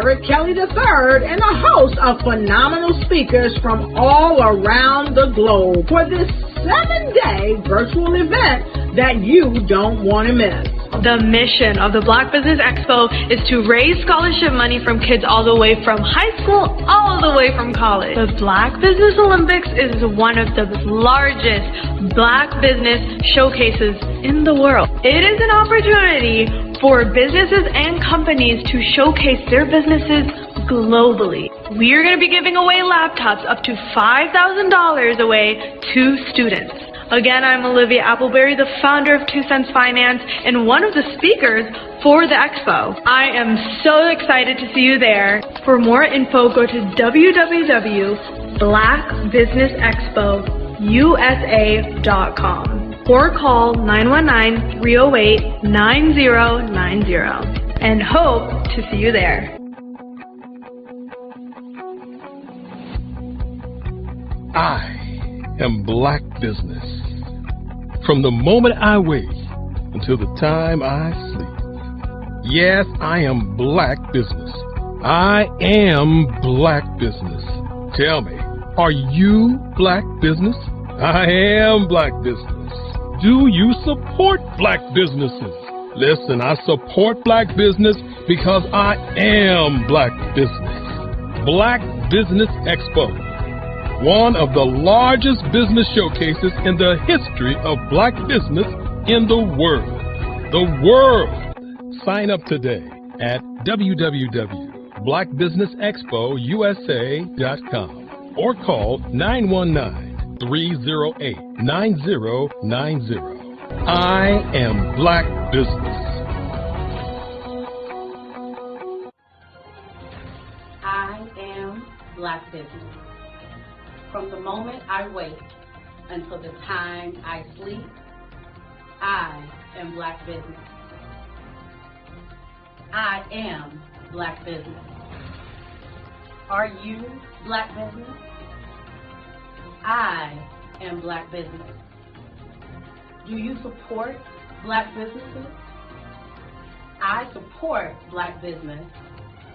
Eric Kelly III and a host of phenomenal speakers from all around the globe for this 7-day virtual event that you don't want to miss. The mission of the Black Business Expo is to raise scholarship money from kids all the way from high school all the way from college. The Black Business Olympics is one of the largest Black business showcases in the world. It is an opportunity for businesses and companies to showcase their businesses globally. We are going to be giving away laptops up to $5,000 away to students. Again, I'm Olivia Appleberry, the founder of 2 Cents Finance and one of the speakers for the expo. I am so excited to see you there. For more info, go to www.blackbusinessexpousa.com or call 919-308-9090 and hope to see you there. I am Black Business. From the moment I wake until the time I sleep. Yes, I am Black Business. I am Black Business. Tell me, are you Black Business? I am Black Business. Do you support Black businesses? Listen, I support Black business because I am Black Business. Black Business Expo, one of the largest business showcases in the history of Black business in the world. The world! Sign up today at www.blackbusinessexpousa.com or call 919-308-9090. I am Black Business. I am Black Business. From the moment I wake until the time I sleep, I am Black Business. I am Black Business. Are you Black Business? I am Black Business. Do you support Black businesses? I support Black business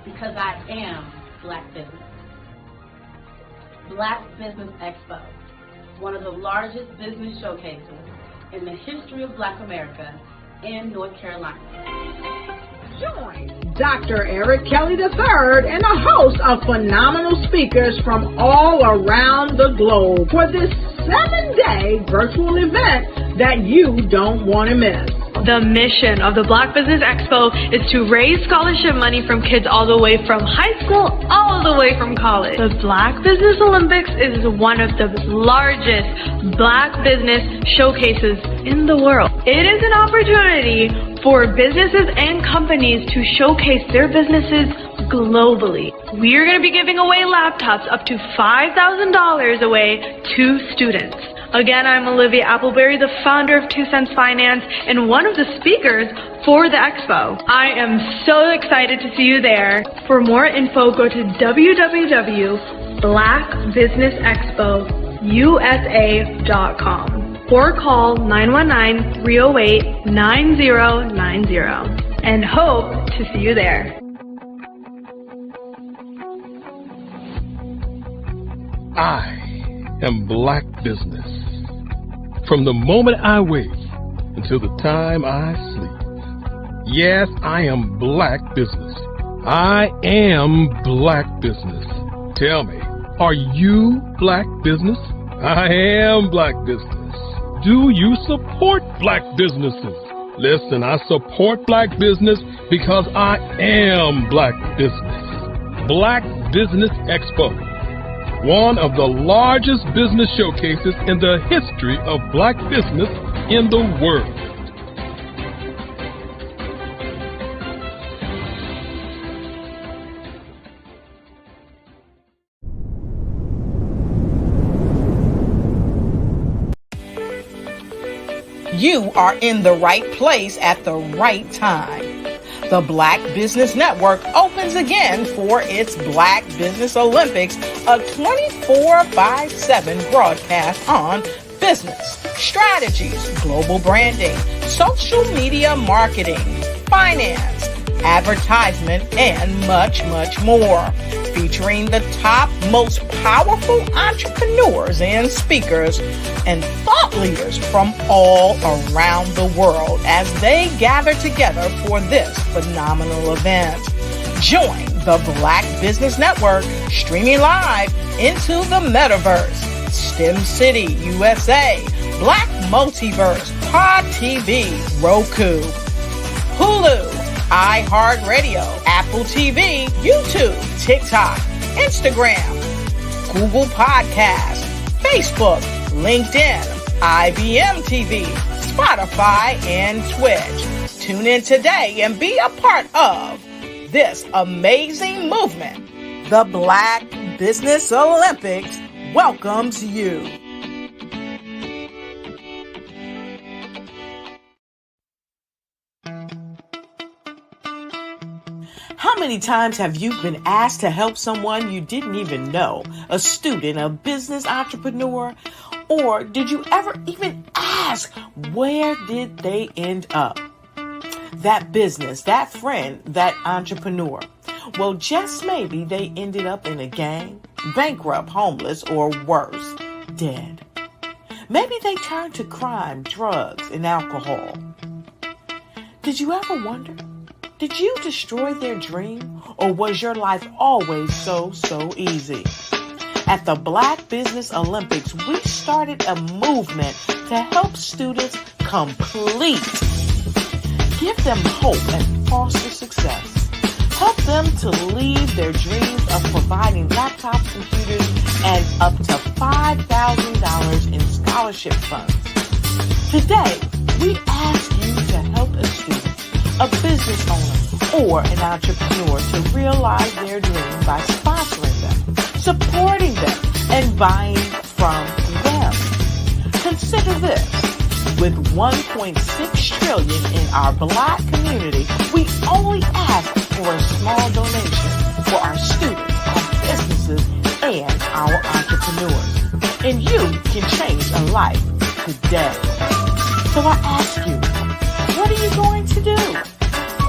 because I am Black Business. Black Business Expo, one of the largest business showcases in the history of Black America in North Carolina. Join Dr. Eric Kelly III and a host of phenomenal speakers from all around the globe for this 7-day virtual event that you don't want to miss. The mission of the Black Business Expo is to raise scholarship money from kids all the way from high school all the way from college. The Black Business Olympics is one of the largest Black business showcases in the world. It is an opportunity for businesses and companies to showcase their businesses globally. We are going to be giving away laptops up to $5,000 away to students. Again, I'm Olivia Appleberry, the founder of 2 Cents Finance and one of the speakers for the expo. I am so excited to see you there. For more info, go to www.blackbusinessexpousa.com or call 919-308-9090 and hope to see you there. I am Black Business. From the moment I wake until the time I sleep. Yes, I am Black Business. I am Black Business. Tell me, are you Black Business? I am Black Business. Do you support Black businesses? Listen, I support Black business because I am Black Business. Black Business Expo, one of the largest business showcases in the history of Black business in the world. You are in the right place at the right time. The Black Business Network opens again for its Black Business Olympics, a 24/7 broadcast on business, strategies, global branding, social media marketing, finance, advertisement, and much, much more. Featuring the top, most powerful entrepreneurs and speakers and thought leaders from all around the world as they gather together for this phenomenal event. Join the Black Business Network streaming live into the metaverse, STEM City, USA, Black Multiverse, Pod TV, Roku, Hulu, iHeartRadio, Apple TV, YouTube, TikTok, Instagram, Google Podcasts, Facebook, LinkedIn, IBM TV, Spotify, and Twitch. Tune in today and be a part of this amazing movement. The Black Business Olympics welcomes you. How many times have you been asked to help someone you didn't even know, a student, a business entrepreneur, or did you ever even ask, where did they end up? That business, that friend, that entrepreneur. Well, just maybe they ended up in a gang, bankrupt, homeless, or worse, dead. Maybe they turned to crime, drugs, and alcohol. Did you ever wonder? Did you destroy their dream, or was your life always so easy? At the Black Business Olympics, we started a movement to help students complete. Give them hope and foster success. Help them to leave their dreams of providing laptops, computers, and up to $5,000 in scholarship funds. Today, we ask you to help a student, a business owner, or an entrepreneur to realize their dream by sponsoring them, supporting them, and buying from them. Consider this. With $1.6 trillion in our Black community, we only ask for a small donation for our students, our businesses, and our entrepreneurs. And you can change a life today. So I ask you, what are you going to do?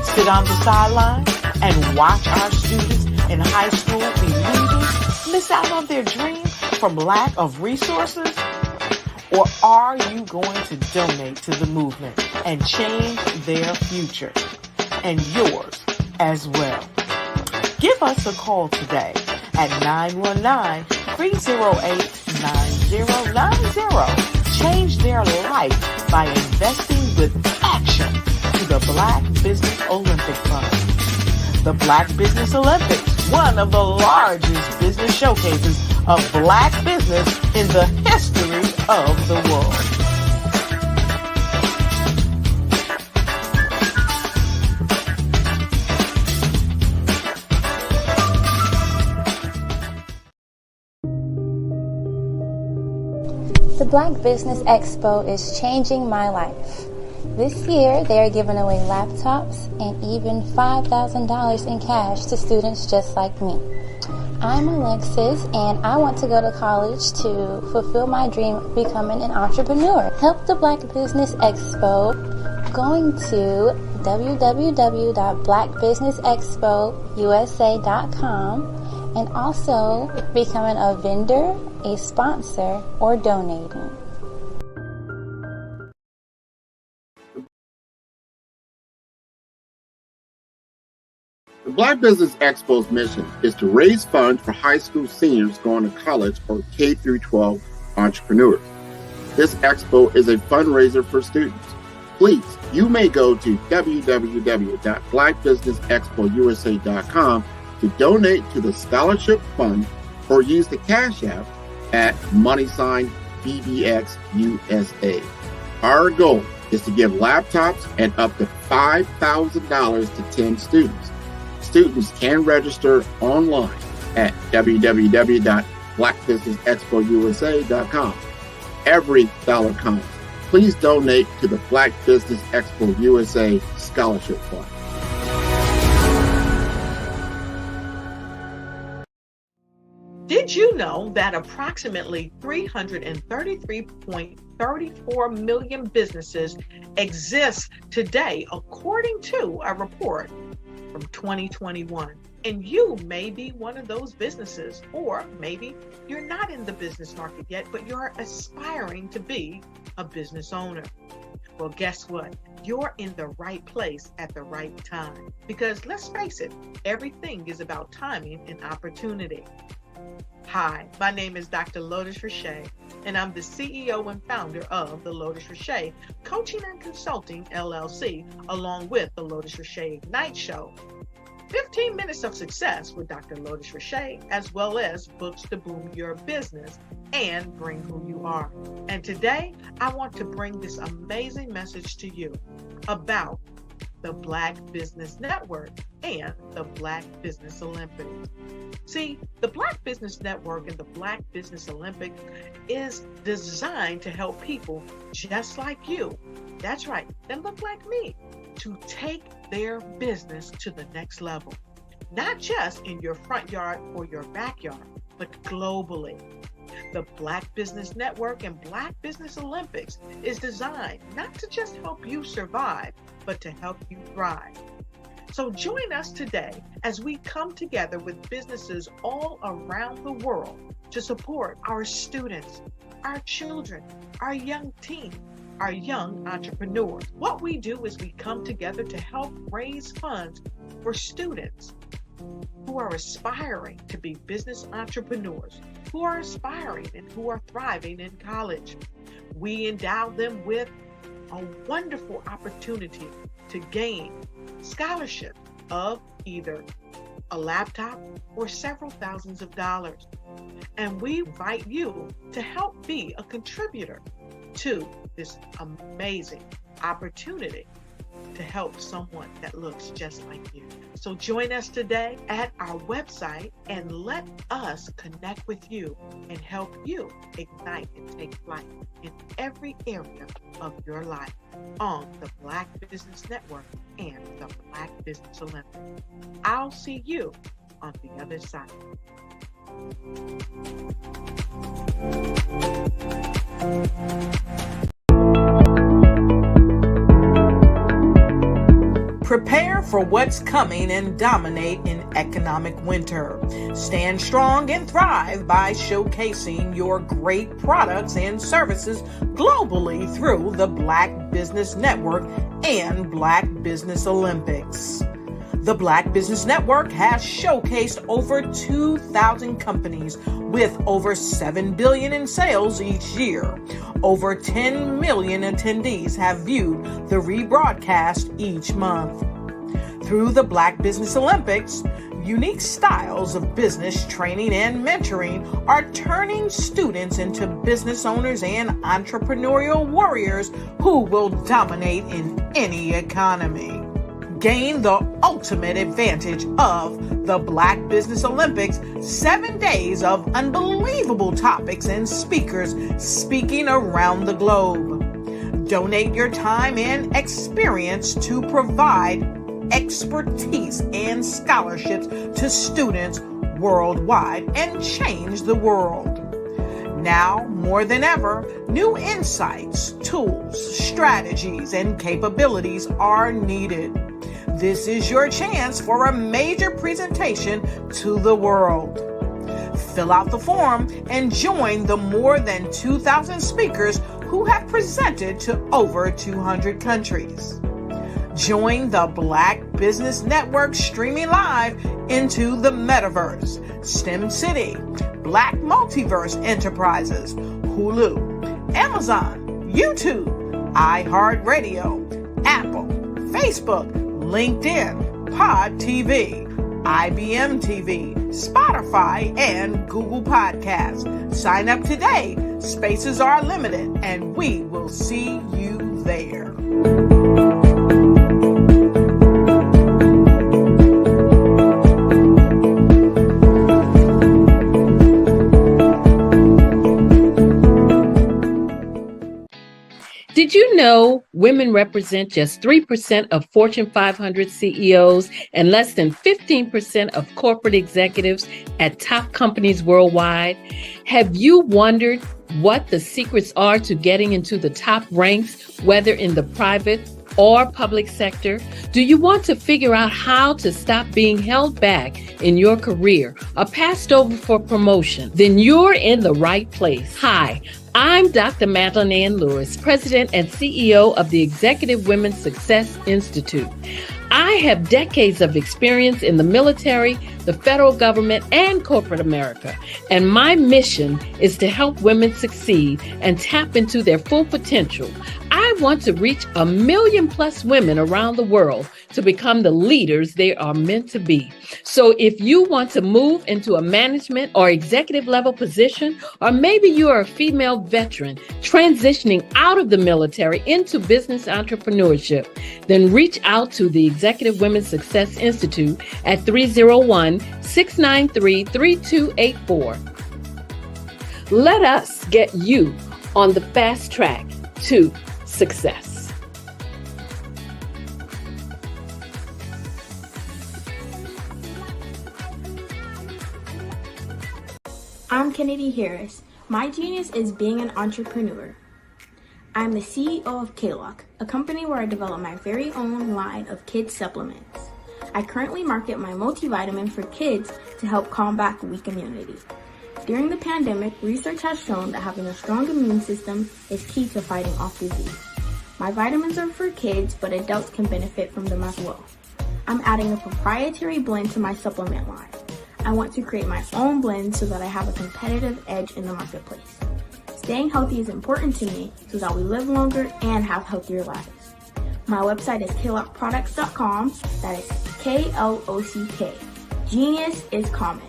Sit on the sideline and watch our students in high school be leaders, miss out on their dream from lack of resources? Or are you going to donate to the movement and change their future and yours as well? Give us a call today at 919-308-9090. Change their life by investing with action to the Black Business Olympic Fund. The Black Business Olympics, one of the largest business showcases of Black business in the history of the world. The Black Business Expo is changing my life. This year, they are giving away laptops and even $5,000 in cash to students just like me. I'm Alexis, and I want to go to college to fulfill my dream of becoming an entrepreneur. Help the Black Business Expo going to www.blackbusinessexpousa.com and also becoming a vendor, a sponsor, or donating. The Black Business Expo's mission is to raise funds for high school seniors going to college or K-12 entrepreneurs. This expo is a fundraiser for students. Please, you may go to www.blackbusinessexpousa.com to donate to the scholarship fund or use the Cash App at $BBXUSA. Our goal is to give laptops and up to $5,000 to 10 students. Students can register online at www.blackbusinessexpousa.com. Every dollar counts. Please donate to the Black Business Expo USA Scholarship Fund. Did you know that approximately 333.34 million businesses exist today, according to a report from 2021. And you may be one of those businesses, or maybe you're not in the business market yet, but you're aspiring to be a business owner. Well, guess what? You're in the right place at the right time. Because let's face it, everything is about timing and opportunity. Hi, my name is Dr. Lotus Richey, and I'm the CEO and founder of the Lotus Richey Coaching and Consulting LLC, along with the Lotus Richey Ignite Show. 15 minutes of success with Dr. Lotus Richey, as well as books to boom your business and bring who you are. And today, I want to bring this amazing message to you about the Black Business Network and the Black Business Olympics. See, the Black Business Network and the Black Business Olympics is designed to help people just like you, that's right, that look like me, to take their business to the next level. Not just in your front yard or your backyard, but globally. The Black Business Network and Black Business Olympics is designed not to just help you survive, but to help you thrive. So join us today as we come together with businesses all around the world to support our students, our children, our young teens, our young entrepreneurs. What we do is we come together to help raise funds for students who are aspiring to be business entrepreneurs, who are aspiring and who are thriving in college. We endow them with a wonderful opportunity to gain scholarship of either a laptop or several thousands of dollars. And we invite you to help be a contributor to this amazing opportunity to help someone that looks just like you. So join us today at our website and let us connect with you and help you ignite and take flight in every area of your life on the Black Business Network and the Black Business Olympics. I'll see you on the other side. Prepare for what's coming and dominate in economic winter. Stand strong and thrive by showcasing your great products and services globally through the Black Business Network and Black Business Olympics. The Black Business Network has showcased over 2,000 companies with over $7 billion in sales each year. Over 10 million attendees have viewed the rebroadcast each month. Through the Black Business Olympics, unique styles of business training and mentoring are turning students into business owners and entrepreneurial warriors who will dominate in any economy. Gain the ultimate advantage of the Black Business Olympics, 7 days of unbelievable topics and speakers speaking around the globe. Donate your time and experience to provide expertise and scholarships to students worldwide and change the world. Now, more than ever, new insights, tools, strategies, and capabilities are needed. This is your chance for a major presentation to the world. Fill out the form and join the more than 2,000 speakers who have presented to over 200 countries. Join the Black Business Network streaming live into the Metaverse, STEM City, Black Multiverse Enterprises, Hulu, Amazon, YouTube, iHeartRadio, Apple, Facebook, LinkedIn, Pod TV, IBM TV, Spotify, and Google Podcasts. Sign up today. Spaces are limited, and we will see you there. Did you know women represent just 3% of Fortune 500 CEOs and less than 15% of corporate executives at top companies worldwide? Have you wondered what the secrets are to getting into the top ranks, whether in the private or public sector? Do you want to figure out how to stop being held back in your career or passed over for promotion? Then you're in the right place. Hi, I'm Dr. Madeline Ann Lewis, President and CEO of the Executive Women's Success Institute. I have decades of experience in the military, the federal government, and corporate America, and my mission is to help women succeed and tap into their full potential. I want to reach 1 million+ women around the world to become the leaders they are meant to be. So if you want to move into a management or executive level position, or maybe you are a female veteran transitioning out of the military into business entrepreneurship, then reach out to the Executive Women's Success Institute at 301-693-3284. Let us get you on the fast track to success. I'm Kennedy Harris. My genius is being an entrepreneur. I'm the CEO of K-Lock, a company where I develop my very own line of kids supplements. I currently market my multivitamin for kids to help combat weak immunity. During the pandemic, research has shown that having a strong immune system is key to fighting off disease. My vitamins are for kids, but adults can benefit from them as well. I'm adding a proprietary blend to my supplement line. I want to create my own blend so that I have a competitive edge in the marketplace. Staying healthy is important to me so that we live longer and have healthier lives. My website is klockproducts.com. That is K-L-O-C-K. Genius is common.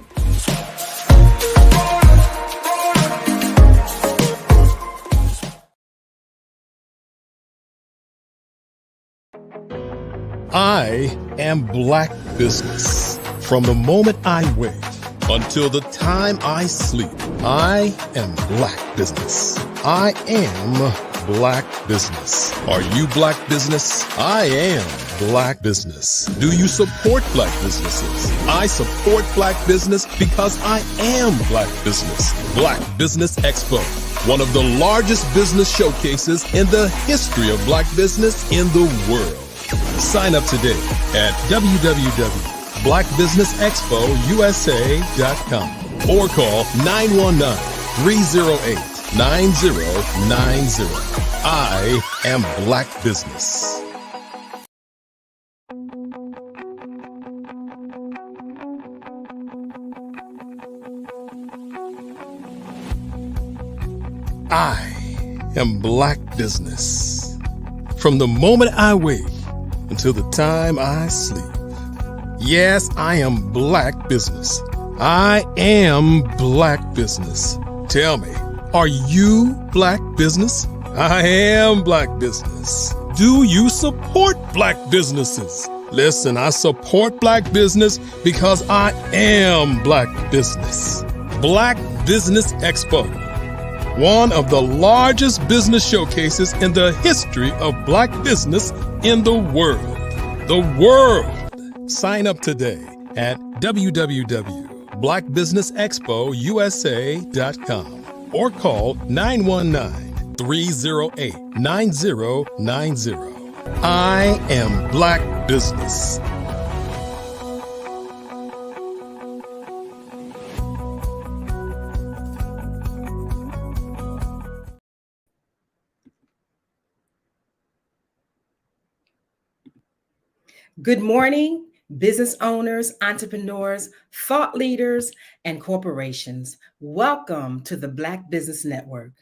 I am Black business. From the moment I wake until the time I sleep, I am Black business. I am Black business. Are you Black business? I am Black business. Do you support Black businesses? I support Black business because I am Black business. Black Business Expo, one of the largest business showcases in the history of Black business in the world. Sign up today at www.blackbusinessexpousa.com or call 919-308-9090. I am Black business. I am Black business. From the moment I wake until the time I sleep. Yes, I am Black business. I am Black business. Tell me, are you Black business? I am Black business. Do you support Black businesses? Listen, I support Black business because I am Black business. Black Business Expo, one of the largest business showcases in the history of Black business in the world. The world. Sign up today at www.blackbusinessexpousa.com or call 919-308-9090. I am Black business. Good morning, business owners, entrepreneurs, thought leaders, and corporations. Welcome to the Black Business Network.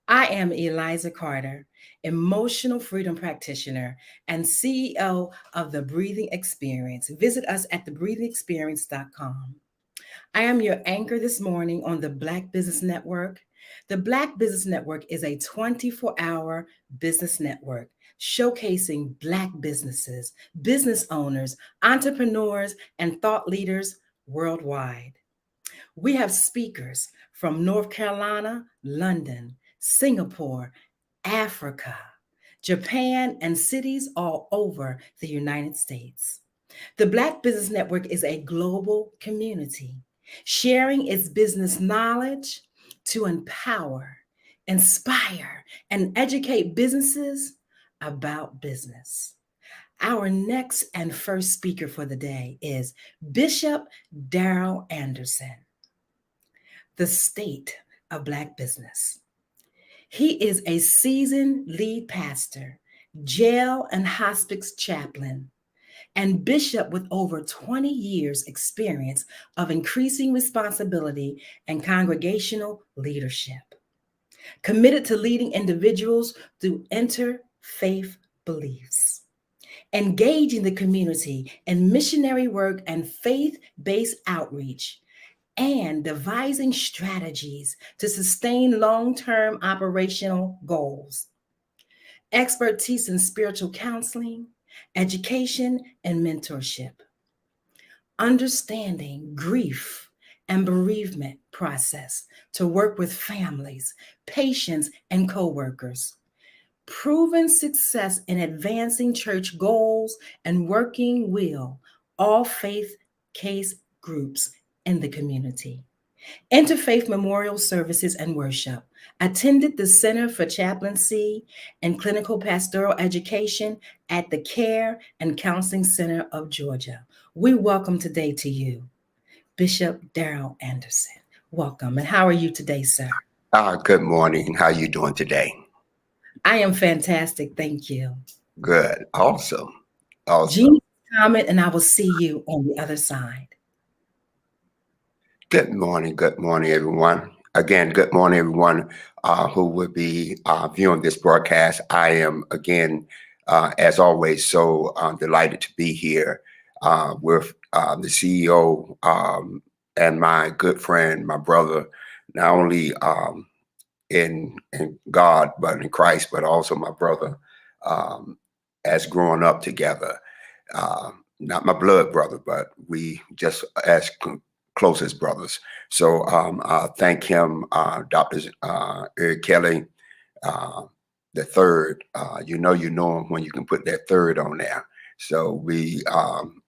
I am Eliza Carter, emotional freedom practitioner and CEO of The Breathing Experience. Visit us at thebreathingexperience.com. I am your anchor this morning on the Black Business Network. The Black Business Network is a 24-hour business network showcasing Black businesses, business owners, entrepreneurs, and thought leaders worldwide. We have speakers from North Carolina, London, Singapore, Africa, Japan, and cities all over the United States. The Black Business Network is a global community sharing its business knowledge to empower, inspire, and educate businesses about business. Our next and first speaker for the day is Bishop Darrell Anderson, the state of Black business. He is a seasoned lead pastor, jail and hospice chaplain, and bishop with over 20 years experience of increasing responsibility and congregational leadership. Committed to leading individuals through interfaith beliefs, engaging the community in missionary work and faith-based outreach, and devising strategies to sustain long-term operational goals. Expertise in spiritual counseling, education, and mentorship. Understanding grief and bereavement process to work with families, patients, and co-workers. Proven success in advancing church goals and working with all faith case groups in the community. Interfaith memorial services and worship. Attended the Center for Chaplaincy and Clinical Pastoral Education at the Care and Counseling Center of Georgia. We welcome today to you, Bishop Darrell Anderson. Welcome. And how are you today, sir? Good morning. How are you doing today? I am fantastic. Thank you. Good. Awesome. Jesus, comment, and I will see you on the other side. Good morning. Good morning, everyone. Again, good morning, everyone who will be viewing this broadcast. I am, again, as always, so delighted to be here with the CEO and my good friend, my brother, not only in God, but in Christ, but also my brother, as growing up together. Not my blood brother, but we just as closest brothers. So thank him, Dr. Eric Kelly, the third. You know him when you can put that third on there. So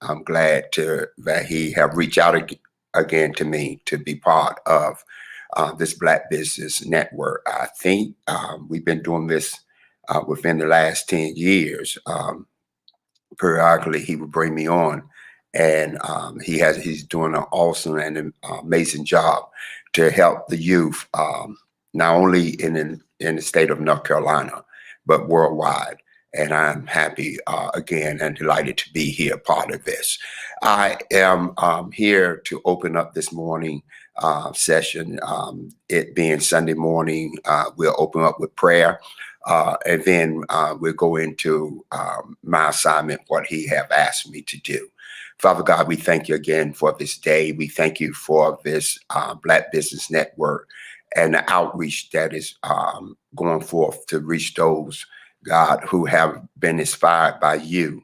I'm glad that he have reached out again to me to be part of this Black Business Network. I think we've been doing this within the last 10 years. Periodically, he would bring me on, and he's doing an awesome and amazing job to help the youth, not only in the state of North Carolina, but worldwide. And I'm happy again and delighted to be here, part of this. I am here to open up this morning session. It being Sunday morning, we'll open up with prayer. And then we'll go into my assignment, what he have asked me to do. Father God, we thank you again for this day. We thank you for this Black Business Network and the outreach that is going forth to reach those, God, who have been inspired by you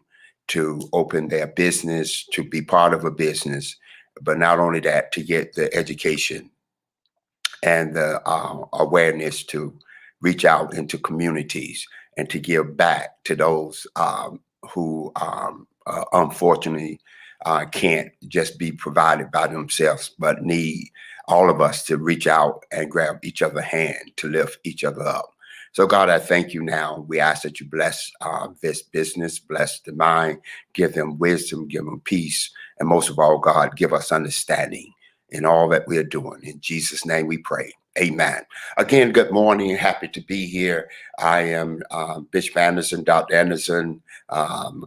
to open their business, to be part of a business, but not only that, to get the education and the awareness to reach out into communities and to give back to those who unfortunately can't just be provided by themselves, but need all of us to reach out and grab each other's hand to lift each other up. So God, I thank you now. We ask that you bless this business, bless the mind, give them wisdom, give them peace, and most of all, God, give us understanding in all that we're doing. In Jesus' name we pray. Amen. Again, good morning. Happy to be here. I am Bishop Anderson, Dr. Anderson,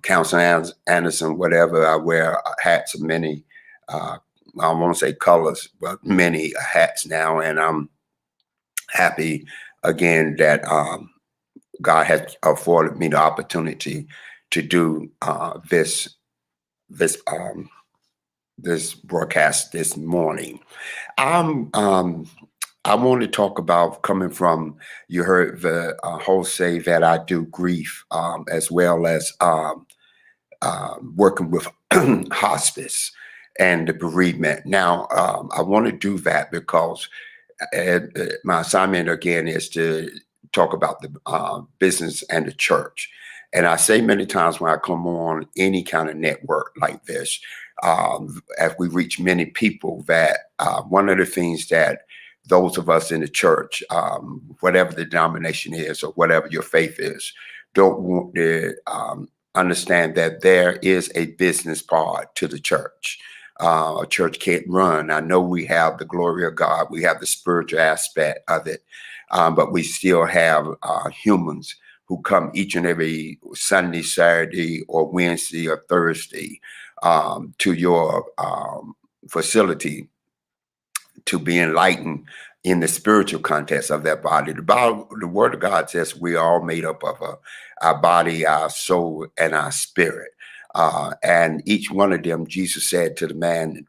Counselor Anderson, whatever. I wear hats of many, I won't say colors, but many hats now. And I'm happy again that God has afforded me the opportunity to do this broadcast this morning. I want to talk about coming from, you heard the host say that I do grief as well as working with hospice and the bereavement. Now, I want to do that because my assignment again is to talk about the business and the church. And I say many times when I come on any kind of network like this, as we reach many people, that one of the things that those of us in the church, whatever the denomination is or whatever your faith is, don't want to understand that there is a business part to the church. A church can't run. I know we have the glory of God, we have the spiritual aspect of it, but we still have humans who come each and every Sunday, Saturday, or Wednesday or Thursday to your facility to be enlightened in the spiritual context of that body. The Word of God says we are all made up of our body, our soul, and our spirit. And each one of them, Jesus said to the man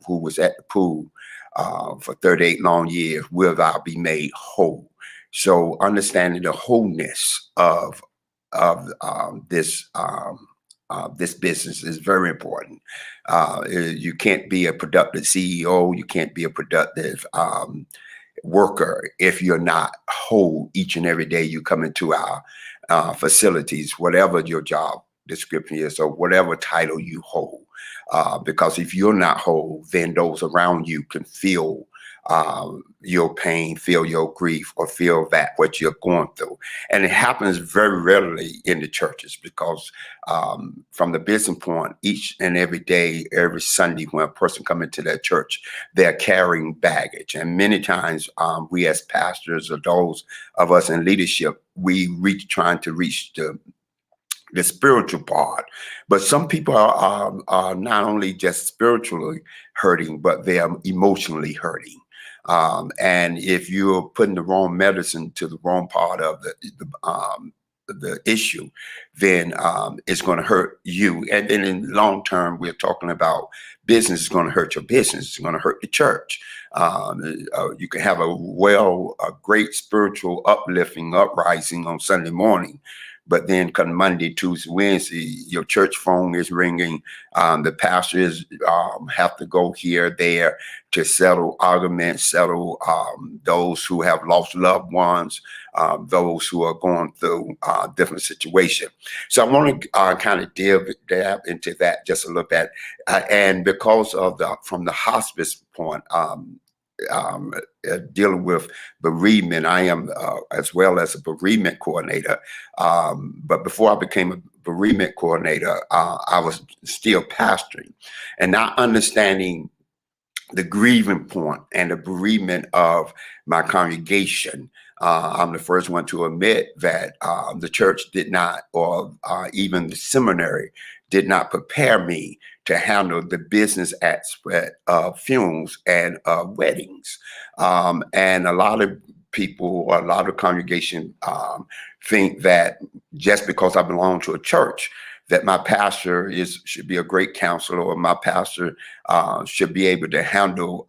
who was at the pool for 38 long years, will thou be made whole? So understanding the wholeness of this business is very important. You can't be a productive CEO. You can't be a productive worker if you're not whole each and every day you come into our facilities, whatever your job description is or whatever title you hold. Because if you're not whole, then those around you can feel your pain, feel your grief, or feel that what you're going through. And it happens very rarely in the churches because from the business point, each and every day, every Sunday when a person comes into their church, they're carrying baggage. And many times we as pastors or those of us in leadership, we trying to reach the spiritual part, but some people are not only just spiritually hurting, but they are emotionally hurting. And if you're putting the wrong medicine to the wrong part of the issue, then it's going to hurt you. And then in long term, we're talking about business is going to hurt your business. It's going to hurt the church. You can have a great spiritual uplifting uprising on Sunday morning, but then come Monday, Tuesday, Wednesday, your church phone is ringing. The pastors have to go here, there to settle arguments, settle those who have lost loved ones, those who are going through different situations. So I want to kind of dab into that just a little bit. And because of from the hospice point, dealing with bereavement, I am as well as a bereavement coordinator. But before I became a bereavement coordinator, I was still pastoring and not understanding the grieving point and the bereavement of my congregation. I'm the first one to admit that the church did not, or even the seminary did not prepare me to handle the business aspect of funerals and weddings. And a lot of people, or a lot of congregation think that just because I belong to a church, that my pastor should be a great counselor, or my pastor should be able to handle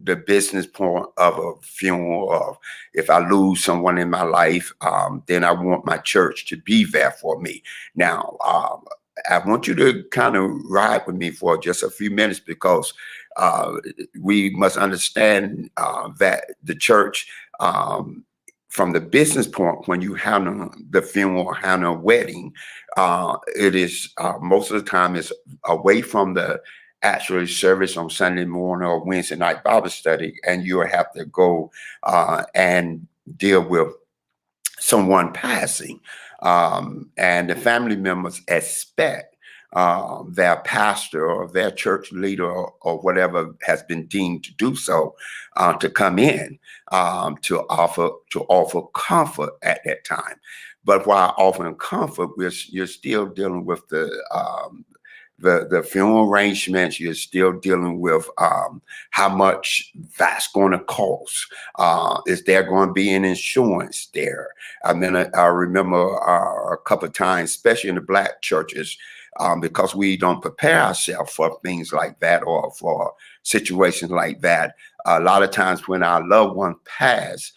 the business point of a funeral. Or if I lose someone in my life, then I want my church to be there for me. Now, I want you to kind of ride with me for just a few minutes, because we must understand that the church, from the business point, when you handle the funeral or handle a wedding, it is most of the time is away from the actual service on Sunday morning or Wednesday night Bible study, and you have to go and deal with someone passing. And the family members expect their pastor or their church leader or whatever has been deemed to do so to come in to offer comfort at that time. But while offering comfort, you're still dealing with the funeral arrangements. You're still dealing with how much that's going to cost. Is there going to be an insurance there? I mean, I remember a couple of times, especially in the Black churches, because we don't prepare ourselves for things like that or for situations like that. A lot of times when our loved one pass,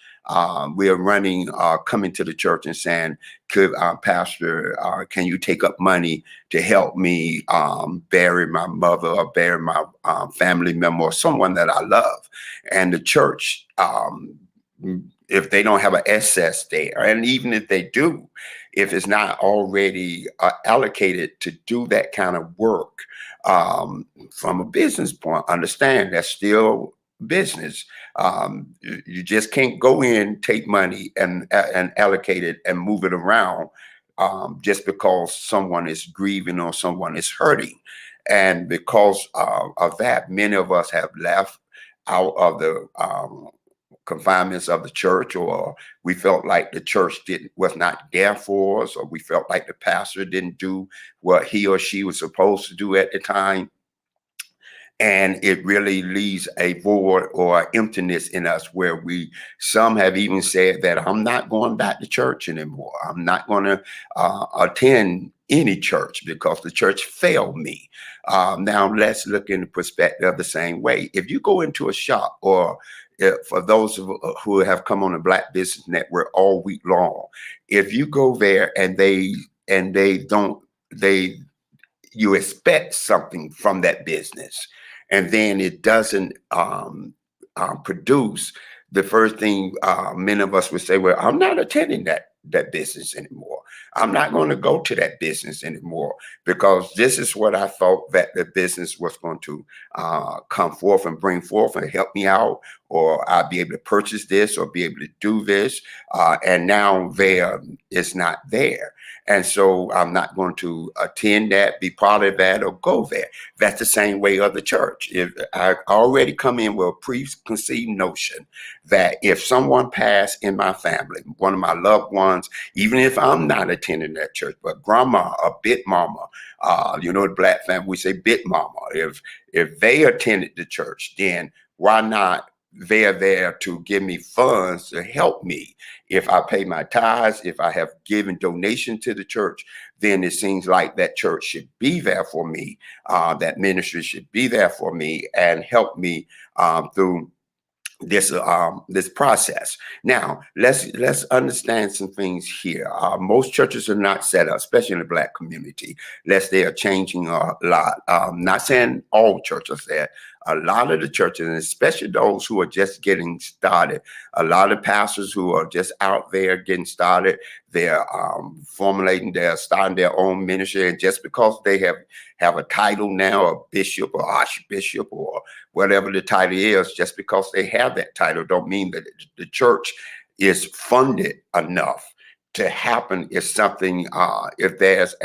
we are running, coming to the church and saying, could pastor, can you take up money to help me bury my mother or bury my family member or someone that I love? And the church, if they don't have an excess there, and even if they do, if it's not already allocated to do that kind of work, from a business point, understand that's still business. You just can't go in, take money and allocate it and move it around just because someone is grieving or someone is hurting. And because of that, many of us have left out of the confinements of the church, or we felt like the church was not there for us, or we felt like the pastor didn't do what he or she was supposed to do at the time. And it really leaves a void or emptiness in us where some have even said that I'm not going back to church anymore. I'm not going to attend any church because the church failed me. Now let's look in the perspective the same way. If you go into a shop, or for those who have come on the Black Business Network all week long, if you go there and you expect something from that business, and then it doesn't produce, the first thing many of us would say, well, I'm not attending that business anymore. I'm not going to go to that business anymore because this is what I thought that the business was going to come forth and bring forth and help me out, or I'll be able to purchase this or be able to do this. And now it's not there. And so I'm not going to attend that, be part of that, or go there. That's the same way of the church. If I already come in with a preconceived notion that if someone passed in my family, one of my loved ones, even if I'm not attending that church, but grandma or bit mama, the Black family, we say bit mama. If they attended the church, then why not? They're there to give me funds to help me. If I pay my tithes, if I have given donation to the church, then it seems like that church should be there for me. That ministry should be there for me and help me through this process. Now, let's understand some things here. Most churches are not set up, especially in the Black community, unless they are changing a lot. Not saying all churches there. A lot of the churches, and especially those who are just getting started, a lot of pastors who are just out there getting started, they're starting their own ministry, and just because they have a title now, a bishop or archbishop or whatever the title is, just because they have that title don't mean that the church is funded enough to happen if something, if there's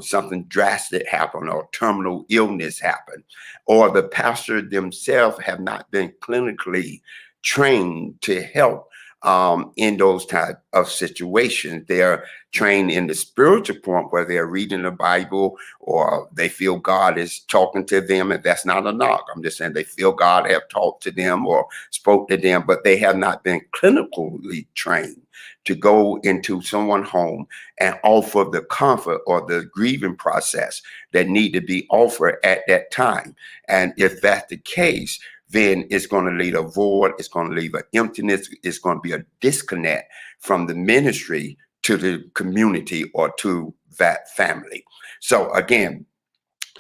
something drastic happen or terminal illness happen, or the pastor themselves have not been clinically trained to help in those type of situations. They're trained in the spiritual point where they're reading the Bible, or they feel God is talking to them, and that's not a knock. I'm just saying they feel God have talked to them or spoke to them, but they have not been clinically trained to go into someone's home and offer the comfort or the grieving process that need to be offered at that time. And if that's the case, then it's going to leave a void, it's going to leave an emptiness, it's going to be a disconnect from the ministry to the community or to that family. So again,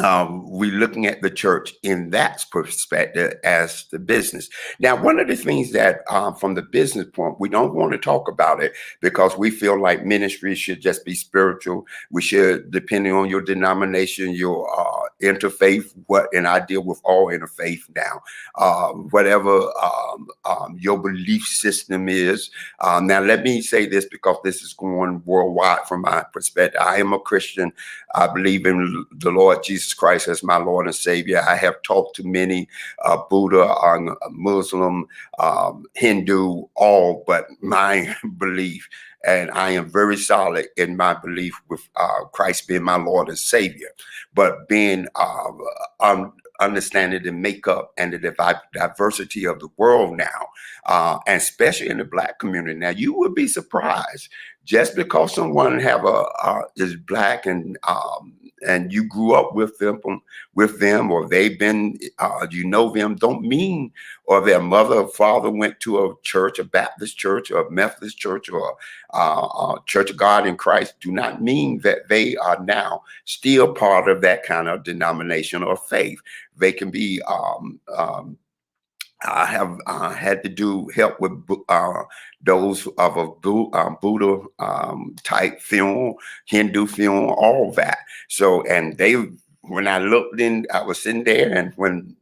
we're looking at the church in that perspective as the business. Now, one of the things that from the business point, we don't want to talk about it because we feel like ministry should just be spiritual. We should, depending on your denomination, your interfaith, and I deal with all interfaith now, whatever your belief system is. Now, let me say this because this is going worldwide from my perspective. I am a Christian. I believe in the Lord Jesus Christ as my Lord and Savior. I have talked to many Buddha, Muslim, Hindu, all but my belief. And I am very solid in my belief with Christ being my Lord and Savior. But being understanding the makeup and the diversity of the world now, and especially in the Black community. Now, you would be surprised just because someone is Black and you grew up with them, or they've been, them, don't mean, or their mother or father went to a church, a Baptist church, or a Methodist church, or Church of God in Christ, do not mean that they are now still part of that kind of denomination or faith. They can be, I have had to do help with those of a Buddha type film, Hindu film, all that. So, and when I looked in, I was sitting there, and when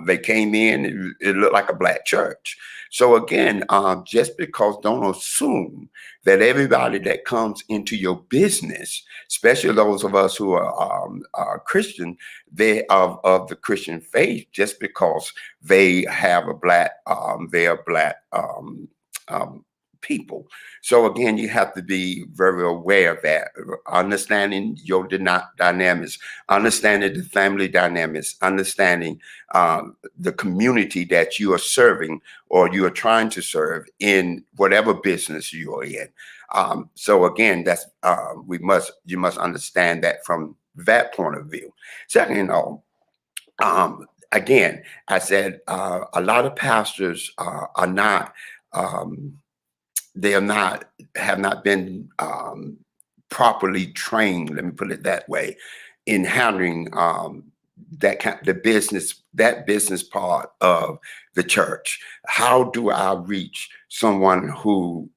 They came in, it looked like a black church. So again, just because don't assume that everybody that comes into your business, especially those of us who are Christian, they of the Christian faith, just because they have a black, they are black people. So again, you have to be very aware of that, understanding your dynamics, understanding the family dynamics, understanding the community that you are serving or you are trying to serve in whatever business you are in. So again, that's you must understand that from that point of view. Second of all, again, I said a lot of pastors are not. They have not been properly trained, let me put it that way, in handling that business part of the church. How do I reach someone who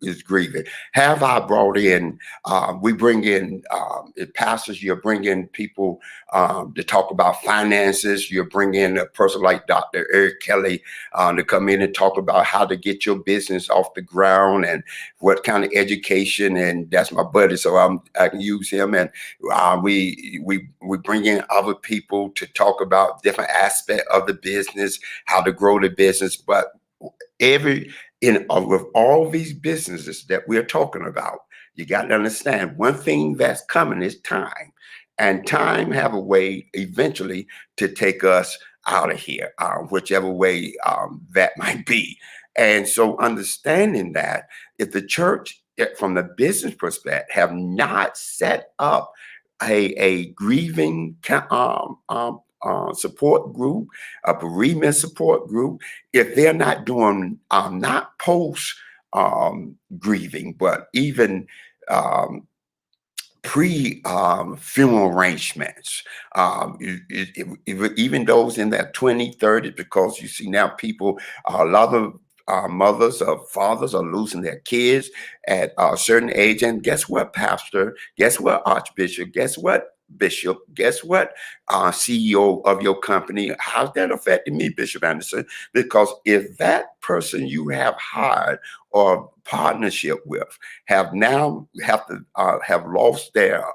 is grieving? Have I brought in, we bring in pastors, you bring in people to talk about finances, you bring in a person like Dr. Eric Kelly to come in and talk about how to get your business off the ground and what kind of education, and that's my buddy, so I can use him. And we bring in other people to talk about different aspects of the business, how to grow the business. But with all these businesses that we're talking about, you got to understand one thing that's coming is time, and time have a way eventually to take us out of here, whichever way that might be. And so understanding that if the church, from the business perspective, have not set up a grieving support group, a bereavement support group, if they're not doing not post grieving, but even pre-funeral arrangements, even those in their 20s, 30s, because you see now people, a lot of mothers or fathers are losing their kids at a certain age. And guess what, Pastor? Guess what, Archbishop? Guess what, Bishop? Guess what, CEO of your company? How's that affecting me, Bishop Anderson? Because if that person you have hired or partnership with have lost their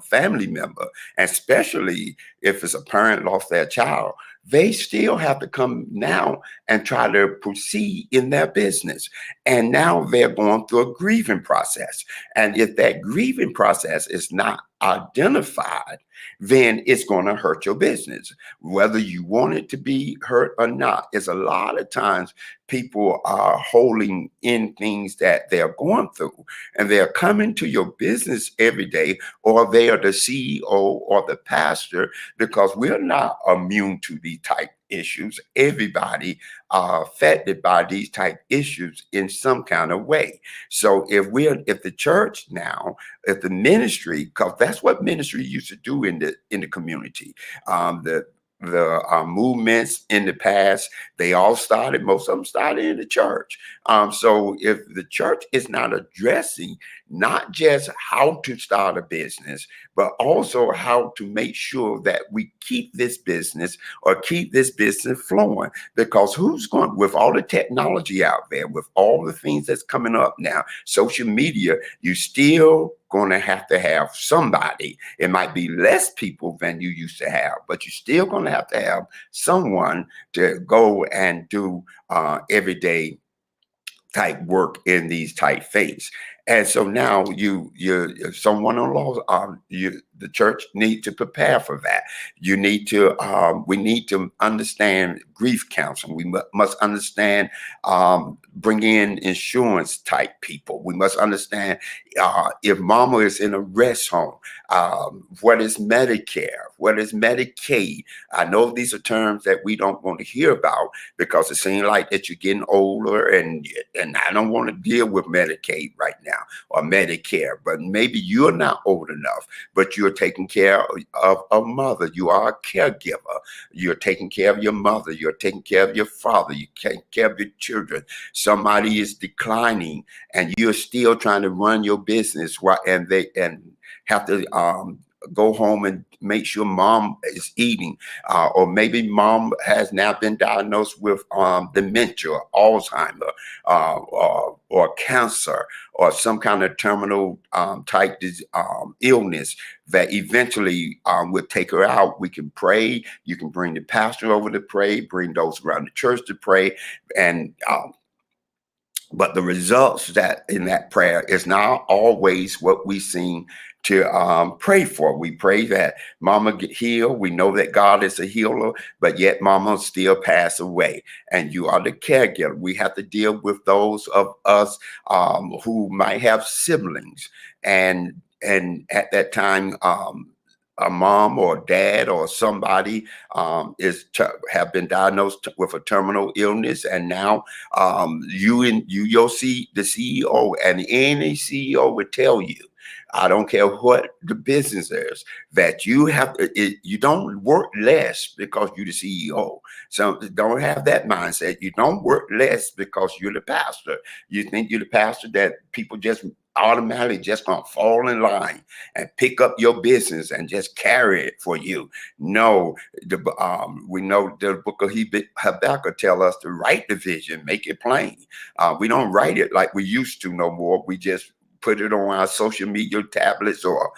family member, and especially if it's a parent lost their child, they still have to come now and try to proceed in their business. And now they're going through a grieving process. And if that grieving process is not identified, then it's going to hurt your business, whether you want it to be hurt or not. It's a lot of times people are holding in things that they're going through, and they're coming to your business every day, or they are the CEO or the pastor, because we're not immune to these type issues. Everybody are affected by these type issues in some kind of way. So if the church now, if the ministry, because that's what ministry used to do in the community, the movements in the past, most of them started in the church. So if the church is not addressing not just how to start a business, but also how to make sure that we keep this business flowing, because who's going, with all the technology out there, with all the things that's coming up now, social media, you still going to have somebody. It might be less people than you used to have, but you're still going to have someone to go and do everyday type work in these type things. And so now someone on law, the church need to prepare for that. We need to understand grief counseling. We must understand bring in insurance type people. We must understand if mama is in a rest home, what is Medicare, what is Medicaid. I know these are terms that we don't want to hear about, because it seems like that you're getting older, and I don't want to deal with Medicaid right now or Medicare. But maybe you're not old enough, but you're taking care of a mother. You are a caregiver. You're taking care of your mother. You're taking care of your father. You're taking care of your children. Somebody is declining, and you're still trying to run your business, and have to go home and make sure mom is eating, or maybe mom has now been diagnosed with dementia, Alzheimer, or cancer, or some kind of terminal type illness that eventually will take her out. We can pray. You can bring the pastor over to pray, bring those around the church to pray, and but the results that in that prayer is not always what we seem to pray for. We pray that mama get healed. We know that God is a healer, but yet mama still pass away. And you are the caregiver. We have to deal with those of us who might have siblings. And at that time, a mom or dad or somebody have been diagnosed with a terminal illness, and now the CEO, and any CEO would tell you, I don't care what the business is, that you have you don't work less because you're the CEO. So don't have that mindset. You don't work less because you're the pastor. You think you're the pastor that people just automatically just gonna fall in line and pick up your business and just carry it for you. No, we know the book of Habakkuk tell us to write the vision, make it plain. We don't write it like we used to no more. We just put it on our social media tablets, or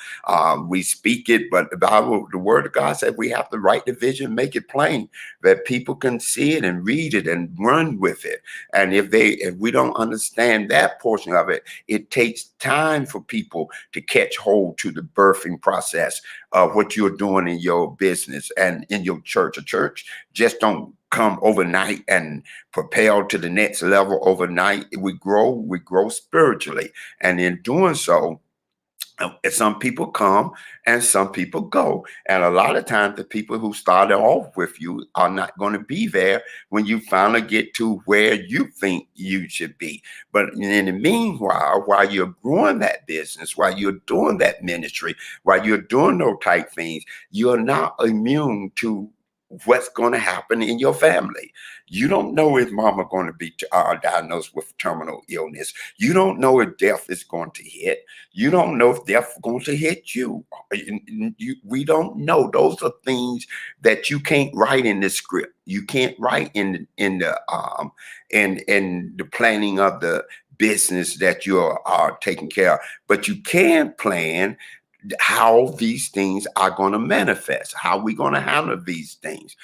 we speak it. But the Bible, the word of God said we have to write the vision, make it plain, that people can see it and read it and run with it. And if we don't understand that portion of it, it takes time for people to catch hold to the birthing process of what you're doing in your business and in your church. A church just don't come overnight and propel to the next level overnight. We grow spiritually. And in doing so, some people come and some people go. And a lot of times the people who started off with you are not going to be there when you finally get to where you think you should be. But in the meanwhile, while you're growing that business, while you're doing that ministry, while you're doing those type things, you're not immune to what's going to happen in your family. You don't know if mama going to be diagnosed with terminal illness. You don't know if death is going to hit. You don't know if death is going to hit you. We don't know. Those are things that you can't write in the script. You can't write in the planning of the business that you're taking care of. But you can plan how these things are going to manifest, how we're going to handle these things,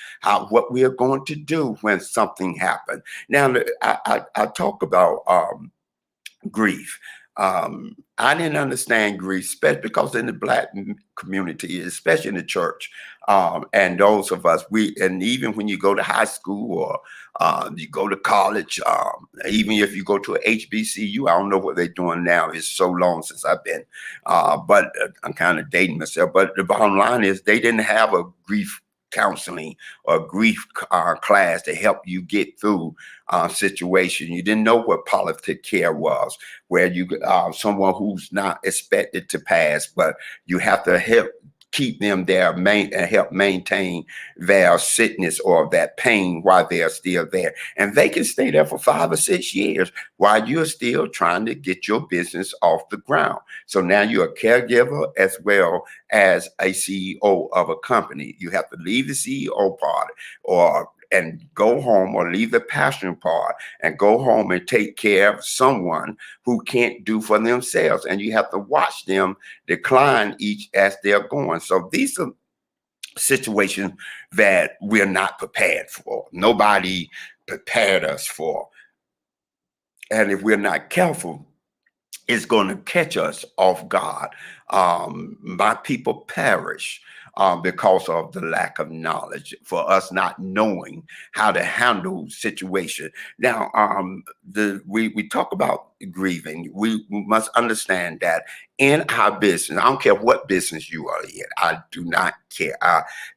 what we are going to do when something happens. Now, I talk about grief. I didn't understand grief, especially because in the Black community, especially in the church, and those of us, and even when you go to high school or you go to college, even if you go to a HBCU, I don't know what they're doing now. It's so long since I've been, but I'm kind of dating myself. But the bottom line is they didn't have a grief counseling or grief class to help you get through situation. You didn't know what palliative care was, where you someone who's not expected to pass, but you have to help keep them there and help maintain their sickness or that pain while they're still there. And they can stay there for 5 or 6 years while you're still trying to get your business off the ground. So now you're a caregiver as well as a CEO of a company. You have to leave the CEO part and go home, or leave the passion part and go home and take care of someone who can't do for themselves. And you have to watch them decline each as they're going. So these are situations that we're not prepared for. Nobody prepared us for. And if we're not careful, it's going to catch us off guard. My people perish because of the lack of knowledge, for us not knowing how to handle situation. Now, we talk about grieving. We must understand that in our business, I don't care what business you are in. I do not care.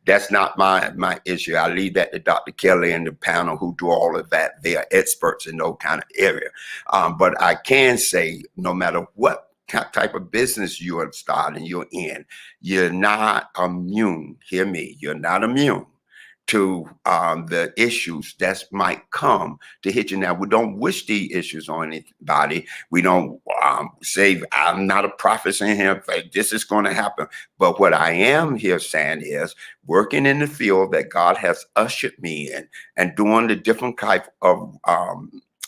That's not my issue. I leave that to Dr. Kelly and the panel who do all of that. They are experts in those kind of area. But I can say, no matter what type of business you are starting, you're in, you're not immune. Hear me. You're not immune to the issues that might come to hit you. Now, we don't wish the issues on anybody. We don't say, I'm not a prophet saying here, this is going to happen. But what I am here saying is working in the field that God has ushered me in and doing the different type of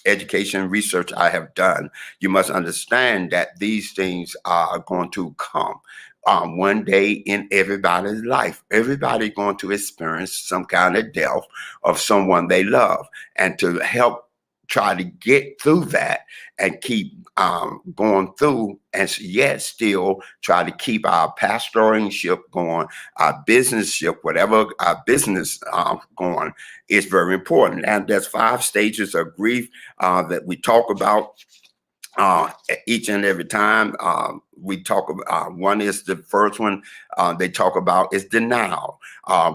education and research I have done, you must understand that these things are going to come. One day in everybody's life, everybody going to experience some kind of death of someone they love, and to help try to get through that and keep going through, and yet still try to keep our pastoralship going, our business ship, whatever our business going, is very important. And there's 5 stages of grief that we talk about each and every time we talk about. One is the first one they talk about is denial. A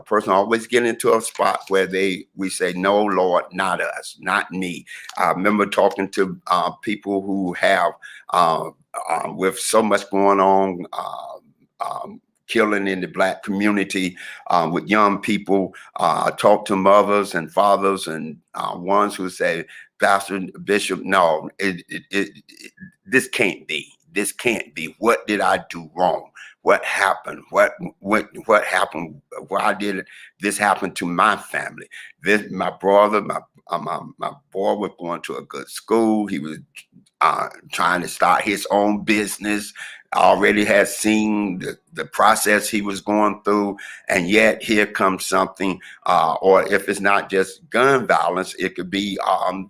person always get into a spot where we say, no, Lord, not us, not me. I remember talking to people who have with so much going on, killing in the Black community with young people. Talk to mothers and fathers and ones who say, Pastor, Bishop, no, this can't be. This can't be. What did I do wrong? What happened? What happened? Why did this happen to my family? My brother, my boy was going to a good school. He was trying to start his own business. Already had seen the process he was going through, and yet here comes something, or if it's not just gun violence, it could be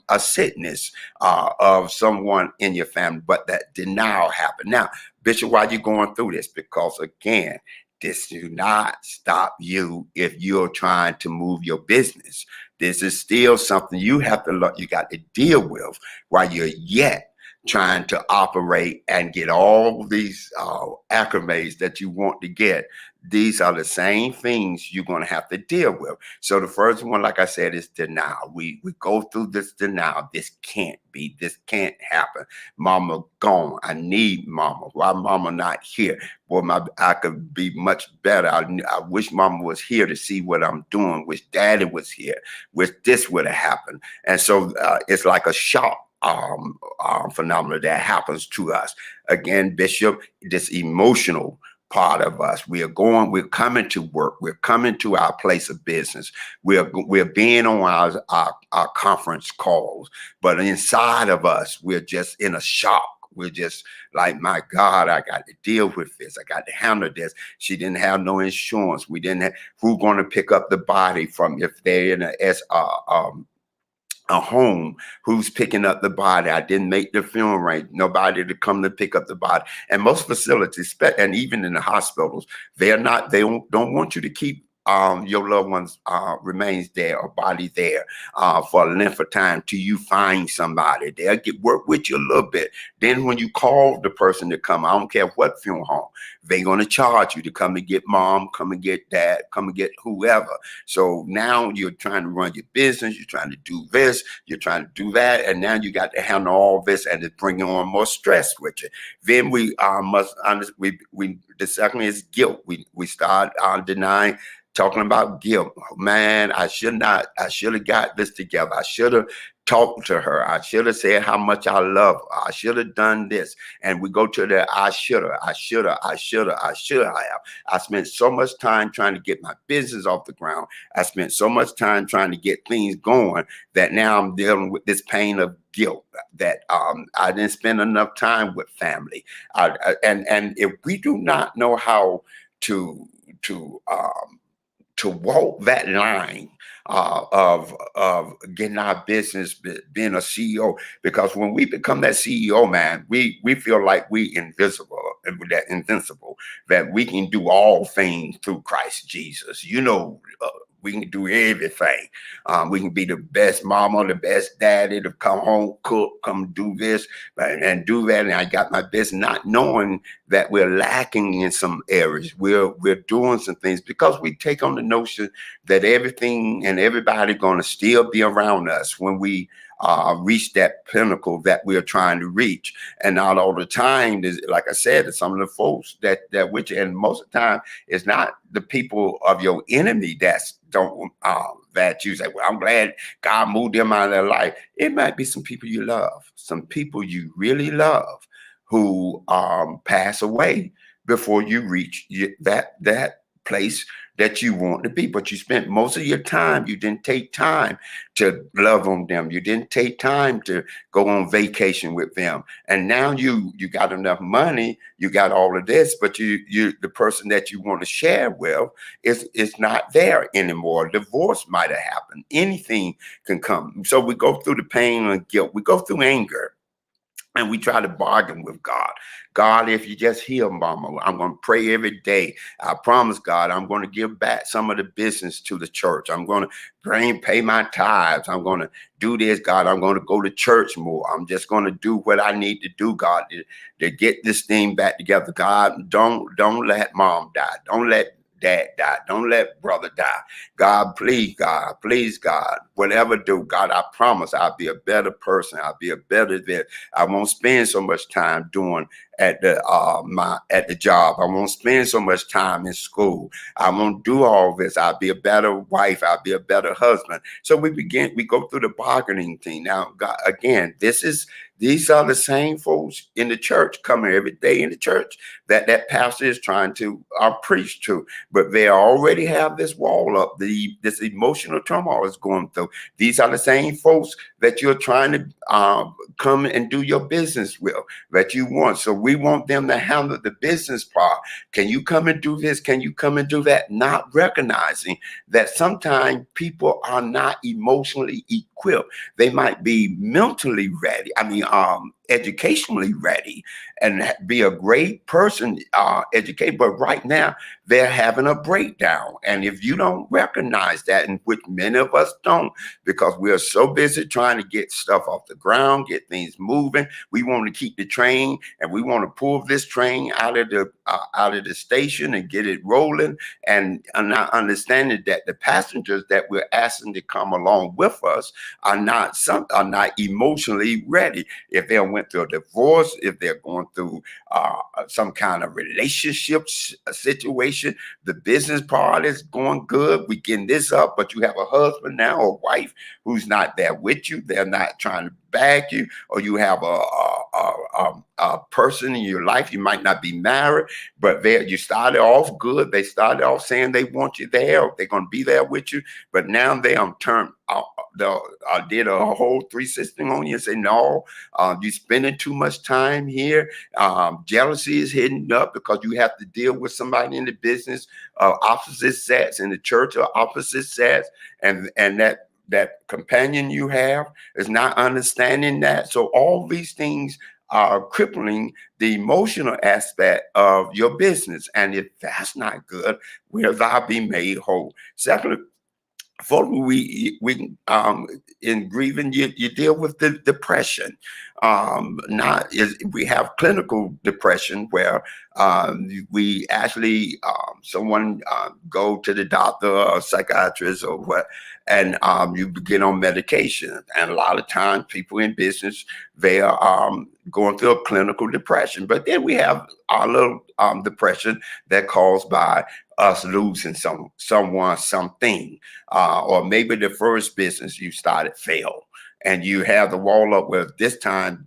a sickness of someone in your family, but that denial happened. Now, Bishop, why are you going through this? Because again, this do not stop you if you're trying to move your business. This is still something you got to deal with while you're yet trying to operate and get all these accolades that you want to get. These are the same things you're going to have to deal with. So the first one, like I said, is denial. We go through this denial. This can't be. This can't happen. Mama gone. I need mama. Why mama not here? Boy, I could be much better. I wish mama was here to see what I'm doing. Wish daddy was here. Wish this would have happened. And so it's like a shock phenomena that happens to us. Again, Bishop, this emotional part of us. We're coming to work. We're coming to our place of business. We're being on our conference calls, but inside of us, we're just in a shock. We're just like, my God, I got to deal with this. I got to handle this. She didn't have no insurance. We didn't have who's going to pick up the body from if they're in a home, who's picking up the body. I didn't make the funeral right. Nobody to come to pick up the body. And most facilities, and even in the hospitals, they don't want you to keep your loved one's remains there or body there for a length of time till you find somebody. They'll work with you a little bit. Then when you call the person to come, I don't care what funeral home, they're going to charge you to come and get mom, come and get dad, come and get whoever. So now you're trying to run your business, you're trying to do this, you're trying to do that, and now you got to handle all this, and it's bringing on more stress with you. Then we must understand, the second is guilt. We start denying. Talking about guilt, man, I should have got this together. I should have talked to her. I should have said how much I love her. I should have done this. And we go to the I should have. I spent so much time trying to get my business off the ground. I spent so much time trying to get things going that now I'm dealing with this pain of guilt that I didn't spend enough time with family. And if we do not know how to walk that line of getting our business, being a CEO, because when we become that CEO, man, we feel like we invincible, that we can do all things through Christ Jesus. We can do everything. We can be the best mama, the best daddy, to come home, cook, come do this and do that. And I got my best, not knowing that we're lacking in some areas. We're doing some things because we take on the notion that everything and everybody going to still be around us when we reach that pinnacle that we're trying to reach. And not all the time, like I said, some of the folks that which, and most of the time, it's not the people of your enemy that you say, well, I'm glad God moved them out of their life. It might be some people you love, some people you really love, who pass away before you reach that place that you want to be. But you spent most of your time, you didn't take time to love on them. You didn't take time to go on vacation with them. And now you got enough money, you got all of this, but the person that you want to share with is not there anymore. Divorce might have happened. Anything can come. So we go through the pain and guilt. We go through anger. And we try to bargain with God. God, if you just heal Mama, I'm going to pray every day. I promise God, I'm going to give back some of the business to the church. I'm going to pay my tithes. I'm going to do this, God. I'm going to go to church more. I'm just going to do what I need to do, God, to get this thing back together. God, don't let Mom die. Don't let Dad die. Don't let brother die. God, please, God, whatever do, God, I promise I'll be a better person. I'll be a better vet. I won't spend so much time doing at the job. I won't spend so much time in school. I won't do all this. I'll be a better wife. I'll be a better husband. So we go through the bargaining thing. Now, God, again, these are the same folks in the church, coming every day in the church that pastor is trying to preach to, but they already have this wall up. This emotional turmoil is going through. These are the same folks that you're trying to come and do your business with, that you want. So we want them to handle the business part. Can you come and do this? Can you come and do that? Not recognizing that sometimes people are not emotionally equipped. They might be mentally ready. Educationally ready and be a great person, educated, but right now they're having a breakdown. And if you don't recognize that, and which many of us don't, because we are so busy trying to get stuff off the ground, get things moving, we want to keep the train, and we want to pull this train out of the station and get it rolling, and not understanding that the passengers that we're asking to come along with us are not emotionally ready. If they went through a divorce, if they're going through some kind of relationship situation, the business part is going good, we getting this up, but you have a husband now or wife who's not there with you, they're not trying to back you, or you have a person in your life, you might not be married, but you started off good, they started off saying they want you there, they're going to be there with you, but now they did a whole 360 on you and say, no, you're spending too much time here. Jealousy is hitting up because you have to deal with somebody in the business of opposite sex, in the church of opposite sex, and that companion you have is not understanding that. So all these things are crippling the emotional aspect of your business. And if that's not good, will thou be made whole? Secondly, we in grieving, you deal with the depression. We have clinical depression where we actually someone go to the doctor or psychiatrist or what, and you begin on medication. And a lot of times people in business, they are going through a clinical depression. But then we have our little depression that caused by us losing someone, something, or maybe the first business you started failed, and you have the wall up where this time,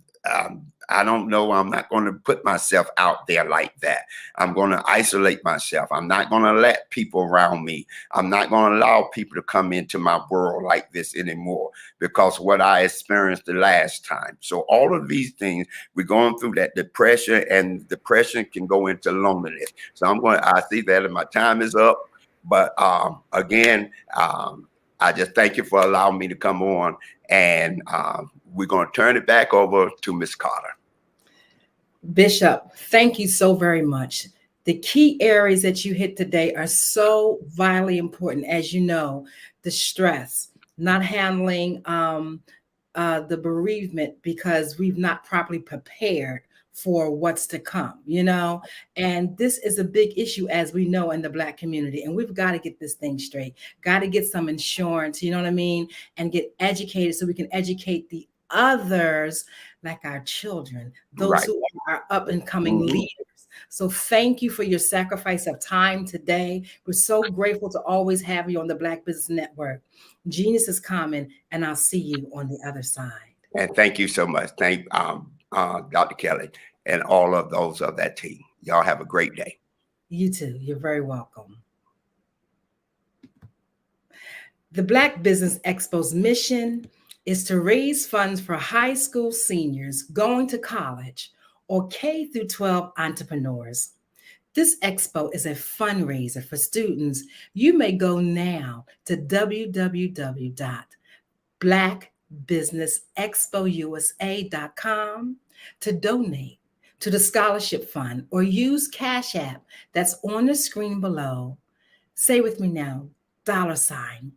I don't know, I'm not going to put myself out there like that. I'm going to isolate myself. I'm not going to let people around me. I'm not going to allow people to come into my world like this anymore because what I experienced the last time. So all of these things, we're going through that depression, and depression can go into loneliness. So I see that, and my time is up. But again, I just thank you for allowing me to come on, and we're going to turn it back over to Ms. Carter. Bishop, thank you so very much. The key areas that you hit today are so vitally important. As you know, the stress, not handling the bereavement because we've not properly prepared for what's to come, and this is a big issue, as we know, in the Black community, and we've got to get this thing straight, got to get some insurance, and get educated so we can educate the others, like our children, those who are up and coming leaders. So thank you for your sacrifice of time today. We're so grateful to always have you on the Black Business Network. Genius is coming, and I'll see you on the other side. And thank you so much. Thank Dr. Kelly and all of those of that team. Y'all have a great day. You too. You're very welcome. The Black Business Expo's mission is to raise funds for high school seniors going to college or K through 12 entrepreneurs. This expo is a fundraiser for students. You may go now to www.blackbusinessexpousa.com to donate to the scholarship fund or use Cash App that's on the screen below. Say with me now, $BBXUSA.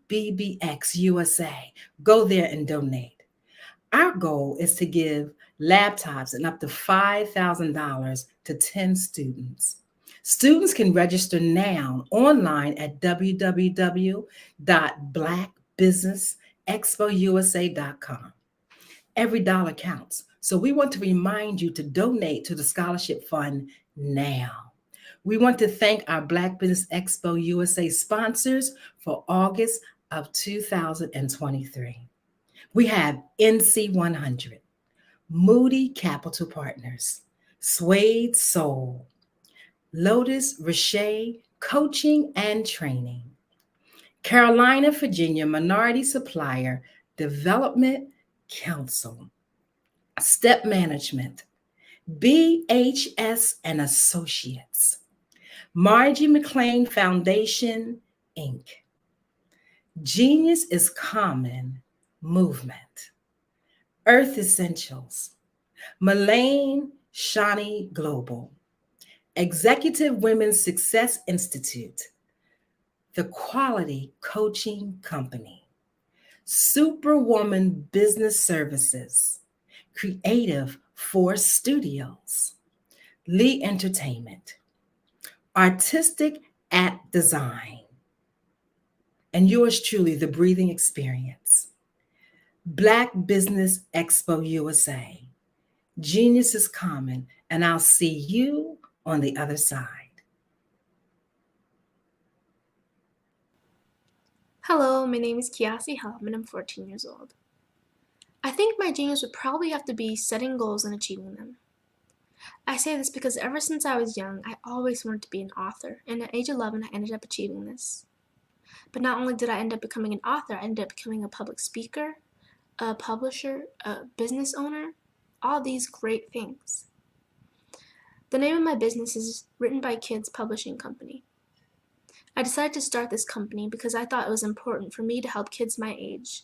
Go there and donate. Our goal is to give laptops and up to $5,000 to 10 students. Students can register now online at www.blackbusinessexpousa.com. Every dollar counts. So we want to remind you to donate to the scholarship fund now. We want to thank our Black Business Expo USA sponsors for August of 2023. We have NC100, Moody Capital Partners, Suede Soul, Lotus Richey Coaching and Training, Carolina, Virginia Minority Supplier Development Council, Step Management, BHS and Associates, Margie McLean Foundation, Inc., Genius is Common Movement, Earth Essentials, Mullane Shawnee Global, Executive Women's Success Institute, The Quality Coaching Company, Superwoman Business Services, Creative Force Studios, Lee Entertainment, Artistic at Design, and yours truly, The Breathing Experience, Black Business Expo USA, Genius is Common, and I'll see you on the other side. Hello, my name is Kiasi Helm, and I'm 14 years old. I think my genius would probably have to be setting goals and achieving them. I say this because ever since I was young, I always wanted to be an author, and at age 11, I ended up achieving this. But not only did I end up becoming an author, I ended up becoming a public speaker, a publisher, a business owner, all these great things. The name of my business is Written by Kids Publishing Company. I decided to start this company because I thought it was important for me to help kids my age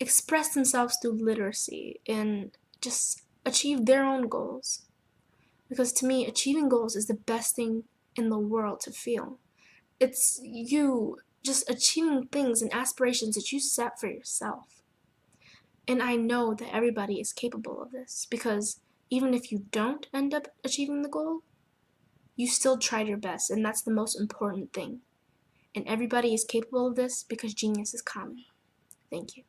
express themselves through literacy and just achieve their own goals. Because to me, achieving goals is the best thing in the world to feel. It's you just achieving things and aspirations that you set for yourself. And I know that everybody is capable of this because even if you don't end up achieving the goal, you still tried your best, and that's the most important thing. And everybody is capable of this because genius is common. Thank you.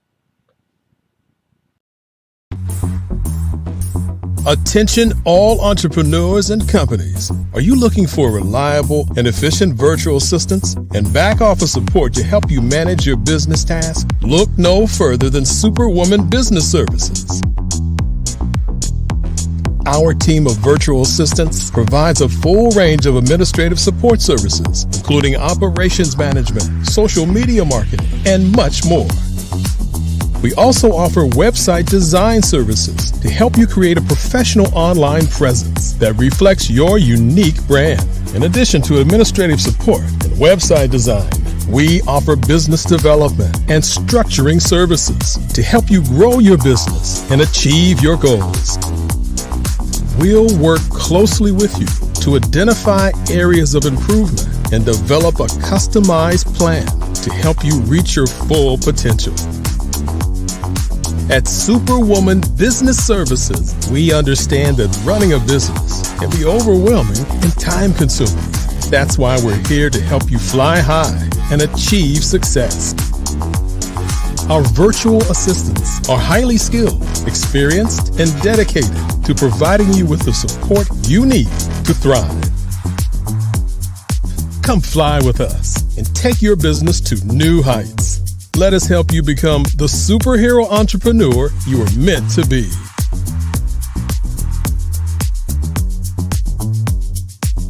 Attention all entrepreneurs and companies. Are you looking for reliable and efficient virtual assistants and back office support to help you manage your business tasks? Look no further than Superwoman Business Services. Our team of virtual assistants provides a full range of administrative support services, including operations management, social media marketing, and much more. We also offer website design services to help you create a professional online presence that reflects your unique brand. In addition to administrative support and website design, we offer business development and structuring services to help you grow your business and achieve your goals. We'll work closely with you to identify areas of improvement and develop a customized plan to help you reach your full potential. At Superwoman Business Services, we understand that running a business can be overwhelming and time-consuming. That's why we're here to help you fly high and achieve success. Our virtual assistants are highly skilled, experienced, and dedicated to providing you with the support you need to thrive. Come fly with us and take your business to new heights. Let us help you become the superhero entrepreneur you are meant to be.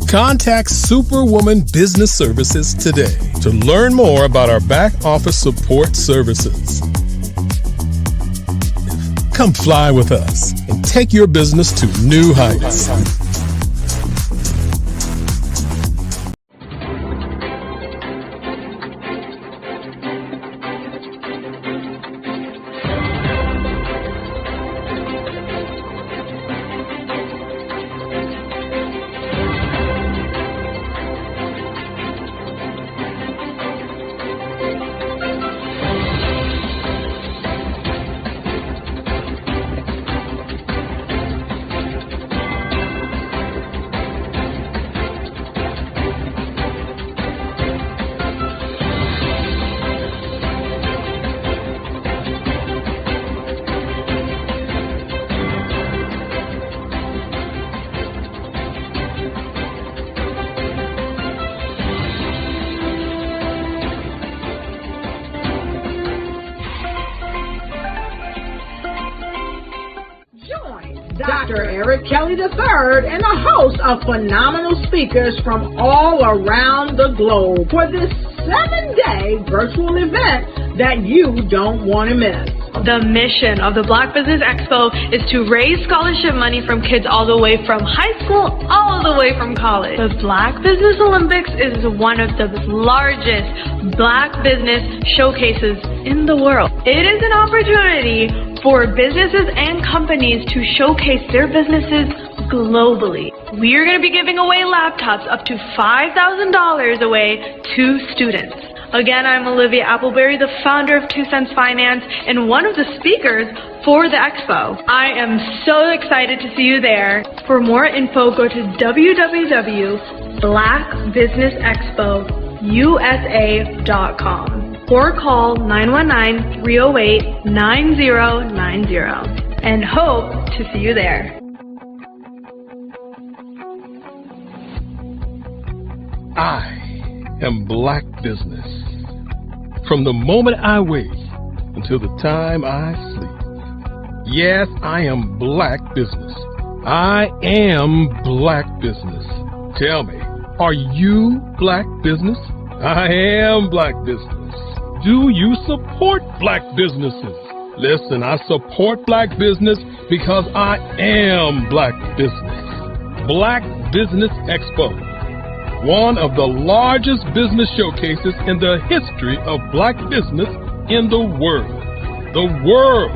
Contact Superwoman Business Services today to learn more about our back office support services. Come fly with us and take your business to new heights. Dr. Eric Kelly III and a host of phenomenal speakers from all around the globe for this 7-day virtual event that you don't want to miss. The mission of the Black Business Expo is to raise scholarship money from kids all the way from high school, all the way from college. The Black Business Olympics is one of the largest Black business showcases in the world. It is an opportunity for businesses and companies to showcase their businesses globally. We are going to be giving away laptops up to $5,000 away to students. Again, I'm Olivia Appleberry, the founder of 2 Cents Finance and one of the speakers for the expo. I am so excited to see you there. For more info, go to www.blackbusinessexpousa.com or call 919-308-9090 and hope to see you there. I am Black business. From the moment I wake until the time I sleep. Yes, I am Black business. I am Black business. Tell me, are you Black business? I am Black business. Do you support Black businesses? Listen, I support Black business because I am Black business. Black Business Expo, one of the largest business showcases in the history of Black business in the world. The world!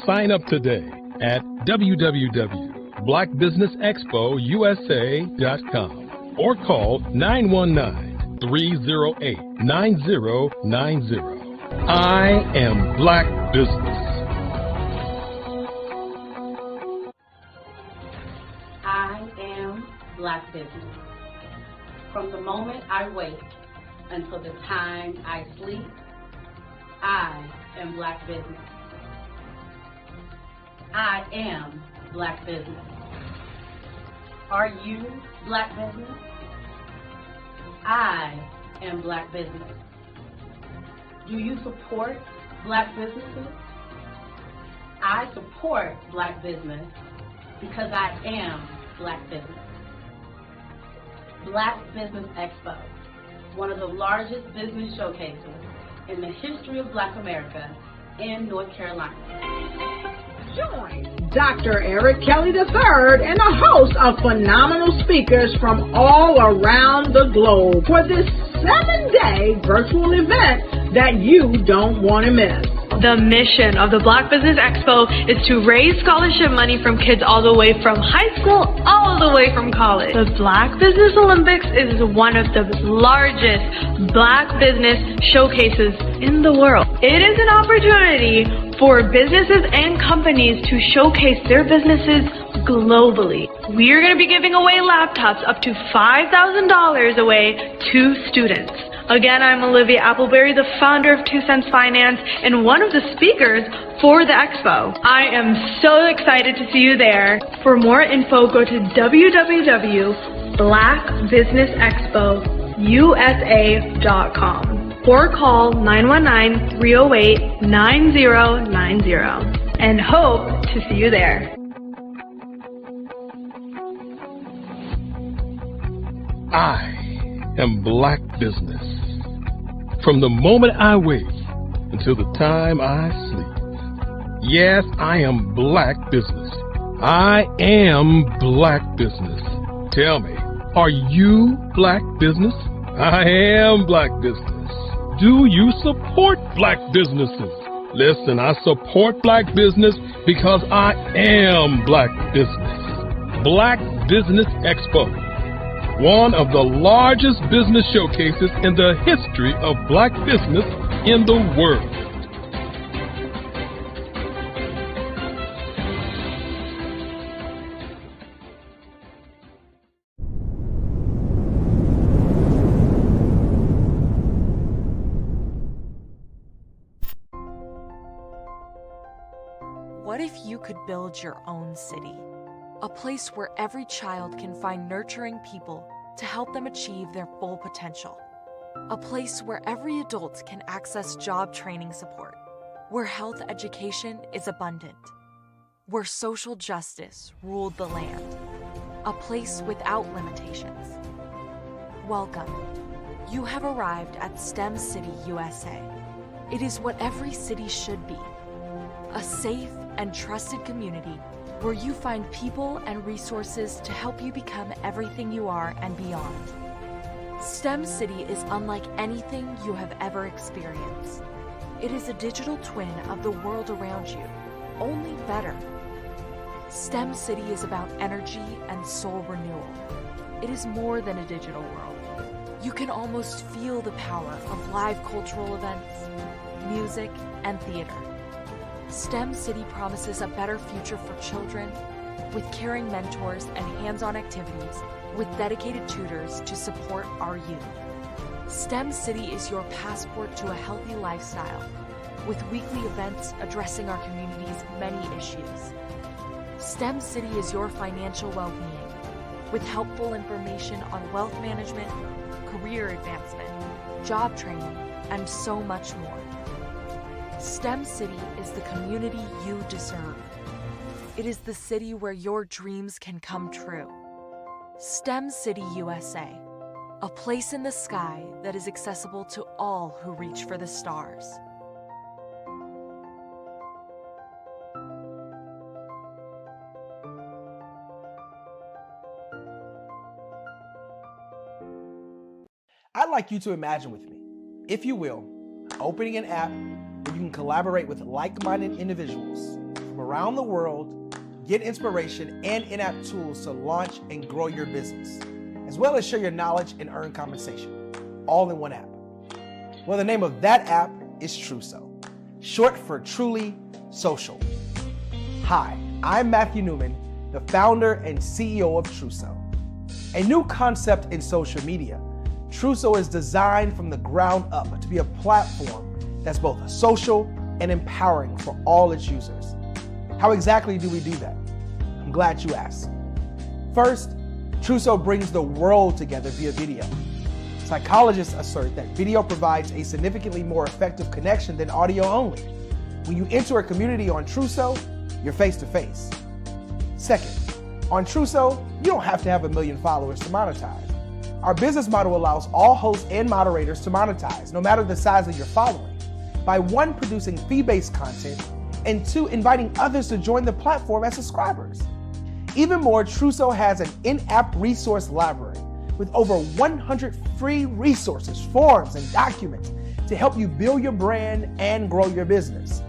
Sign up today at www.blackbusinessexpousa.com or call 919-308-9090. I am Black business. I am Black business. From the moment I wake until the time I sleep, I am Black business. I am Black business. Are you Black business? I am Black business. Do you support Black businesses? I support Black business because I am Black business. Black Business Expo, one of the largest business showcases in the history of Black America in North Carolina. Join Dr. Eric Kelly III and a host of phenomenal speakers from all around the globe for this 7-day virtual event that you don't want to miss. The mission of the Black Business Expo is to raise scholarship money from kids all the way from high school, all the way from college. The Black Business Olympics is one of the largest Black business showcases in the world. It is an opportunity for businesses and companies to showcase their businesses globally. We are going to be giving away laptops up to $5,000 away to students. Again, I'm Olivia Appleberry, the founder of 2 Cents Finance and one of the speakers for the expo. I am so excited to see you there. For more info, go to www.blackbusinessexpousa.com or call 919-308-9090 and hope to see you there. I am Black business. From the moment I wake until the time I sleep. Yes, I am Black business. I am Black business. Tell me, are you Black business? I am Black business. Do you support Black businesses? Listen, I support Black business because I am Black business. Black Business Expo, one of the largest business showcases in the history of Black business in the world. What if you could build your own city? A place where every child can find nurturing people to help them achieve their full potential. A place where every adult can access job training support. Where health education is abundant. Where social justice ruled the land. A place without limitations. Welcome. You have arrived at STEM City, USA. It is what every city should be. A safe and trusted community where you find people and resources to help you become everything you are and beyond. STEM City is unlike anything you have ever experienced. It is a digital twin of the world around you, only better. STEM City is about energy and soul renewal. It is more than a digital world. You can almost feel the power of live cultural events, music, and theater. STEM City promises a better future for children with caring mentors and hands-on activities with dedicated tutors to support our youth. STEM City is your passport to a healthy lifestyle with weekly events addressing our community's many issues. STEM City is your financial well-being with helpful information on wealth management, career advancement, job training, and so much more. STEM City is the community you deserve. It is the city where your dreams can come true. STEM City USA, a place in the sky that is accessible to all who reach for the stars. I'd like you to imagine with me, if you will, opening an app where you can collaborate with like-minded individuals from around the world, get inspiration and in-app tools to launch and grow your business, as well as share your knowledge and earn compensation, all in one app. Well, the name of that app is Truso, short for Truly Social. Hi, I'm Matthew Newman, the founder and CEO of Truso. A new concept in social media, Truso is designed from the ground up to be a platform that's both social and empowering for all its users. How exactly do we do that? I'm glad you asked. First, Truso brings the world together via video. Psychologists assert that video provides a significantly more effective connection than audio only. When you enter a community on Truso, you're face to face. Second, on Truso, you don't have to have 1 million followers to monetize. Our business model allows all hosts and moderators to monetize, no matter the size of your following, by 1, producing fee-based content, and 2, inviting others to join the platform as subscribers. Even more, Truso has an in-app resource library with over 100 free resources, forms, and documents to help you build your brand and grow your business.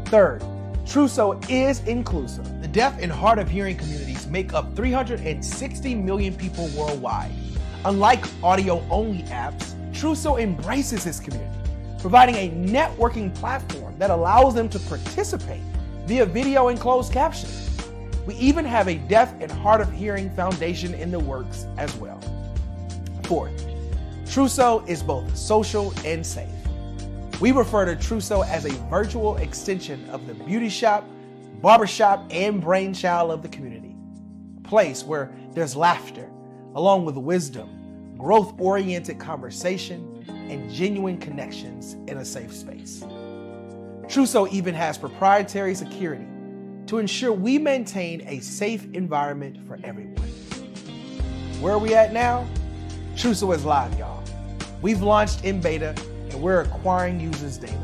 Third, Truso is inclusive. The deaf and hard of hearing communities make up 360 million people worldwide. Unlike audio-only apps, Truso embraces this community. providing a networking platform that allows them to participate via video and closed captioning. We even have a deaf and hard of hearing foundation in the works as well. Fourth, Trousseau is both social and safe. We refer to Trousseau as a virtual extension of the beauty shop, barbershop, and brainchild of the community. A place where there's laughter, along with wisdom, growth-oriented conversation, and genuine connections in a safe space. Trousseau even has proprietary security to ensure we maintain a safe environment for everyone. Where are we at now? Trousseau is live, y'all. We've launched in beta and we're acquiring users daily.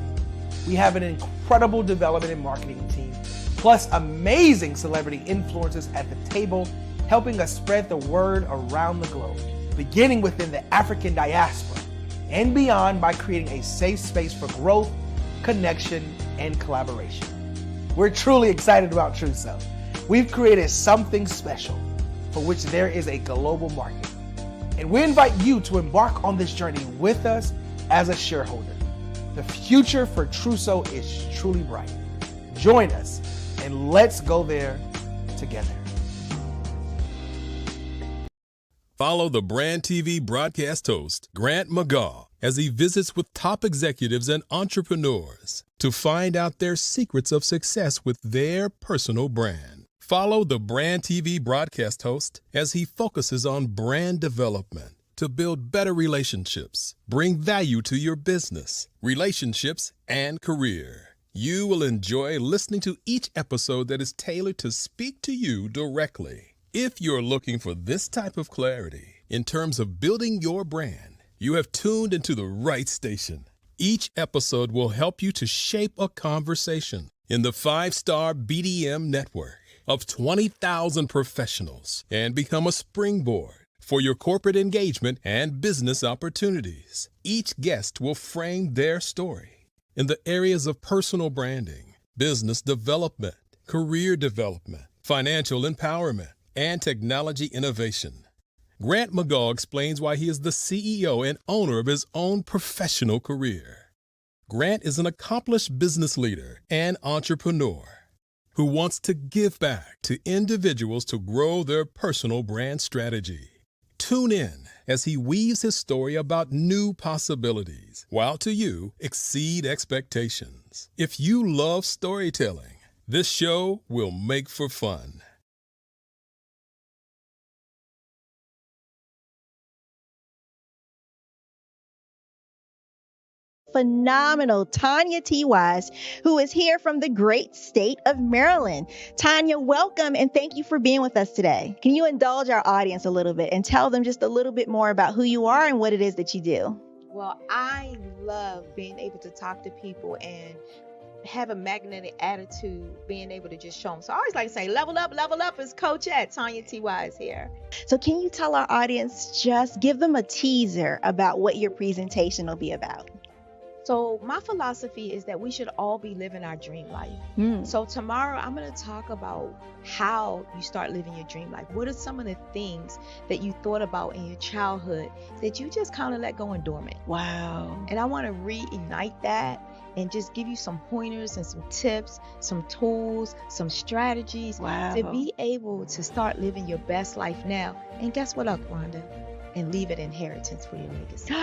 We have an incredible development and marketing team, plus amazing celebrity influencers at the table, helping us spread the word around the globe, beginning within the African diaspora and beyond by creating a safe space for growth, connection, and collaboration. We're truly excited about Trousseau. We've created something special for which there is a global market. And we invite you to embark on this journey with us as a shareholder. The future for Trousseau is truly bright. Join us and let's go there together. Follow the Brand TV broadcast host, Grant McGaugh, as he visits with top executives and entrepreneurs to find out their secrets of success with their personal brand. Follow the Brand TV broadcast host as he focuses on brand development to build better relationships, bring value to your business, relationships, and career. You will enjoy listening to each episode that is tailored to speak to you directly. If you're looking for this type of clarity in terms of building your brand, you have tuned into the right station. Each episode will help you to shape a conversation in the 5-star BDM network of 20,000 professionals and become a springboard for your corporate engagement and business opportunities. Each guest will frame their story in the areas of personal branding, business development, career development, financial empowerment, and technology innovation. Grant McGaugh explains why he is the CEO and owner of his own professional career. Grant is an accomplished business leader and entrepreneur who wants to give back to individuals to grow their personal brand strategy. Tune in as he weaves his story about new possibilities, while to you exceed expectations. If you love storytelling, this show will make for fun. Phenomenal Tanya T. Wise, who is here from the great state of Maryland. Tanya, welcome and thank you for being with us today. Can you indulge our audience a little bit and tell them just a little bit more about who you are and what it is that you do? Well, I love being able to talk to people and have a magnetic attitude, being able to just show them. So I always like to say, level up is Coach at Tanya T. Wise here. So can you tell our audience, just give them a teaser about what your presentation will be about? So my philosophy is that we should all be living our dream life. So tomorrow I'm going to talk about how you start living your dream life. What are some of the things that you thought about in your childhood that you just kind of let go and dormant? Wow. And I want to reignite that and just give you some pointers and some tips, some tools, some strategies to be able to start living your best life now. And guess what, Rhonda? And leave an inheritance for your legacy.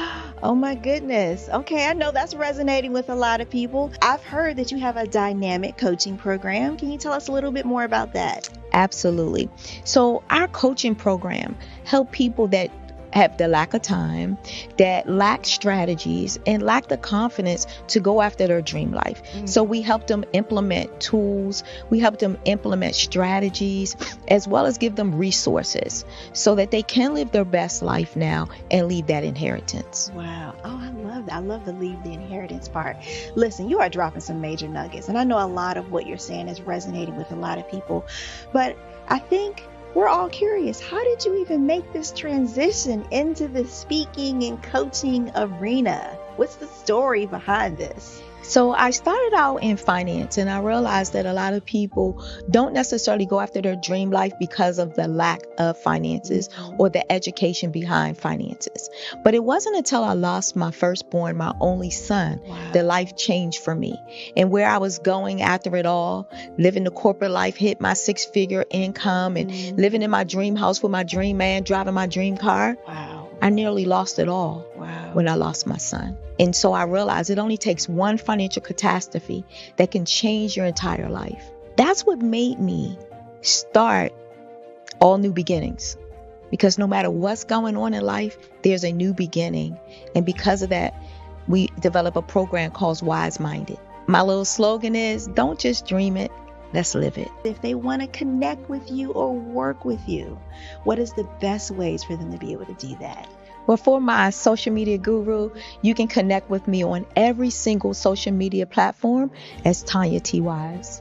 Oh my goodness. Okay, I know that's resonating with a lot of people. I've heard that you have a dynamic coaching program. Can you tell us a little bit more about that? Absolutely. So our coaching program help people that have the lack of time, that lack strategies, and lack the confidence to go after their dream life. So we help them implement tools, we help them implement strategies, as well as give them resources so that they can live their best life now and leave that inheritance. Wow. Oh, I love that. I love the leave the inheritance part. Listen, you are dropping some major nuggets, and I know a lot of what you're saying is resonating with a lot of people, but I think we're all curious. How did you even make this transition into the speaking and coaching arena? What's the story behind this? So I started out in finance, and I realized that a lot of people don't necessarily go after their dream life because of the lack of finances or the education behind finances. But it wasn't until I lost my firstborn, my only son, that life changed for me. And where I was going after it all, living the corporate life, hit my 6-figure income and living in my dream house with my dream man, driving my dream car. I nearly lost it all when I lost my son. And so I realized it only takes one financial catastrophe that can change your entire life. That's what made me start All New Beginnings. Because no matter what's going on in life, there's a new beginning. And because of that, we develop a program called Wise Minded. My little slogan is, don't just dream it, let's live it. If they want to connect with you or work with you, what is the best ways for them to be able to do that? Well, for my social media guru, you can connect with me on every single social media platform as Tanya T. Wise.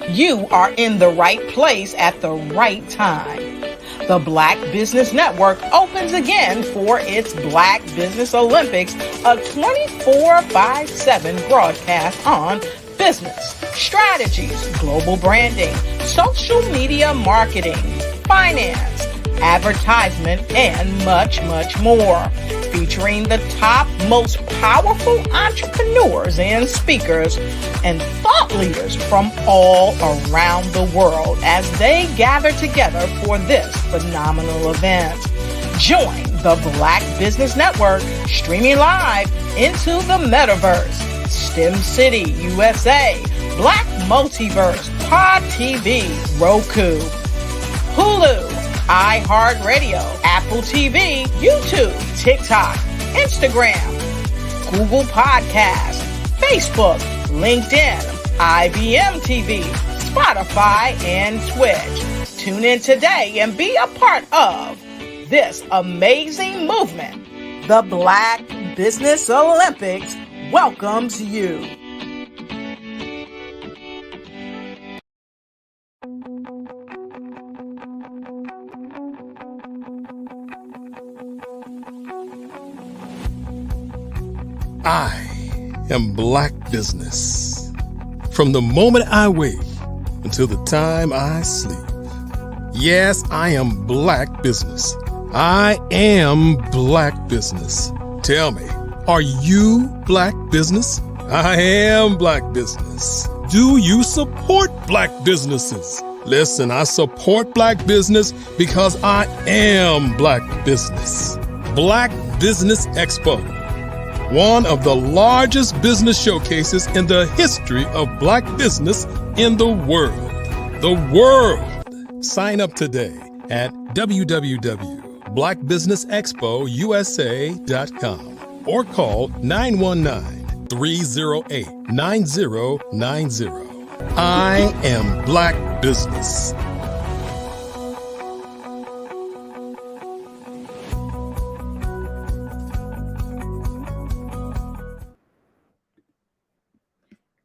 You are in the right place at the right time. The Black Business Network opens again for its Black Business Olympics, a 24/7 broadcast on business, strategies, global branding, social media marketing, finance, advertisement, and much, much more. Featuring the top, most powerful entrepreneurs and speakers and thought leaders from all around the world as they gather together for this phenomenal event. Join the Black Business Network streaming live into the metaverse, STEM City, USA, Black Multiverse, Pod TV, Roku, Hulu, iHeartRadio, Apple TV, YouTube, TikTok, Instagram, Google Podcasts, Facebook, LinkedIn, IBM TV, Spotify, and Twitch. Tune in today and be a part of this amazing movement. The Black Business Olympics welcomes you. I am Black business. From the moment I wake until the time I sleep. Yes, I am Black business. I am Black business. Tell me, are you Black business? I am Black business. Do you support Black businesses? Listen, I support Black business because I am Black business. Black Business Expo, one of the largest business showcases in the history of Black business in the world. The world! Sign up today at www.blackbusinessexpousa.com or call 919-308-9090. I am Black business.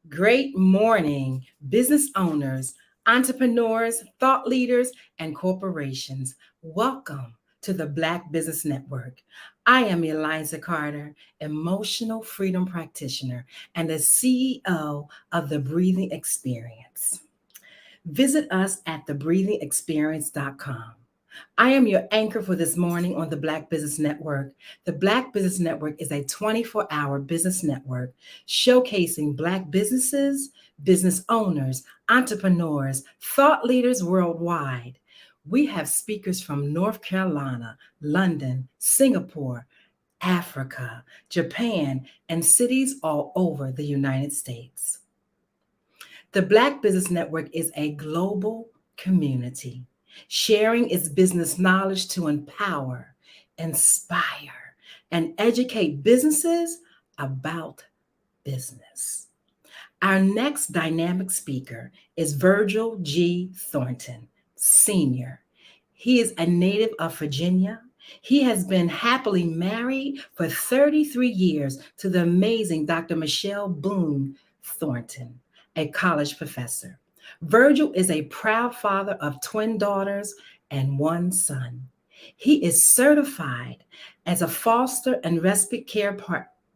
Great morning, business owners, entrepreneurs, thought leaders, and corporations. Welcome to the Black Business Network. I am Eliza Carter, emotional freedom practitioner and the CEO of The Breathing Experience. Visit us at thebreathingexperience.com. I am your anchor for this morning on the Black Business Network. The Black Business Network is a 24-hour business network showcasing Black businesses, business owners, entrepreneurs, thought leaders worldwide. We have speakers from North Carolina, London, Singapore, Africa, Japan, and cities all over the United States. The Black Business Network is a global community, sharing its business knowledge to empower, inspire, and educate businesses about business. Our next dynamic speaker is Virgil G. Thornton, Sr. He is a native of Virginia. He has been happily married for 33 years to the amazing Dr. Michelle Boone Thornton, a college professor. Virgil is a proud father of twin daughters and one son. He is certified as a foster and respite care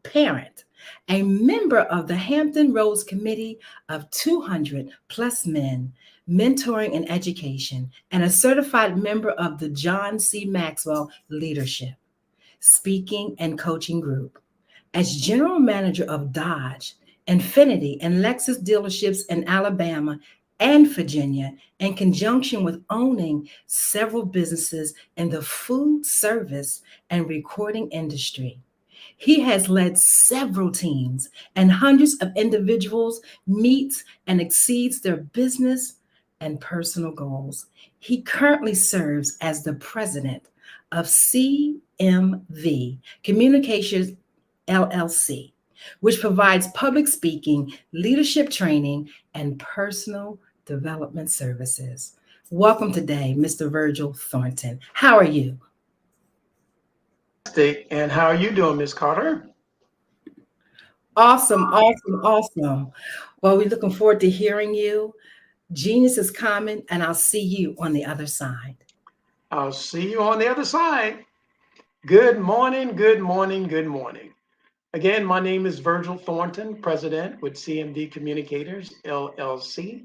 parent, a member of the Hampton Roads Committee of 200 plus men, mentoring and education, and a certified member of the John C. Maxwell Leadership, Speaking and Coaching Group. As general manager of Dodge, Infiniti, and Lexus dealerships in Alabama and Virginia, in conjunction with owning several businesses in the food service and recording industry. He has led several teams and hundreds of individuals meets and exceeds their business and personal goals. He currently serves as the president of CMV Communications LLC, which provides public speaking, leadership training, and personal development services. Welcome today, Mr. Virgil Thornton. How are you? And how are you doing, Ms. Carter? Awesome, awesome, awesome. Well, we're looking forward to hearing you. Genius is coming, and I'll see you on the other side. I'll see you on the other side. Good morning, good morning, good morning. Again, my name is Virgil Thornton, president with CMD Communicators, LLC,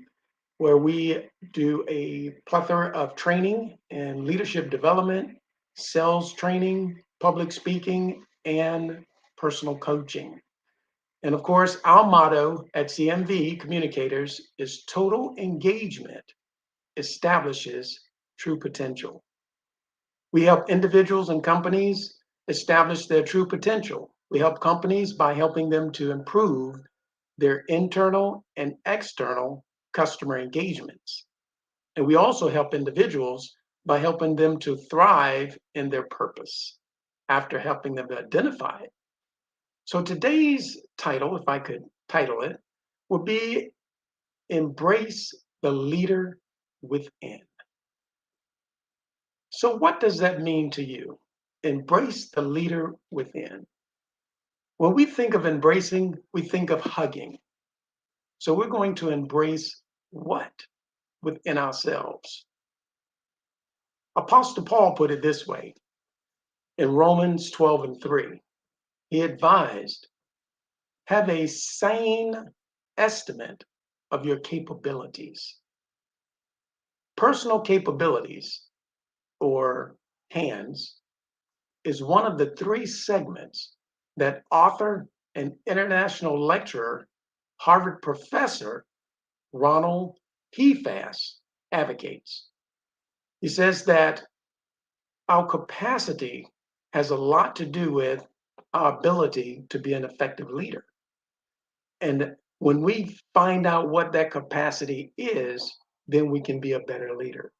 where we do a plethora of training and leadership development, sales training, public speaking, and personal coaching. And of course, our motto at CMV Communicators is total engagement establishes true potential. We help individuals and companies establish their true potential. We help companies by helping them to improve their internal and external customer engagements. And we also help individuals by helping them to thrive in their purpose after helping them to identify it. So today's title, if I could title it, would be Embrace the Leader Within. So what does that mean to you? Embrace the leader within. When we think of embracing, we think of hugging. So we're going to embrace what within ourselves? Apostle Paul put it this way in Romans 12:3. He advised, have a sane estimate of your capabilities. Personal capabilities, or hands, is one of the three segments that author and international lecturer, Harvard professor Ronald Heathas advocates. He says that our capacity has a lot to do with our ability to be an effective leader. And when we find out what that capacity is, then we can be a better leader.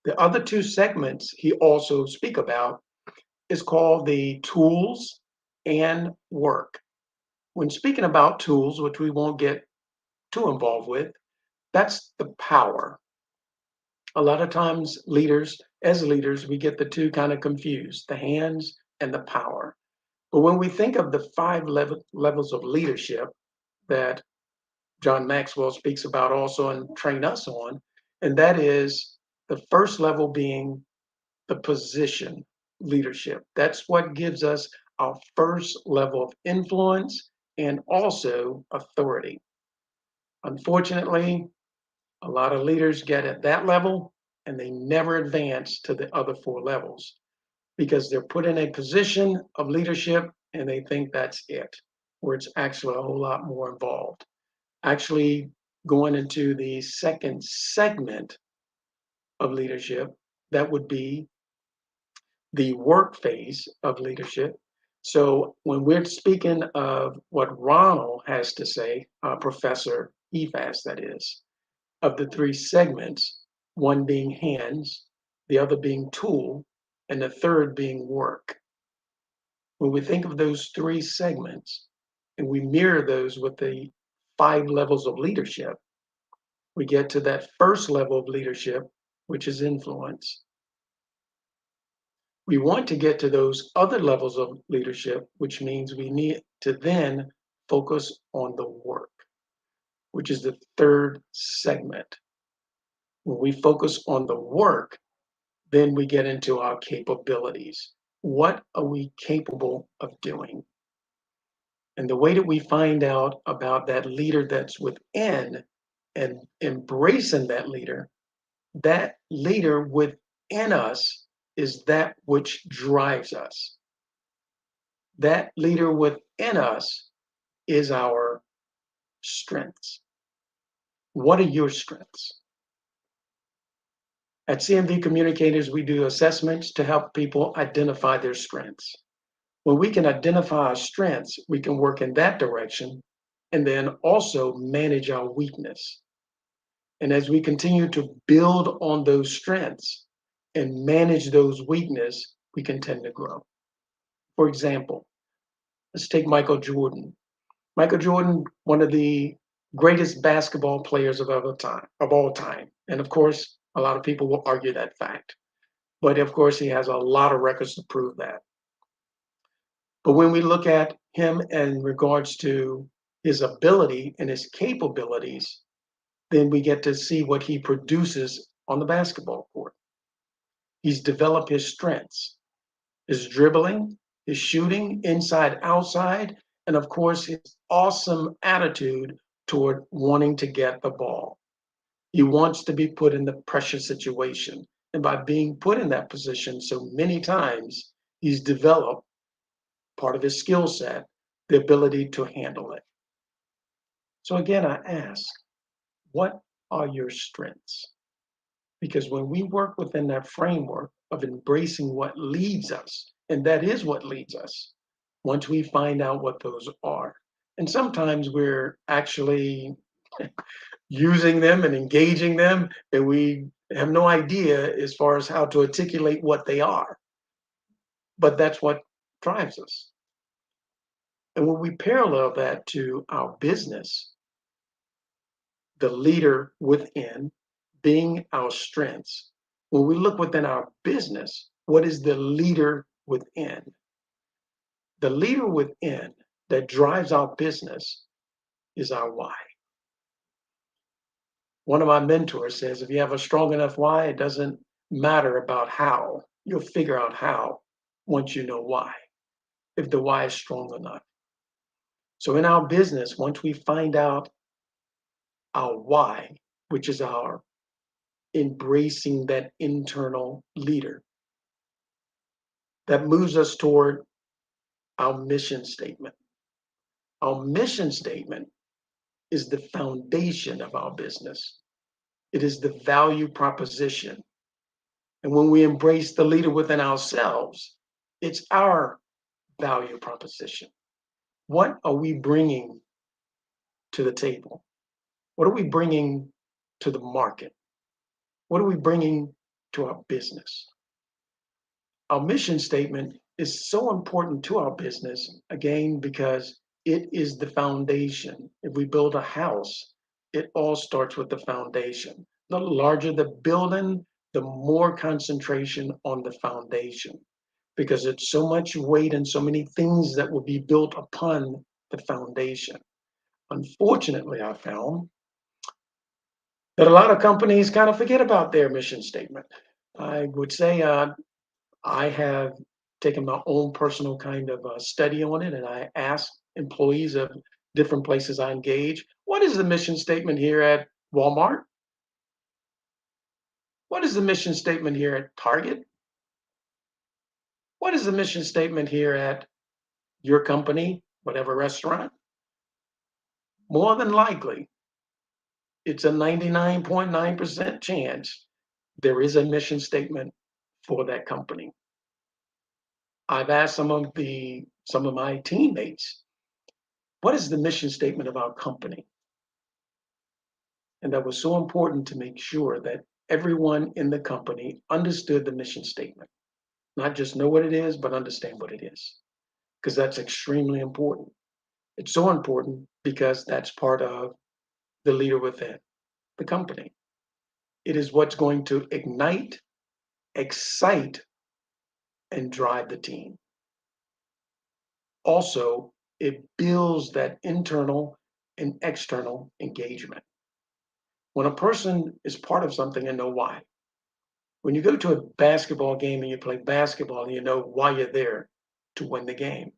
The other two segments he also speak about is called the tools and work. When speaking about tools, which we won't get too involved with, that's the power. A lot of times as leaders, we get the two kind of confused, the hands and the power. But when we think of the five levels of leadership that John Maxwell speaks about also and train us on, and that is the first level being the position leadership. That's what gives us our first level of influence and also authority. Unfortunately, a lot of leaders get at that level and they never advance to the other four levels because they're put in a position of leadership and they think that's it, where it's actually a whole lot more involved. Actually, going into the second segment of leadership, that would be the work phase of leadership. So when we're speaking of what Ronald has to say, Professor Heathas, that is, of the three segments, one being hands, the other being tool, and the third being work. When we think of those three segments and we mirror those with the five levels of leadership, we get to that first level of leadership, which is influence. We want to get to those other levels of leadership, which means we need to then focus on the work, which is the third segment. When we focus on the work, Then we get into our capabilities. What are we capable of doing? And the way that we find out about that leader that's within and embracing that leader within us is that which drives us. That leader within us is our strengths. What are your strengths? At CMV Communicators, we do assessments to help people identify their strengths. When we can identify our strengths, we can work in that direction and then also manage our weakness. And as we continue to build on those strengths and manage those weaknesses, we can tend to grow. For example, let's take Michael Jordan. Michael Jordan, one of the greatest basketball players of all time. And of course, a lot of people will argue that fact. But of course, he has a lot of records to prove that. But when we look at him in regards to his ability and his capabilities, then we get to see what he produces on the basketball court. He's developed his strengths, his dribbling, his shooting, inside, outside, and of course, his awesome attitude toward wanting to get the ball. He wants to be put in the pressure situation. And by being put in that position so many times, he's developed part of his skill set, the ability to handle it. So again, I ask, what are your strengths? Because when we work within that framework of embracing what leads us, and that is what leads us, once we find out what those are, and sometimes we're actually using them and engaging them, and we have no idea as far as how to articulate what they are. But that's what drives us. And when we parallel that to our business, the leader within being our strengths, when we look within our business, what is the leader within? The leader within that drives our business is our why. One of my mentors says, if you have a strong enough why, it doesn't matter about how. You'll figure out how once you know why, if the why is strong enough. So in our business, once we find out our why, which is our embracing that internal leader, that moves us toward our mission statement. Our mission statement is the foundation of our business. It is the value proposition. And when we embrace the leader within ourselves, it's our value proposition. What are we bringing to the table? What are we bringing to the market? What are we bringing to our business? Our mission statement is so important to our business, again, because it is the foundation. If we build a house, it all starts with the foundation. The larger the building, the more concentration on the foundation, because it's so much weight and so many things that will be built upon the foundation. Unfortunately, I found that a lot of companies kind of forget about their mission statement. I would say I have taken my own personal kind of study on it, and I ask employees of different places I engage, what is the mission statement here at Walmart? What is the mission statement here at Target? What is the mission statement here at your company, whatever restaurant? More than likely, it's a 99.9% chance there is a mission statement for that company. I've asked some of my teammates, what is the mission statement of our company? And that was so important to make sure that everyone in the company understood the mission statement. Not just know what it is, but understand what it is. Because that's extremely important. It's so important because that's part of the leader within the company. It is what's going to ignite, excite, and drive the team. Also, it builds that internal and external engagement. When a person is part of something and know why, When you go to a basketball game and you play basketball, you know why you're there, to win the game,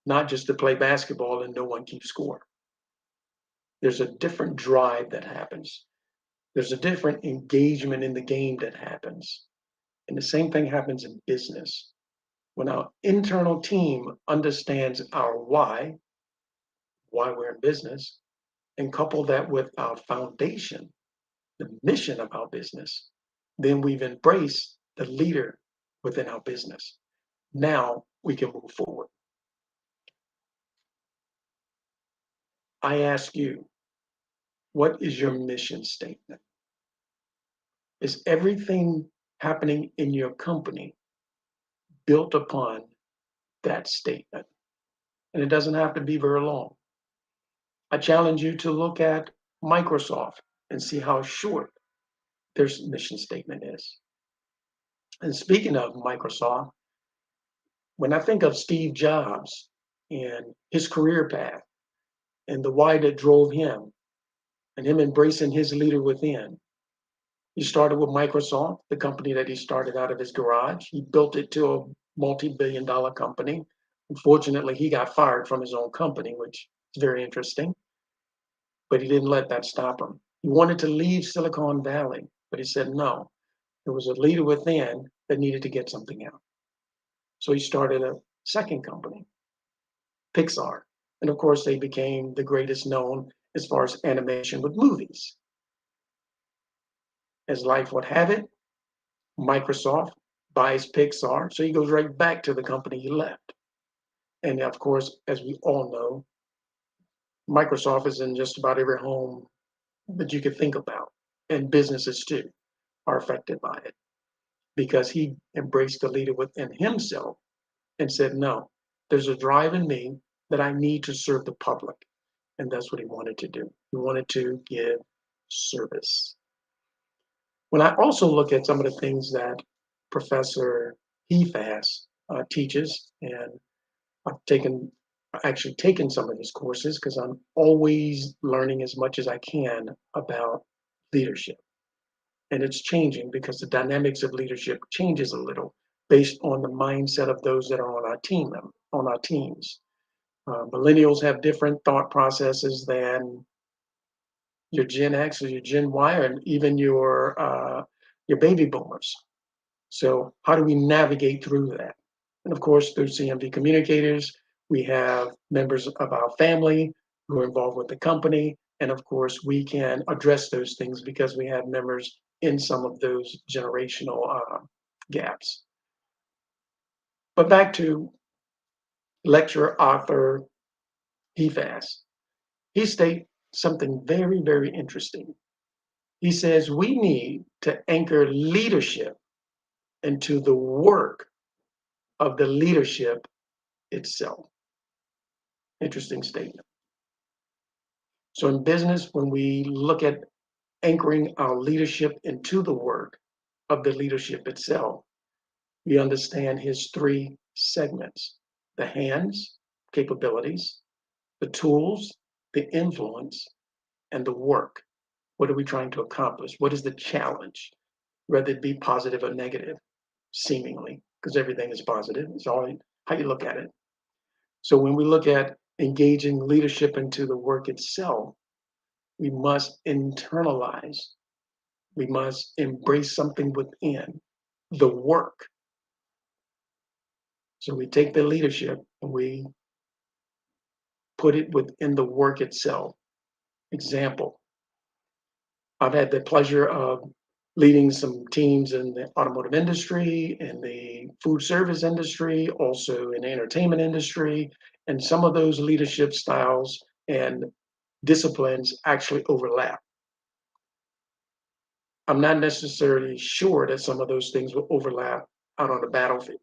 not just to play basketball and no one keeps score. There's a different drive that happens. There's a different engagement in the game that happens. And the same thing happens in business. When our internal team understands our why we're in business, and couple that with our foundation, the mission of our business, then we've embraced the leader within our business. Now we can move forward. I ask you, what is your mission statement? Is everything happening in your company built upon that statement? And it doesn't have to be very long. I challenge you to look at Microsoft and see how short their mission statement is. And speaking of Microsoft, when I think of Steve Jobs and his career path and the why that drove him and him embracing his leader within, he started with Microsoft, the company that he started out of his garage. He built it to a multi-billion-dollar company. Unfortunately, he got fired from his own company, which is very interesting. But he didn't let that stop him. He wanted to leave Silicon Valley, but he said no. There was a leader within that needed to get something out. So he started a second company, Pixar. And of course, they became the greatest known as far as animation with movies. As life would have it, Microsoft buys Pixar, so he goes right back to the company he left. And of course, as we all know, Microsoft is in just about every home that you could think about, and businesses too are affected by it because he embraced the leader within himself and said, no, there's a drive in me that I need to serve the public. And that's what he wanted to do. He wanted to give service. When I also look at some of the things that Professor Hefas teaches, and I've actually taken some of his courses because I'm always learning as much as I can about leadership. And it's changing because the dynamics of leadership changes a little based on the mindset of those that are on our teams. Millennials have different thought processes than your Gen X or your Gen Y, and even your baby boomers. So how do we navigate through that? And of course, through CMD communicators, we have members of our family who are involved with the company. And of course, we can address those things because we have members in some of those generational gaps. But back to lecturer author Hefas. He states something very, very interesting. He says we need to anchor leadership into the work of the leadership itself. Interesting statement. So in business, when we look at anchoring our leadership into the work of the leadership itself, we understand his three segments: the hands, capabilities, the tools, the influence, and the work. What are we trying to accomplish? What is the challenge? Whether it be positive or negative, seemingly, because everything is positive. It's all how you look at it. So when we look at engaging leadership into the work itself, we must internalize. We must embrace something within the work. So we take the leadership and we put it within the work itself. Example, I've had the pleasure of leading some teams in the automotive industry, in the food service industry, also in the entertainment industry, and some of those leadership styles and disciplines actually overlap. I'm not necessarily sure that some of those things will overlap out on the battlefield.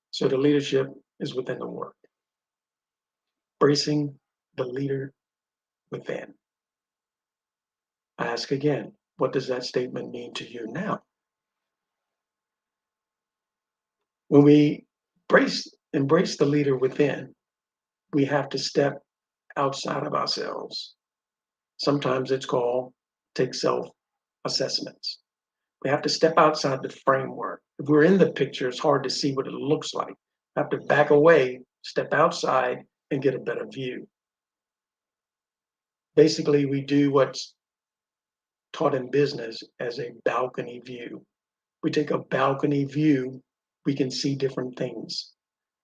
So the leadership is within the work. Bracing the leader within. I ask again, what does that statement mean to you now? When we embrace the leader within, we have to step outside of ourselves. Sometimes it's called take self-assessments. We have to step outside the framework. If we're in the picture, it's hard to see what it looks like. We have to back away, step outside, and get a better view. Basically, we do what's taught in business as a balcony view. We take a balcony view, we can see different things.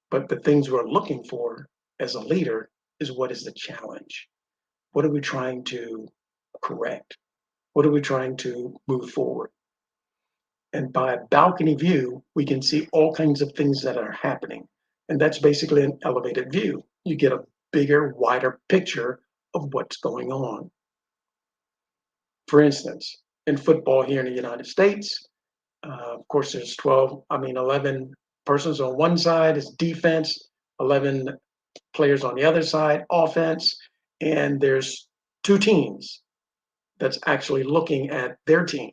But the things we're looking for as a leader is what is the challenge? What are we trying to correct? What are we trying to move forward? And by a balcony view, we can see all kinds of things that are happening. And that's basically an elevated view. You get a bigger, wider picture of what's going on. For instance, in football here in the United States, of course, there's 11 persons on one side is defense, 11 players on the other side, offense, and there's two teams that's actually looking at their team,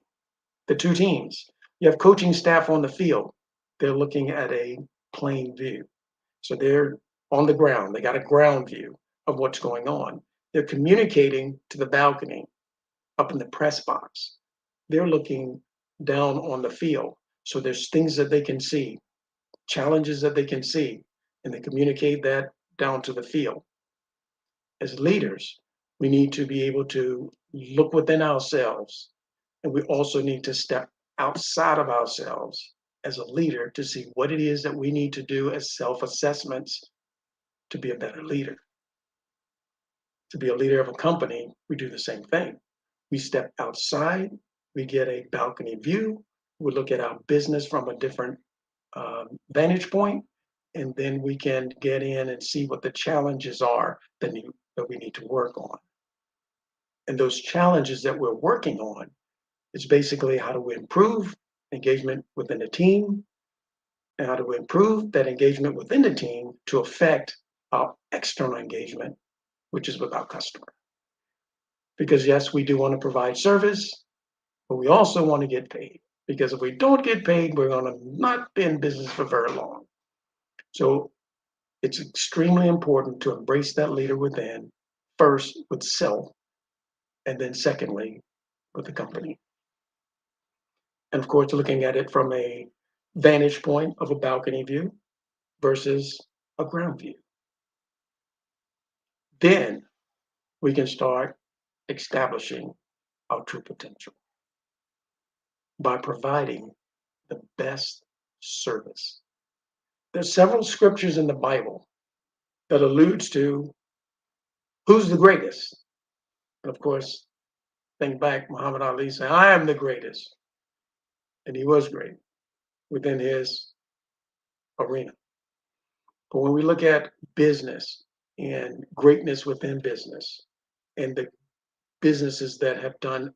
the two teams. You have coaching staff on the field. They're looking at a plane view. So they're on the ground. They got a ground view of what's going on. They're communicating to the balcony up in the press box. They're looking down on the field. So there's things that they can see, challenges that they can see, and they communicate that down to the field. As leaders, we need to be able to look within ourselves, and we also need to step outside of ourselves as a leader to see what it is that we need to do as self-assessments to be a better leader. To be a leader of a company, we do the same thing. We step outside, we get a balcony view, we look at our business from a different vantage point, and then we can get in and see what the challenges are that we need to work on. And those challenges that we're working on is basically how do we improve engagement within the team, and how do we improve that engagement within the team to affect our external engagement, which is with our customer. Because yes, we do want to provide service, but we also want to get paid. Because if we don't get paid, we're going to not be in business for very long. So it's extremely important to embrace that leader within, first with self, and then secondly, with the company. And of course, looking at it from a vantage point of a balcony view versus a ground view. Then we can start establishing our true potential by providing the best service. There's several scriptures in the Bible that alludes to who's the greatest. And of course, think back, Muhammad Ali said, I am the greatest. And he was great within his arena. But when we look at business and greatness within business and the businesses that have done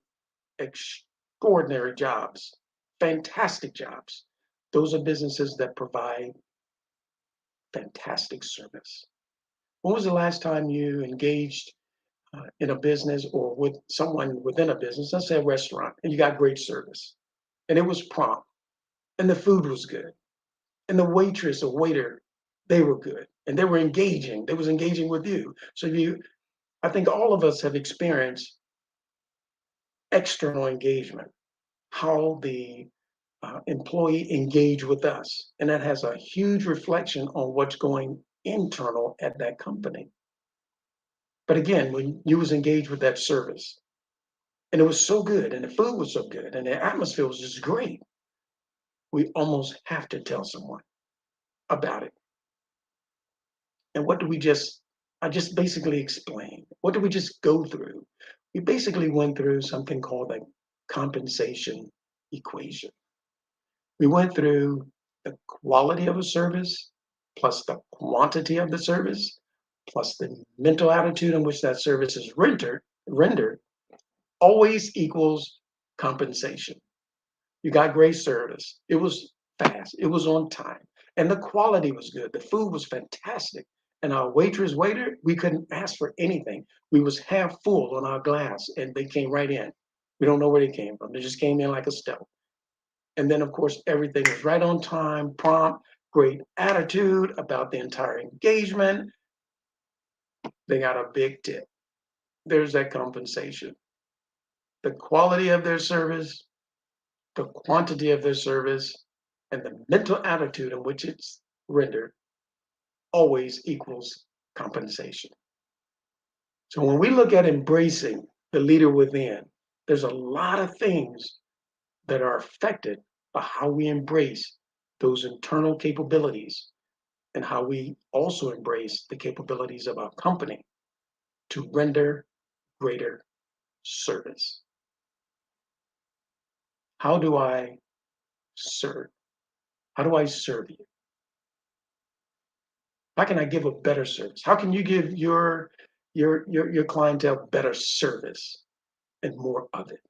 extraordinary jobs, fantastic jobs, those are businesses that provide fantastic service. When was the last time you engaged in a business or with someone within a business, let's say a restaurant, and you got great service, and it was prompt, and the food was good, and the waitress or waiter, they were good, and they were engaging. They was engaging with you. So I think all of us have experienced external engagement, how the employee engage with us, and that has a huge reflection on what's going internal at that company. But again, when you was engaged with that service, and it was so good, and the food was so good, and the atmosphere was just great, we almost have to tell someone about it. And what do I just basically explained. What did we just go through? We basically went through something called a compensation equation. We went through the quality of a service, plus the quantity of the service, plus the mental attitude in which that service is rendered, always equals compensation. You got great service. It was fast. It was on time. And the quality was good. The food was fantastic. And our waiter, we couldn't ask for anything. We was half full on our glass and they came right in. We don't know where they came from. They just came in like a stealth. And then of course, everything was right on time, prompt, great attitude about the entire engagement. They got a big tip. There's that compensation. The quality of their service the quantity of their service, and the mental attitude in which it's rendered always equals compensation. So when we look at embracing the leader within, there's a lot of things that are affected by how we embrace those internal capabilities and how we also embrace the capabilities of our company to render greater service. How do I serve? How do I serve you? How can I give a better service? How can you give your clientele better service and more of it?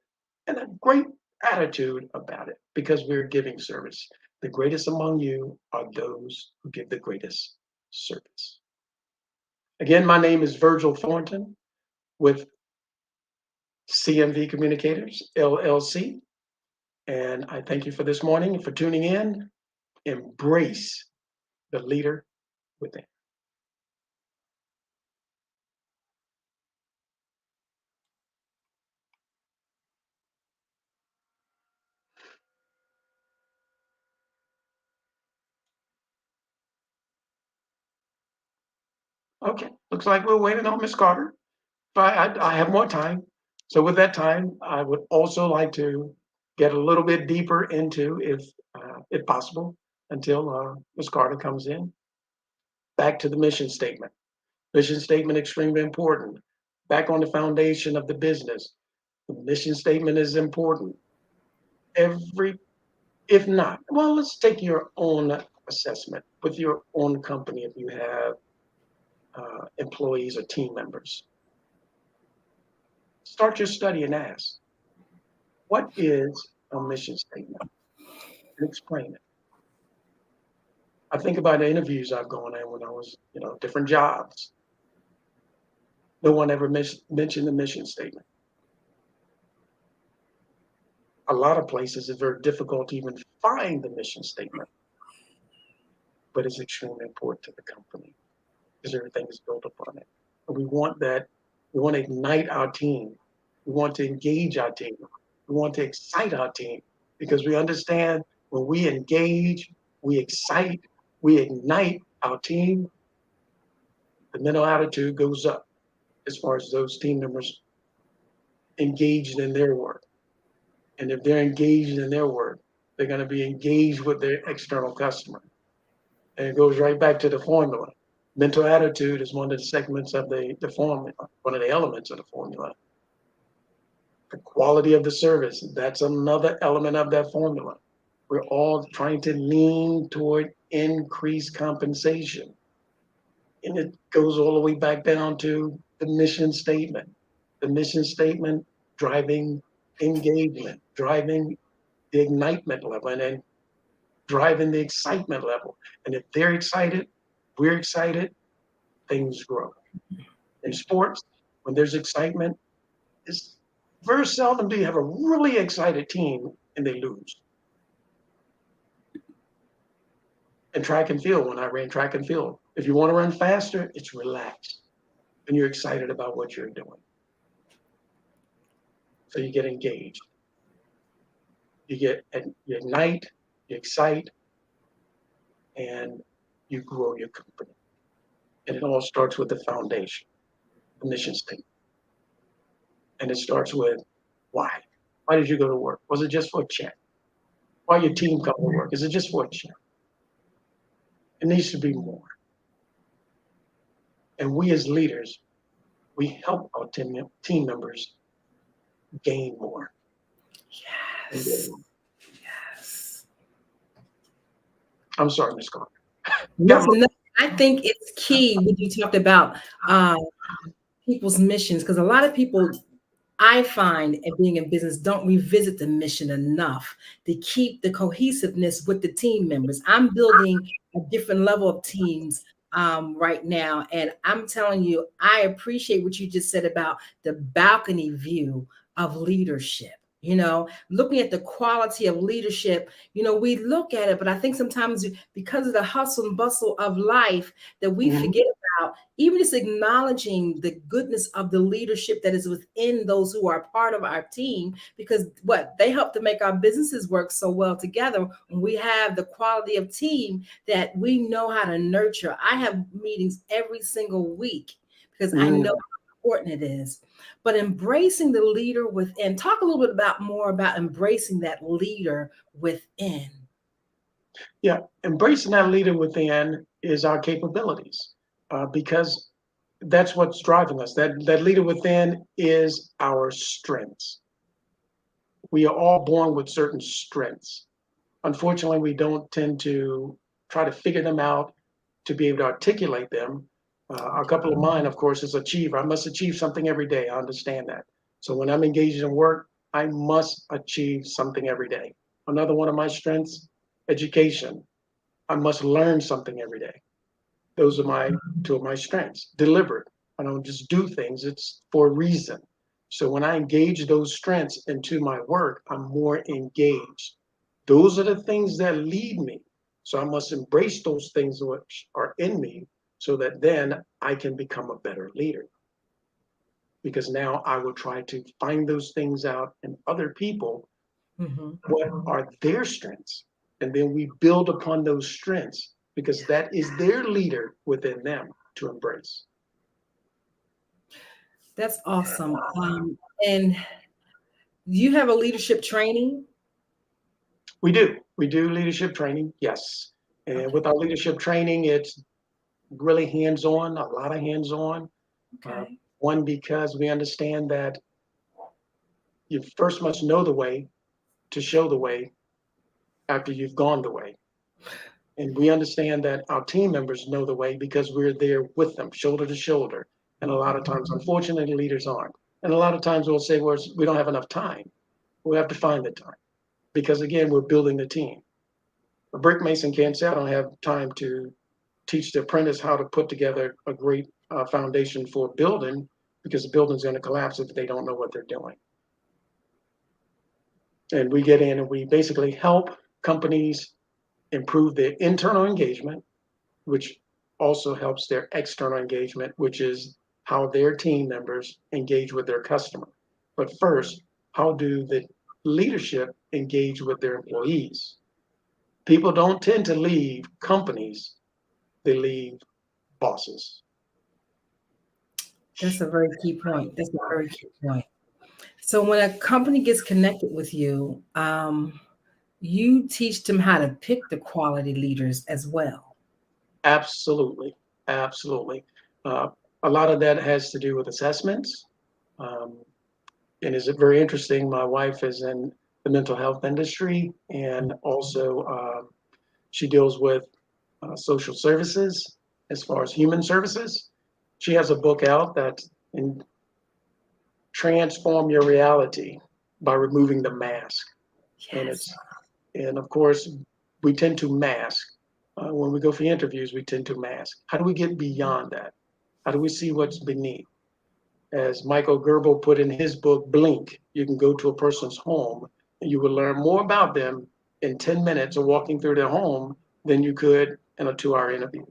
And a great attitude about it because we're giving service. The greatest among you are those who give the greatest service. Again, my name is Virgil Thornton with CMV Communicators, LLC. And I thank you for this morning and for tuning in. Embrace the leader within. Okay, looks like we're waiting on Ms. Carter. But I have more time. So with that time, I would also like to get a little bit deeper into, if possible, until Ms. Carter comes in. Back to the mission statement. Mission statement extremely important. Back on the foundation of the business. The mission statement is important. If not, well, let's take your own assessment with your own company if you have employees or team members. Start your study and ask, what is a mission statement? And explain it. I think about the interviews I've gone in when I was, different jobs. No one ever mentioned the mission statement. A lot of places it's very difficult to even find the mission statement, but it's extremely important to the company because everything is built upon it. And we want that. We want to ignite our team. We want to engage our team. We want to excite our team because we understand when we engage, we excite, we ignite our team, the mental attitude goes up as far as those team members engaged in their work. And if they're engaged in their work, they're going to be engaged with their external customer. And it goes right back to the formula. Mental attitude is one of the segments of the formula, one of the elements of the formula. The quality of the service, that's another element of that formula. We're all trying to lean toward increased compensation. And it goes all the way back down to the mission statement. The mission statement driving engagement, driving the ignitement level, and then driving the excitement level. And if they're excited, we're excited, things grow. In sports, when there's excitement, it's very seldom do you have a really excited team and they lose. And track and field, when I ran track and field, if you want to run faster, it's relaxed and you're excited about what you're doing. So you get engaged. You ignite, you excite, and you grow your company. And it all starts with the foundation, the mission statement. And it starts with why? Why did you go to work? Was it just for a check? Why your team come to work? Is it just for a check? It needs to be more. And we as leaders, we help our team members gain more. Yes. Yes. I'm sorry, Ms. Carter. Listen, no, I think it's key when you talked about people's missions, because a lot of people, I find, at being in business, don't revisit the mission enough to keep the cohesiveness with the team members. I'm building a different level of teams right now, and I'm telling you, I appreciate what you just said about the balcony view of leadership. Looking at the quality of leadership, we look at it, but I think sometimes because of the hustle and bustle of life that we forget about, even just acknowledging the goodness of the leadership that is within those who are part of our team, because they help to make our businesses work so well together when we have the quality of team that we know how to nurture. I have meetings every single week because I know how important it is. But embracing the leader within, talk a little bit more about embracing that leader within. Yeah, embracing that leader within is our capabilities, because that's what's driving us. That leader within is our strengths. We are all born with certain strengths. Unfortunately, we don't tend to try to figure them out to be able to articulate them. A couple of mine, of course, is achiever. I must achieve something every day. I understand that. So when I'm engaged in work, I must achieve something every day. Another one of my strengths, education. I must learn something every day. Those are two of my strengths. Deliberate. I don't just do things, it's for a reason. So when I engage those strengths into my work, I'm more engaged. Those are the things that lead me. So I must embrace those things which are in me so that then I can become a better leader. Because now I will try to find those things out in other people. What are their strengths? And then we build upon those strengths because that is their leader within them to embrace. That's awesome. And you have a leadership training? We do. We do leadership training, yes. And with our leadership training, it's really hands-on, a lot of hands-on. Okay. One, because we understand that you first must know the way to show the way after you've gone the way. And we understand that our team members know the way because we're there with them, shoulder to shoulder. And a lot of times, unfortunately, leaders aren't. And a lot of times we'll say, well, we don't have enough time. We have to find the time because, again, we're building the team. A brick mason can't say, I don't have time to teach the apprentice how to put together a great foundation for a building because the building's going to collapse if they don't know what they're doing. And we get in and we basically help companies improve their internal engagement, which also helps their external engagement, which is how their team members engage with their customer. But first, how do the leadership engage with their employees? People don't tend to leave companies, they leave bosses. That's a very key point. That's a very key point. So when a company gets connected with you, you teach them how to pick the quality leaders as well. Absolutely. Absolutely. A lot of that has to do with assessments. And is it very interesting? My wife is in the mental health industry, and also she deals with social services as far as human services. She has a book out that in transform your reality by removing the mask. Yes. And of course, we tend to mask. When we go for interviews, we tend to mask. How do we get beyond that? How do we see what's beneath? As Michael Gerber put in his book, Blink, you can go to a person's home and you will learn more about them in 10 minutes of walking through their home than you could in a 2-hour interview.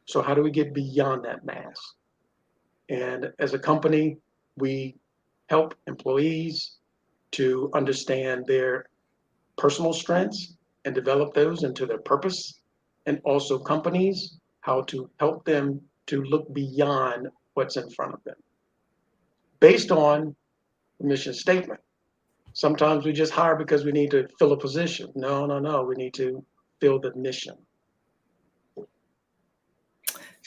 So how do we get beyond that mask? And as a company, we help employees to understand their personal strengths and develop those into their purpose, and also companies, how to help them to look beyond what's in front of them based on the mission statement. Sometimes we just hire because we need to fill a position. No, we need to fill the mission.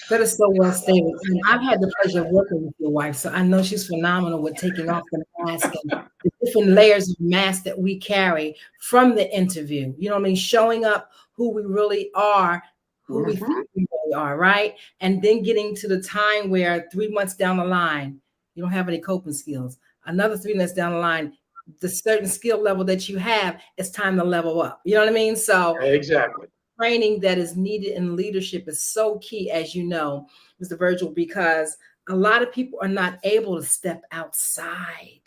That is so well stated. And I've had the pleasure of working with your wife, so I know she's phenomenal with taking off the mask and the different layers of mask that we carry from the interview. You know what I mean? Showing up who we really are, who we think we really are, right? And then getting to the time where 3 months down the line, you don't have any coping skills. Another 3 months down the line, the certain skill level that you have, it's time to level up. You know what I mean? So exactly. Training that is needed in leadership is so key, as you know, Mr. Virgil, because a lot of people are not able to step outside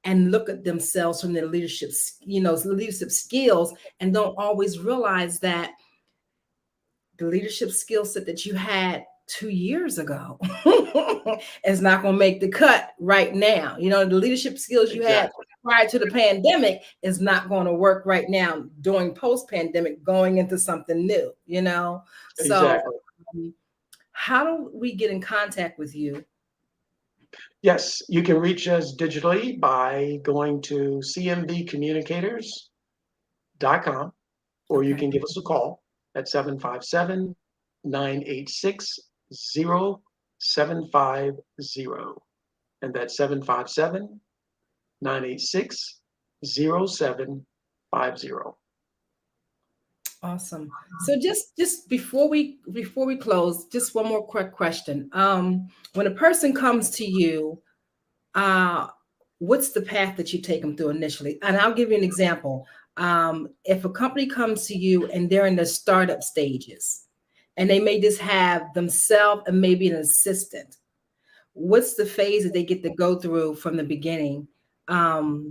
and look at themselves from their leadership, leadership skills, and don't always realize that the leadership skill set that you had 2 years ago is not going to make the cut right now. The leadership skills you had prior to the pandemic is not going to work right now during post-pandemic, going into something new, So how do we get in contact with you? Yes, you can reach us digitally by going to cmvcommunicators.com, or you can give us a call at 757-986-0750. And that's 757-986-0750. Awesome. So just before we close, just one more quick question. When a person comes to you, what's the path that you take them through initially? And I'll give you an example. If a company comes to you and they're in the startup stages, and they may just have themselves and maybe an assistant, what's the phase that they get to go through from the beginning?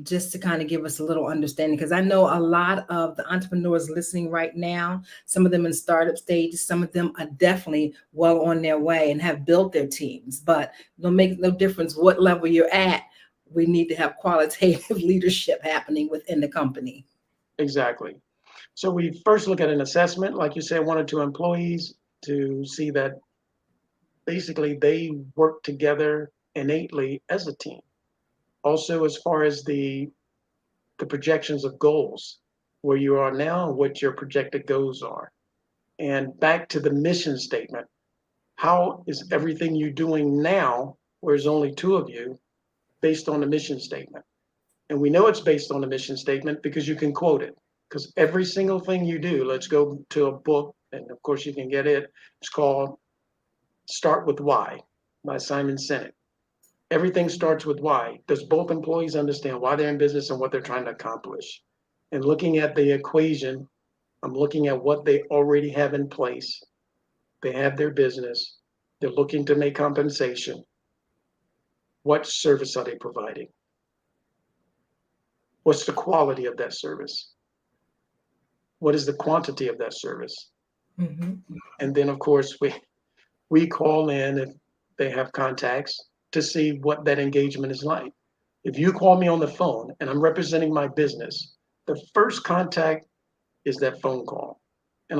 Just to kind of give us a little understanding, because I know a lot of the entrepreneurs listening right now, some of them in startup stages, some of them are definitely well on their way and have built their teams, but it'll make no difference what level you're at. We need to have qualitative leadership happening within the company. Exactly. So we first look at an assessment, like you said, 1 or 2 employees, to see that basically they work together innately as a team. Also, as far as the projections of goals, where you are now and what your projected goals are. And back to the mission statement, how is everything you're doing now, where there's only 2 of you, based on the mission statement? And we know it's based on the mission statement because you can quote it. Because every single thing you do, let's go to a book, and of course you can get it. It's called Start With Why by Simon Sinek. Everything starts with why. Does both employees understand why they're in business and what they're trying to accomplish? And looking at the equation, I'm looking at what they already have in place. They have their business. They're looking to make compensation. What service are they providing? What's the quality of that service? What is the quantity of that service? Mm-hmm. And then, of course, we call in if they have contacts to see what that engagement is like. If you call me on the phone and I'm representing my business, the first contact is that phone call. And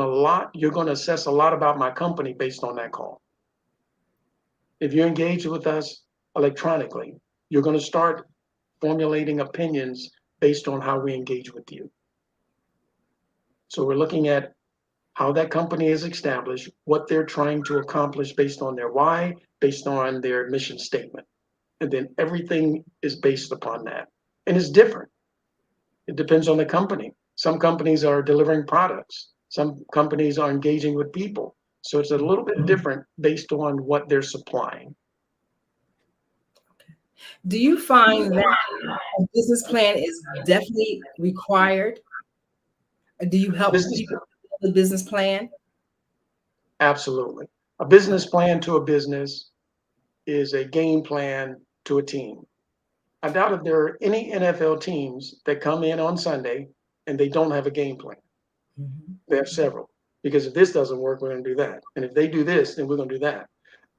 you're going to assess a lot about my company based on that call. If you engage with us electronically, you're going to start formulating opinions based on how we engage with you. So we're looking at how that company is established, what they're trying to accomplish based on their why, based on their mission statement. And then everything is based upon that. And it's different. It depends on the company. Some companies are delivering products. Some companies are engaging with people. So it's a little bit different based on what they're supplying. Do you find that a business plan is definitely required? Do you help people build a business plan? Absolutely. A business plan to a business is a game plan to a team. I doubt if there are any NFL teams that come in on Sunday and they don't have a game plan. Mm-hmm. They have several, because if this doesn't work, we're going to do that. And if they do this, then we're going to do that.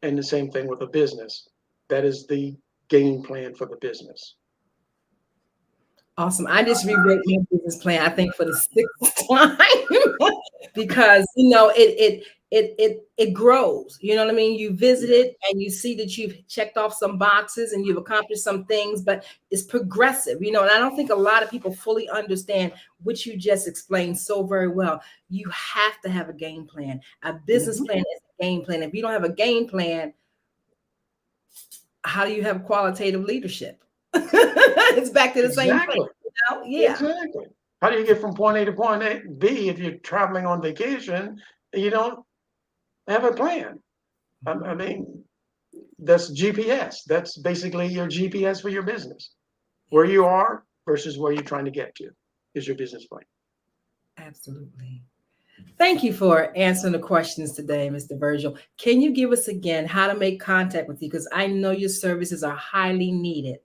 And the same thing with a business. That is the game plan for the business. Awesome. I just rewrote my business plan, I think, for the 6th time because, it grows. You know what I mean? You visit it and you see that you've checked off some boxes and you've accomplished some things, but it's progressive, and I don't think a lot of people fully understand what you just explained so very well. You have to have a game plan. A business plan is a game plan. If you don't have a game plan, how do you have qualitative leadership? It's back to the same thing. Yeah. Exactly. How do you get from point A to point B if you're traveling on vacation and you don't have a plan? I mean, that's GPS. That's basically your GPS for your business. Where you are versus where you're trying to get to is your business plan. Absolutely. Thank you for answering the questions today, Mr. Virgil. Can you give us again how to make contact with you? Because I know your services are highly needed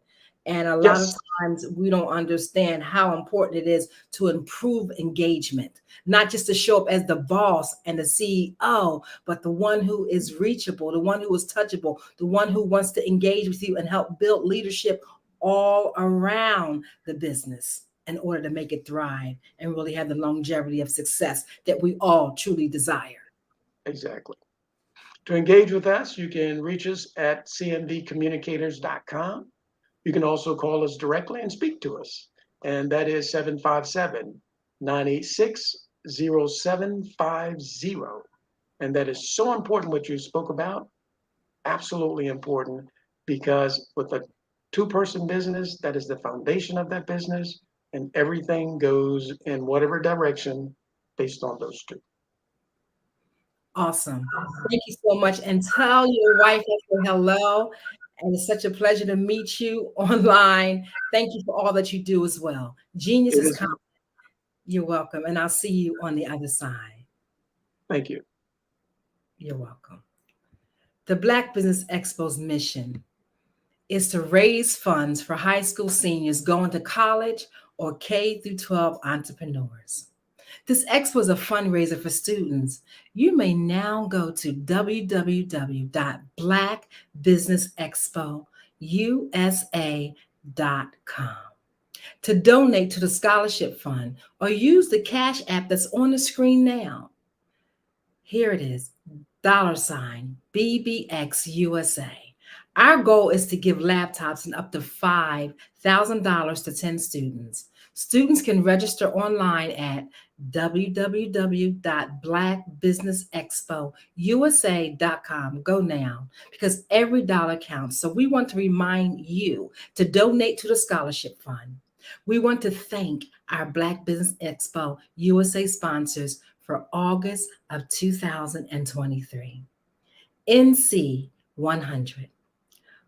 And a lot Yes. of times we don't understand how important it is to improve engagement, not just to show up as the boss and the CEO, but the one who is reachable, the one who is touchable, the one who wants to engage with you and help build leadership all around the business in order to make it thrive and really have the longevity of success that we all truly desire. Exactly. To engage with us, you can reach us at cmvcommunicators.com. You can also call us directly and speak to us, and that is 757-986-0750. And that is so important what you spoke about, absolutely important, because with a two-person business, that is the foundation of that business, and everything goes in whatever direction based on those two. Awesome. Thank you so much. And tell your wife I said hello. And it's such a pleasure to meet you online. Thank you for all that you do as well. Genius is coming. You're welcome. And I'll see you on the other side. Thank you. You're welcome. The Black Business Expo's mission is to raise funds for high school seniors going to college or K-12 entrepreneurs. This expo is a fundraiser for students. You may now go to www.blackbusinessexpousa.com to donate to the scholarship fund or use the Cash App that's on the screen now. Here it is, $BBXUSA. Our goal is to give laptops and up to $5,000 to 10 students. Students can register online at www.blackbusinessexpousa.com. Go now, because every dollar counts. So we want to remind you to donate to the scholarship fund. We want to thank our Black Business Expo USA sponsors for August of 2023. NC 100,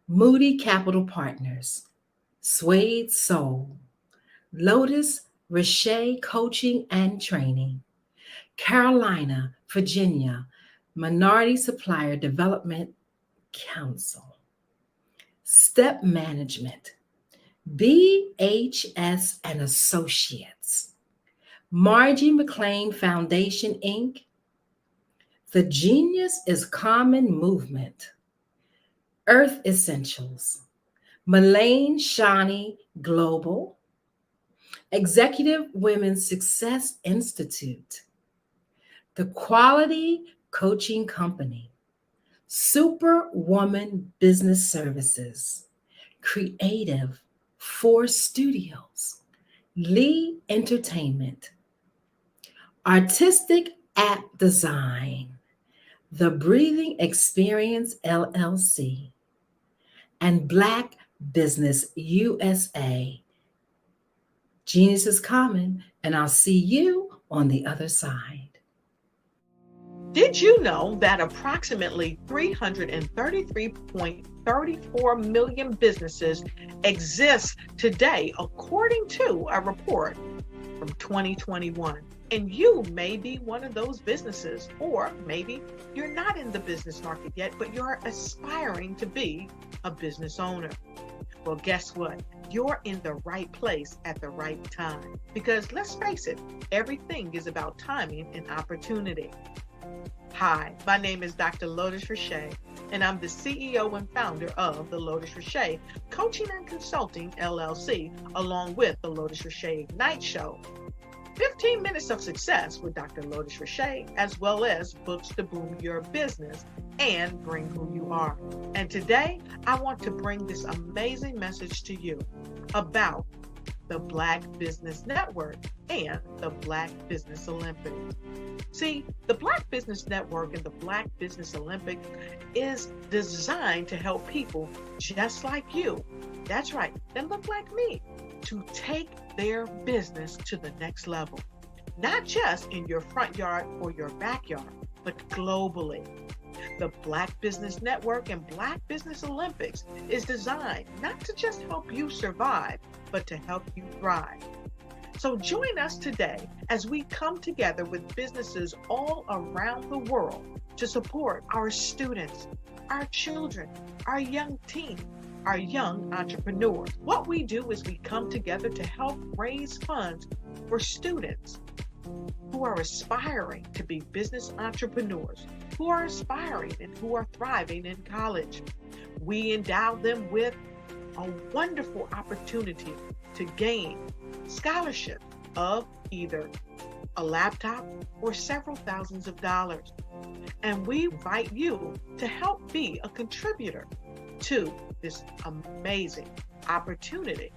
Moody Capital Partners, Suede Soul, Lotus Richer Coaching and Training, Carolina, Virginia, Minority Supplier Development Council, Step Management, BHS and Associates, Margie McLean Foundation, Inc., The Genius is Common Movement, Earth Essentials, Malaine Shawnee Global, Executive Women's Success Institute, The Quality Coaching Company, Superwoman Business Services, Creative Force Studios, Lee Entertainment, Artistic App Design, The Breathing Experience LLC, and Black Business USA. Genius is common, and I'll see you on the other side. Did you know that approximately 333.34 million businesses exist today, according to a report from 2021? And you may be one of those businesses, or maybe you're not in the business market yet, but you're aspiring to be a business owner. Well, guess what? You're in the right place at the right time. Because let's face it, everything is about timing and opportunity. Hi, my name is Dr. Lotus Richer, and I'm the CEO and founder of the Lotus Richer Coaching and Consulting LLC, along with the Lotus Richer Ignite Show. 15 minutes of success with Dr. Lotus Richer, as well as books to boom your business and bring who you are. And today, I want to bring this amazing message to you about the Black Business Network and the Black Business Olympics. See, the Black Business Network and the Black Business Olympics is designed to help people just like you, that's right, that look like me, to take their business to the next level. Not just in your front yard or your backyard, but globally. The Black Business Network and Black Business Olympics is designed not to just help you survive, but to help you thrive. So join us today as we come together with businesses all around the world to support our students, our children, our young teens, our young entrepreneurs. What we do is we come together to help raise funds for students who are aspiring to be business entrepreneurs, who are aspiring and who are thriving in college. We endow them with a wonderful opportunity to gain scholarship of either a laptop or several thousands of dollars. And we invite you to help be a contributor to this amazing opportunity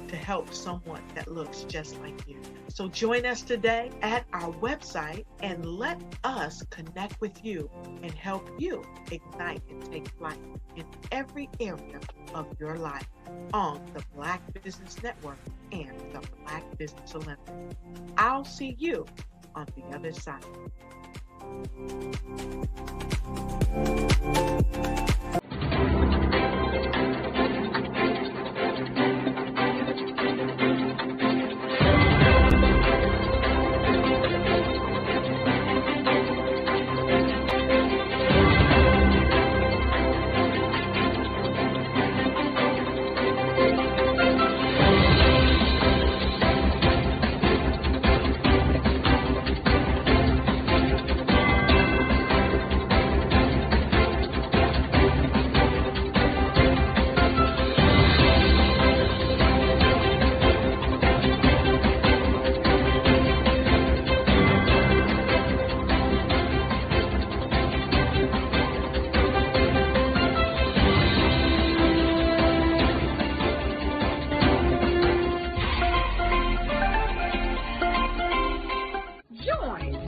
to help someone that looks just like you. So join us today at our website and let us connect with you and help you ignite and take flight in every area of your life on the Black Business Network and the Black Business Olympics. I'll see you on the other side.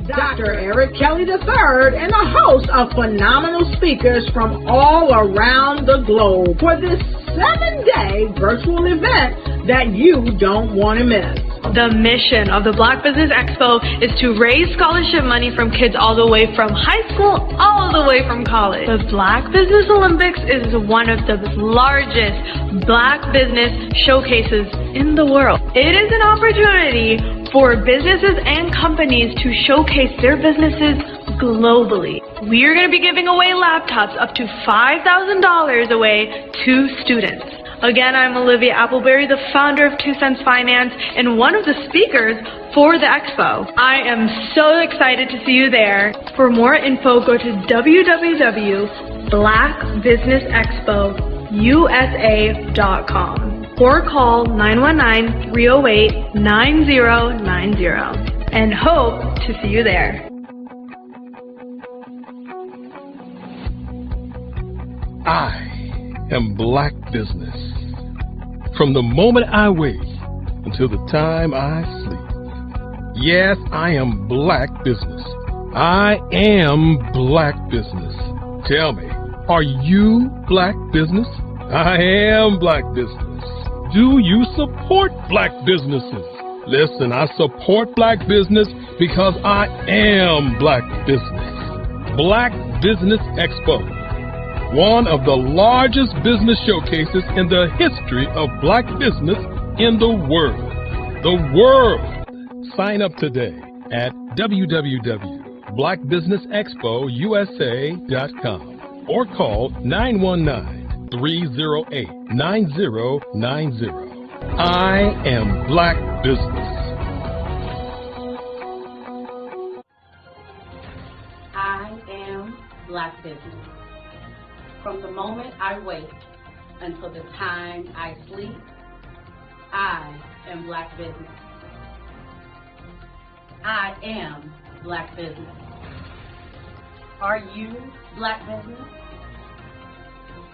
Dr. Eric Kelly III and a host of phenomenal speakers from all around the globe for this 7-day virtual event that you don't want to miss. The mission of the Black Business Expo is to raise scholarship money from kids all the way from high school all the way from college. The Black Business Olympics is one of the largest Black business showcases in the world. It is an opportunity for businesses and companies to showcase their businesses globally. We are going to be giving away laptops up to $5,000 away to students. Again, I'm Olivia Appleberry, the founder of 2 Cents Finance and one of the speakers for the expo. I am so excited to see you there. For more info, go to www.blackbusinessexpousa.com or call 919-308-9090 and hope to see you there. I am Black business. From the moment I wake until the time I sleep. Yes, I am Black business. I am Black business. Tell me, are you Black business? I am Black business. Do you support Black businesses? Listen, I support Black business because I am Black business. Black Business Expo, one of the largest business showcases in the history of Black business in the world. The world! Sign up today at www.blackbusinessexpousa.com or call 919-308-9090. I am Black business. I am Black business. From the moment I wake until the time I sleep, I am Black business. I am Black business. Are you Black business?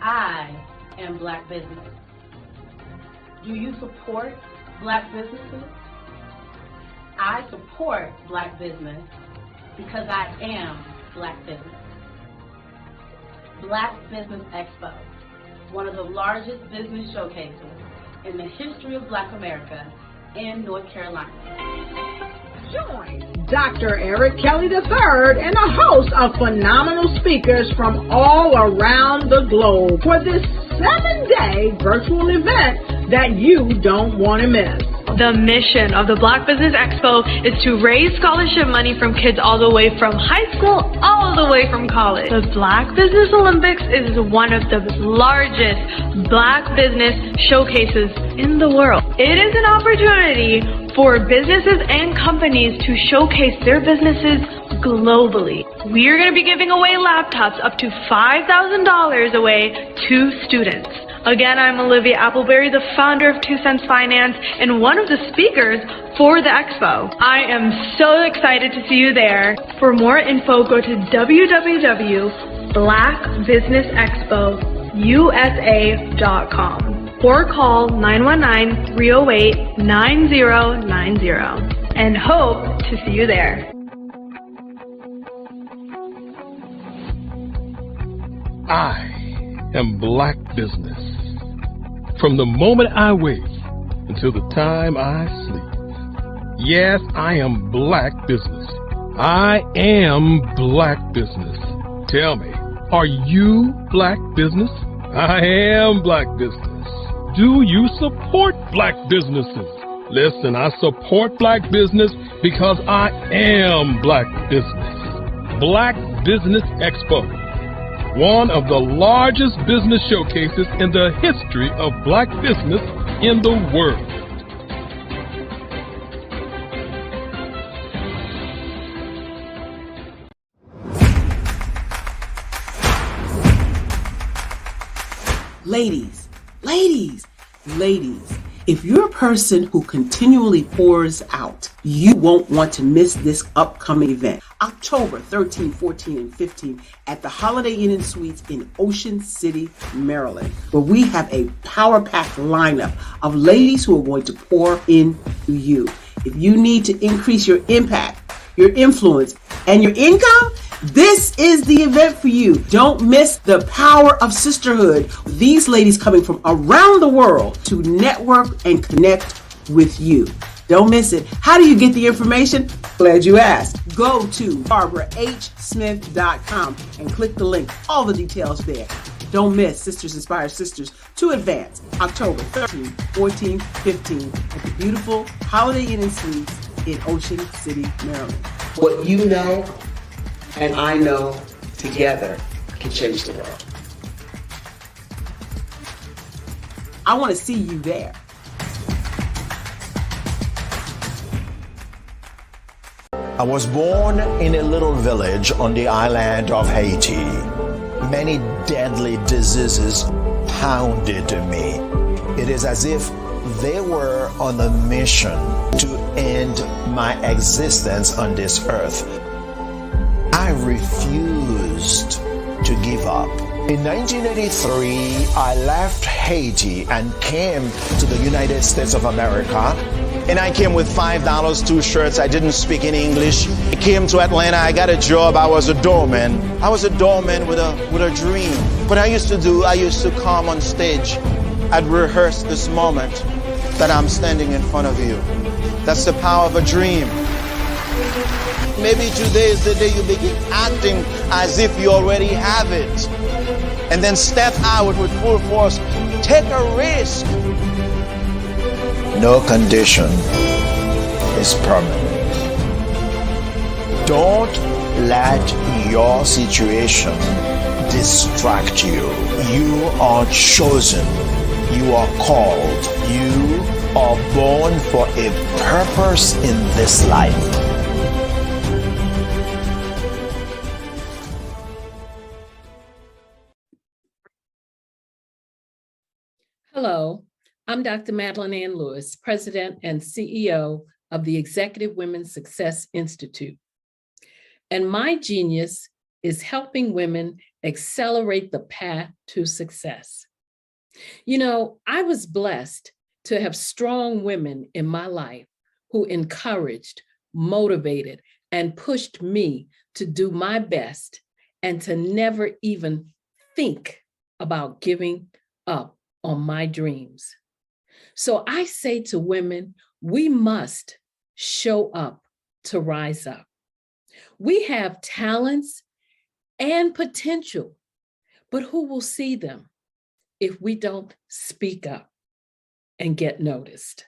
I am Black business. Do you support Black businesses? I support Black business because I am Black business. Black Business Expo, one of the largest business showcases in the history of Black America in North Carolina. Join Dr. Eric Kelly III and a host of phenomenal speakers from all around the globe for this 7-day virtual event that you don't want to miss. The mission of the Black Business Expo is to raise scholarship money from kids all the way from high school, all the way from college. The Black Business Olympics is one of the largest Black business showcases in the world. It is an opportunity for businesses and companies to showcase their businesses globally. We are going to be giving away laptops up to $5,000 away to students. Again, I'm Olivia Appleberry, the founder of 2 Cents Finance and one of the speakers for the expo. I am so excited to see you there. For more info, go to www.blackbusinessexpousa.com or call 919-308-9090 and hope to see you there. I am Black business. From the moment I wake until the time I sleep. Yes, I am Black business. I am Black business. Tell me, are you Black business? I am Black business. Do you support Black businesses? Listen, I support Black business because I am Black business. Black Business Expo, one of the largest business showcases in the history of Black business in the world. Ladies, if you're a person who continually pours out, you won't want to miss this upcoming event. October 13, 14, and 15 at the Holiday Inn and Suites in Ocean City, Maryland, where we have a power-packed lineup of ladies who are going to pour into you. If you need to increase your impact, your influence, and your income, this is the event for you. Don't miss the power of sisterhood. These ladies coming from around the world to network and connect with you. Don't miss it. How do you get the information? Glad you asked. Go to barbarahsmith.com and click the link. All the details there. Don't miss Sisters Inspire Sisters to Advance, October 13, 14, 15 at the beautiful Holiday Inn and Suites in Ocean City, Maryland. What you know and I know together can change the world. I want to see you there. I was born in a little village on the island of Haiti. Many deadly diseases pounded me. It is as if they were on a mission to end my existence on this earth. I refused to give up. In 1983, I left Haiti and came to the United States of America. And I came with $5, 2 shirts. I didn't speak in English. I came to Atlanta. I got a job. I was a doorman. I was a doorman with a dream. What I used to do, I used to come on stage. I'd rehearse this moment that I'm standing in front of you. That's the power of a dream. Maybe today is the day you begin acting as if you already have it. And then step out with full force. Take a risk. No condition is permanent. Don't let your situation distract you. You are chosen. You are called. You are born for a purpose in this life. Hello, I'm Dr. Madeline Ann Lewis, President and CEO of the Executive Women's Success Institute. And my genius is helping women accelerate the path to success. You know, I was blessed to have strong women in my life who encouraged, motivated, and pushed me to do my best and to never even think about giving up on my dreams. So I say to women, we must show up to rise up. We have talents and potential, but who will see them if we don't speak up and get noticed?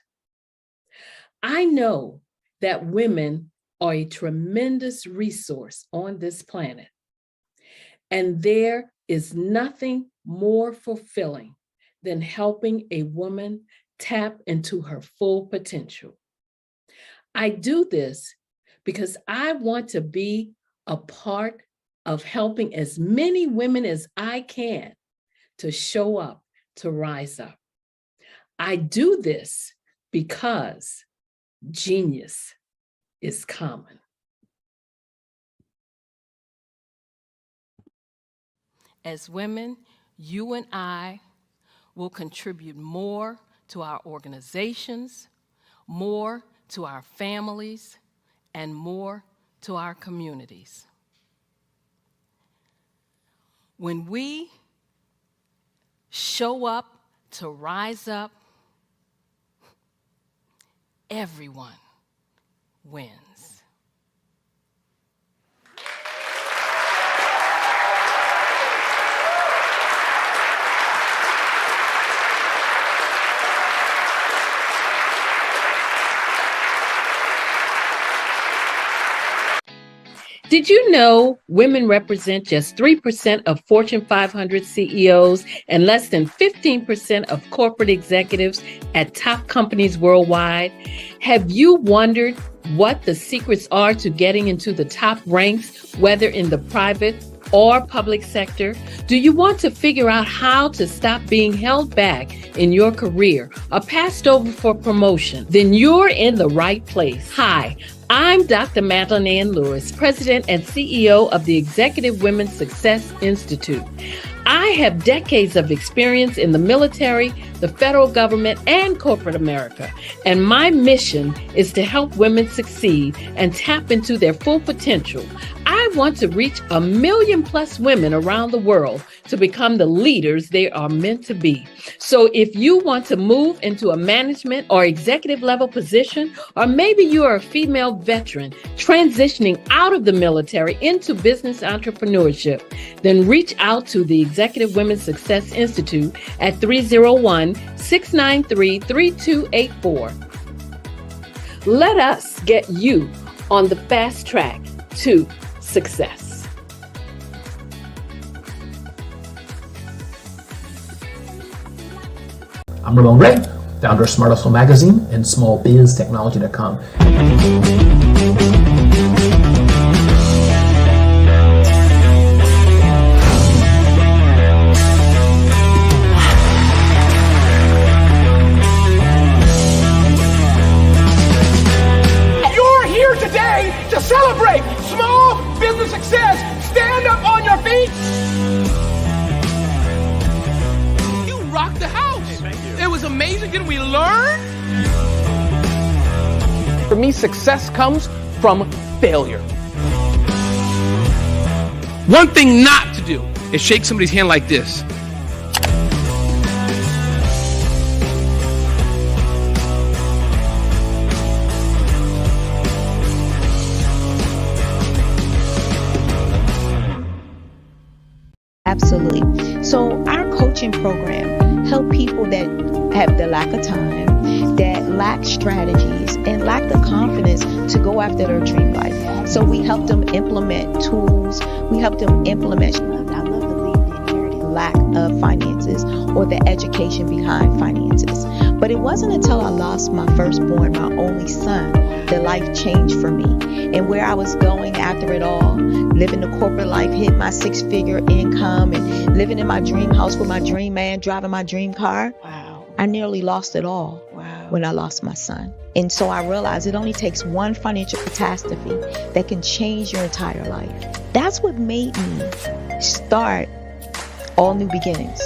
I know that women are a tremendous resource on this planet, and there is nothing more fulfilling than helping a woman tap into her full potential. I do this because I want to be a part of helping as many women as I can to show up, to rise up. I do this because genius is common. As women, you and I will contribute more to our organizations, more to our families, and more to our communities. When we show up to rise up, everyone wins. Did you know women represent just 3% of Fortune 500 CEOs and less than 15% of corporate executives at top companies worldwide? Have you wondered what the secrets are to getting into the top ranks, whether in the private or public sector? Do you want to figure out how to stop being held back in your career or passed over for promotion? Then you're in the right place. Hi, I'm Dr. Madeline Ann Lewis, President and CEO of the Executive Women's Success Institute. I have decades of experience in the military, the federal government, and corporate America, and my mission is to help women succeed and tap into their full potential. I want to reach 1 million plus women around the world to become the leaders they are meant to be. So if you want to move into a management or executive level position, or maybe you are a female veteran transitioning out of the military into business entrepreneurship, then reach out to the Executive Women's Success Institute at 301-693-3284. Let us get you on the fast track to success. I'm Ramon Ray, founder of Smart Hustle Magazine and smallbiztechnology.com. You're here today to celebrate small business success. Stand up on your feet. You rocked the house. It was amazing. Didn't we learn? For me, success comes from failure. One thing not to do is shake somebody's hand like this. Absolutely. So our coaching program help people that have the lack of time, that lack strategies, and lack the confidence to go after their dream life. So we help them implement tools. We help them implement, I love to leave the inherited lack of finances or the education behind finances. But it wasn't until I lost my firstborn, my only son, that life changed for me. And where I was going after it all, living the corporate life, hit my 6-figure income, and living in my dream house with my dream man, driving my dream car. Wow. I nearly lost it all when I lost my son. And so I realized it only takes one financial catastrophe that can change your entire life. That's what made me start All New Beginnings.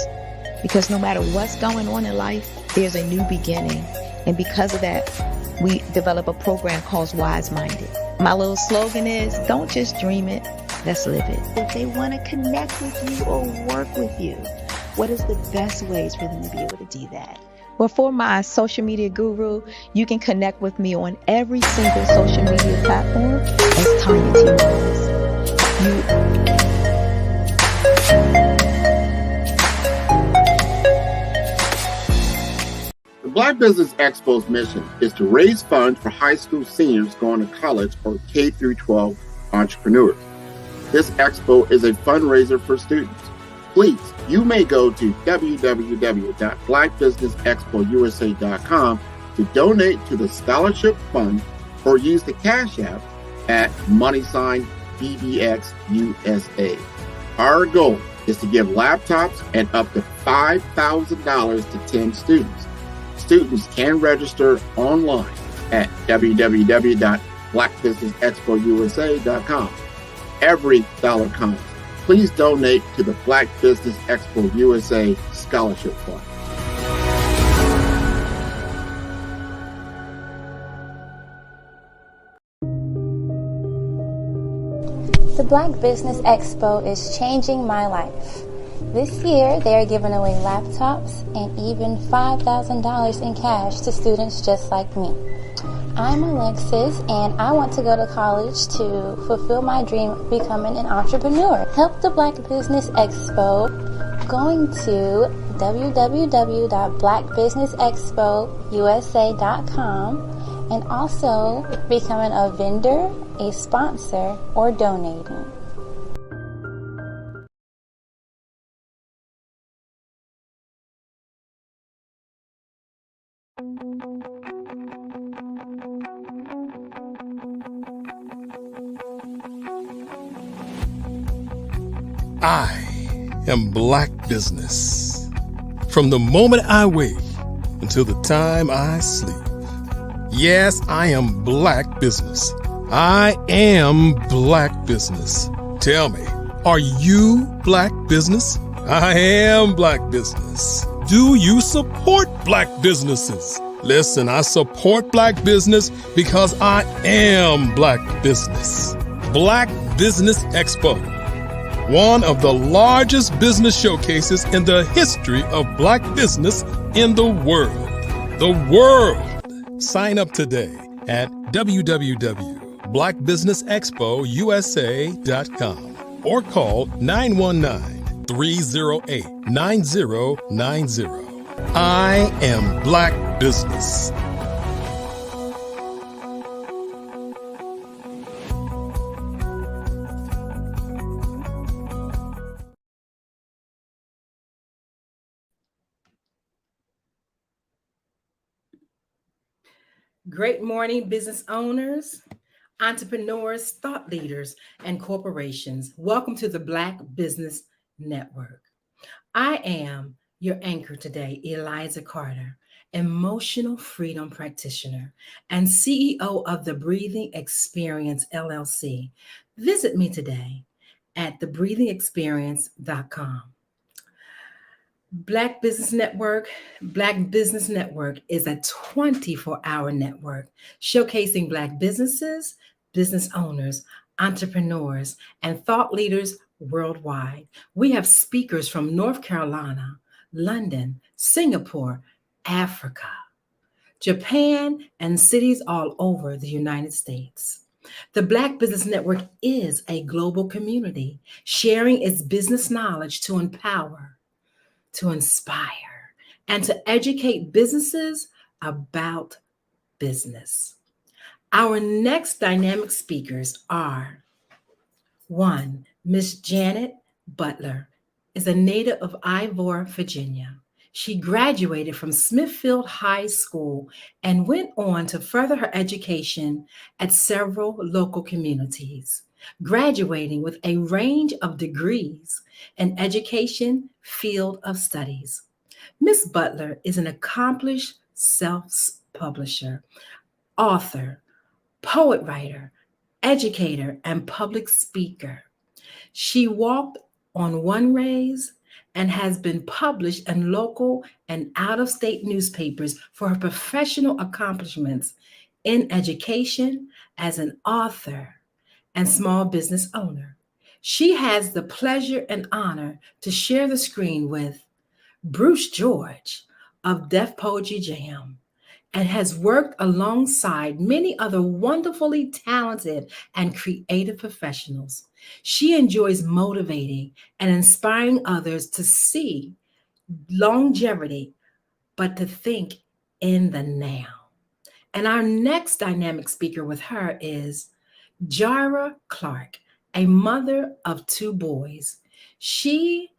Because no matter what's going on in life, there's a new beginning. And because of that, we develop a program called Wise Minded. My little slogan is, don't just dream it, let's live it. If they want to connect with you or work with you, what is the best ways for them to be able to do that? Well, for my social media guru, you can connect with me on every single social media platform as Tanya T. Wise. The The Black Business Expo's mission is to raise funds for high school seniors going to college or K through 12 entrepreneurs. This expo is a fundraiser for students. Please, you may go to www.blackbusinessexpousa.com to donate to the scholarship fund or use the Cash App at $BBXUSA. Our goal is to give laptops and up to $5,000 to 10 students. Students can register online at www.blackbusinessexpousa.com. Every dollar counts. Please donate to the Black Business Expo USA Scholarship Fund. The Black Business Expo is changing my life. This year, they are giving away laptops and even $5,000 in cash to students just like me. I'm Alexis, and I want to go to college to fulfill my dream of becoming an entrepreneur. Help the Black Business Expo going to www.blackbusinessexpousa.com and also becoming a vendor, a sponsor, or donating. I am Black business. From the moment I wake until the time I sleep. Yes, I am Black business. I am Black business. Tell me, are you Black business? I am Black business. Do you support Black businesses? Listen, I support Black business because I am Black business. Black Business Expo, one of the largest business showcases in the history of Black business in the world. The world! Sign up today at www.blackbusinessexpousa.com or call 919-308-9090. I am Black business. Great morning, business owners, entrepreneurs, thought leaders, and corporations. Welcome to the Black Business Network. I am your anchor today, Eliza Carter, emotional freedom practitioner and CEO of the Breathing Experience, LLC. Visit me today at thebreathingexperience.com. Black Business Network is a 24-hour network showcasing Black businesses, business owners, entrepreneurs, and thought leaders worldwide. We have speakers from North Carolina, London, Singapore, Africa, Japan, and cities all over the United States. The Black Business Network is a global community sharing its business knowledge to empower, to inspire, and to educate businesses about business. Our next dynamic speakers are: one, Miss Janet Butler is a native of Ivor, Virginia. She graduated from Smithfield High School and went on to further her education at several local communities, graduating with a range of degrees in education field of studies. Ms. Butler is an accomplished self-publisher, author, poet writer, educator, and public speaker. She walked on one raise and has been published in local and out-of-state newspapers for her professional accomplishments in education as an author and small business owner. She has the pleasure and honor to share the screen with Bruce George of Def Poetry Jam, and has worked alongside many other wonderfully talented and creative professionals. She enjoys motivating and inspiring others to see longevity, but to think in the now. And our next dynamic speaker with her is Jara Clark, a mother of 2 boys. She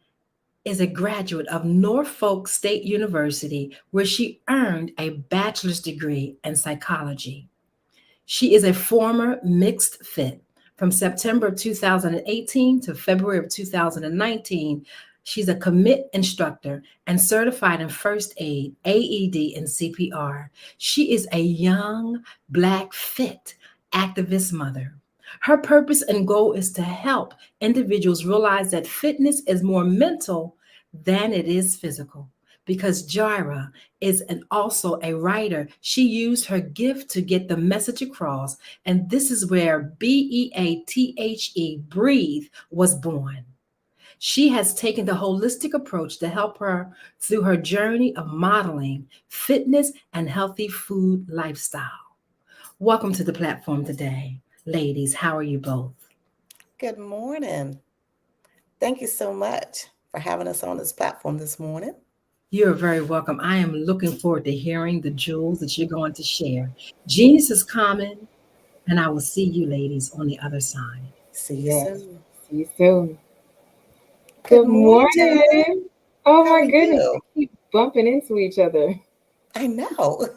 is a graduate of Norfolk State University, where she earned a bachelor's degree in psychology. She is a former mixed fit. From September of 2018 to February of 2019, she's a commit instructor and certified in first aid, AED, and CPR. She is a young, Black fit activist mother. Her purpose and goal is to help individuals realize that fitness is more mental than it is physical. Because Jara is also a writer, she used her gift to get the message across. And this is where BEATHE, Breathe, was born. She has taken the holistic approach to help her through her journey of modeling fitness and healthy food lifestyle. Welcome to the platform today. Ladies, how are you both? Good morning. Thank you so much for having us on this platform this morning. You're very welcome. I am looking forward to hearing the jewels that you're going to share. Genius is common, and I will see you ladies on the other side. See you soon. See you soon. Good morning. Oh How my are goodness, you? we keep bumping into each other. I know.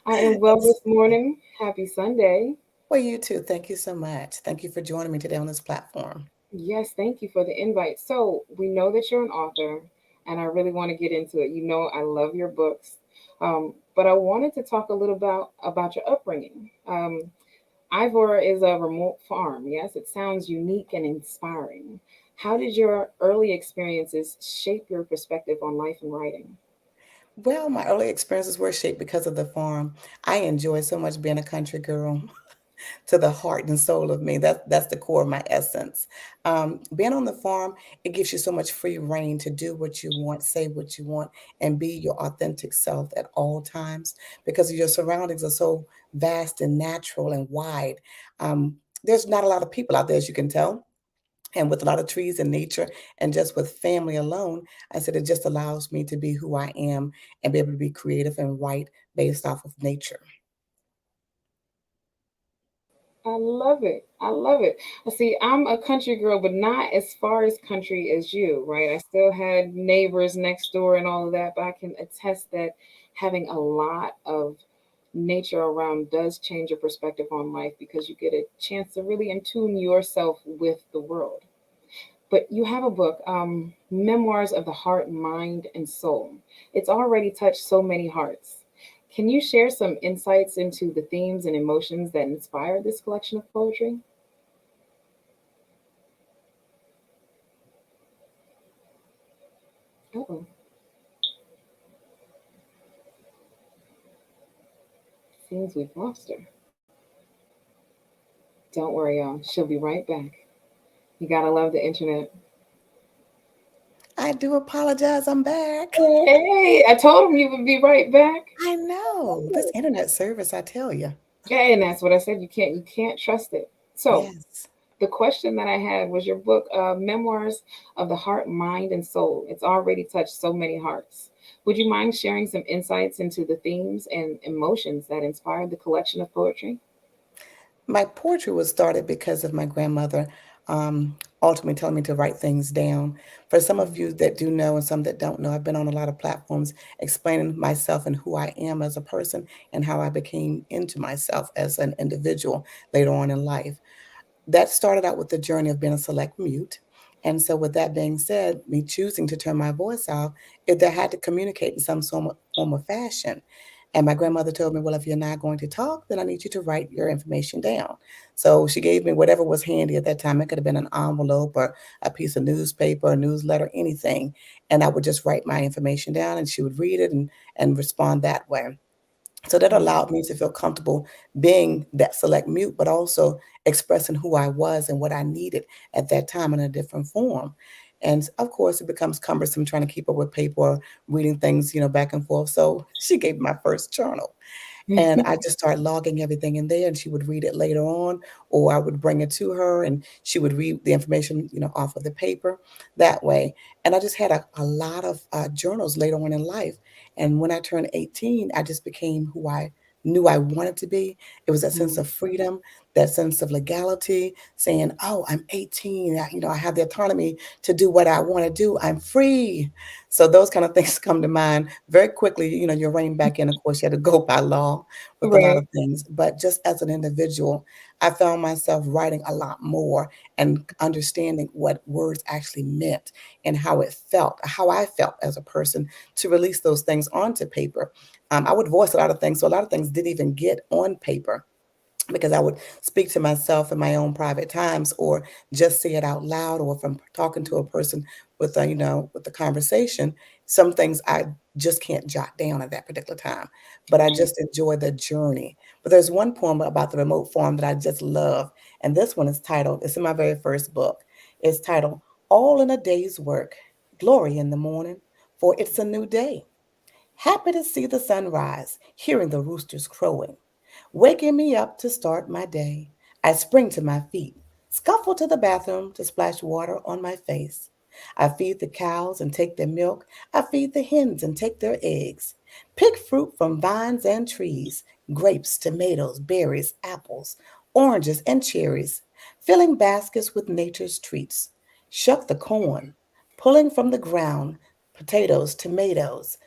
I am well this morning. Happy Sunday. Well, you too. Thank you so much. Thank you for joining me today on this platform. Yes, thank you for the invite. So we know that you're an author, and I really want to get into it. You know, I love your books, but I wanted to talk a little about your upbringing. Ivor is a remote farm. Yes, it sounds unique and inspiring. How did your early experiences shape your perspective on life and writing? Well, my early experiences were shaped because of the farm. I enjoy so much being a country girl to the heart and soul of me. That's the core of my essence. Being on the farm, it gives you so much free reign to do what you want, say what you want, and be your authentic self at all times because your surroundings are so vast and natural and wide. There's not a lot of people out there, as you can tell. And with a lot of trees and nature and just with family alone, I said it just allows me to be who I am and be able to be creative and write based off of nature. I love it. I love it. See, I'm a country girl, but not as far as country as you, right? I still had neighbors next door and all of that, but I can attest that having a lot of nature around does change your perspective on life because you get a chance to really attune yourself with the world. But you have a book, Memoirs of the Heart, Mind, and Soul. It's already touched so many hearts. Can you share some insights into the themes and emotions that inspired this collection of poetry? Uh-oh. Seems we've lost her. Don't worry, y'all. She'll be right back. You gotta love the internet. I do apologize. I'm back. Hey, I told him you would be right back. I know. This internet service, I tell you. Yeah, and that's what I said. You can't trust it. So Yes. the question that I had was your book, Memoirs of the Heart, Mind, and Soul. It's already touched so many hearts. Would you mind sharing some insights into the themes and emotions that inspired the collection of poetry? My poetry was started because of my grandmother ultimately telling me to write things down. For some of you that do know and some that don't know, I've been on a lot of platforms explaining myself and who I am as a person and how I became into myself as an individual later on in life. That started out with the journey of being a select mute. And so, with that being said, me choosing to turn my voice off, if I had to communicate in some form of fashion. And my grandmother told me, well, if you're not going to talk, then I need you to write your information down. So she gave me whatever was handy at that time. It could have been an envelope or a piece of newspaper, a newsletter, anything. And I would just write my information down and she would read it and respond that way. So that allowed me to feel comfortable being that select mute, but also expressing who I was and what I needed at that time in a different form. And of course, it becomes cumbersome trying to keep up with paper or reading things, back and forth. So she gave me my first journal. And I just started logging everything in there, and she would read it later on, or I would bring it to her and she would read the information, off of the paper that way. And I just had a lot of journals later on in life. And when I turned 18, I just became who I knew I wanted to be. It was that sense of freedom, that sense of legality, saying, oh, I'm 18, I have the autonomy to do what I want to do. I'm free. So those kind of things come to mind very quickly. You're reining back in. Of course, you had to go by law with a lot Right. of things. But just as an individual, I found myself writing a lot more and understanding what words actually meant and how it felt, how I felt as a person to release those things onto paper. I would voice a lot of things. So a lot of things didn't even get on paper because I would speak to myself in my own private times or just say it out loud, or if I'm talking to a person with with the conversation, some things I just can't jot down at that particular time. But I just enjoy the journey. But there's one poem about the remote farm that I just love. And this one is titled, it's in my very first book. It's titled, All in a Day's Work, Glory in the Morning, for it's a new day. Happy to see the sunrise, hearing the roosters crowing, waking me up to start my day. I spring to my feet, scuffle to the bathroom to splash water on my face. I feed the cows and take their milk. I feed the hens and take their eggs. Pick fruit from vines and trees, grapes, tomatoes, berries, apples, oranges, and cherries, filling baskets with nature's treats. Shuck the corn, pulling from the ground potatoes, tomatoes,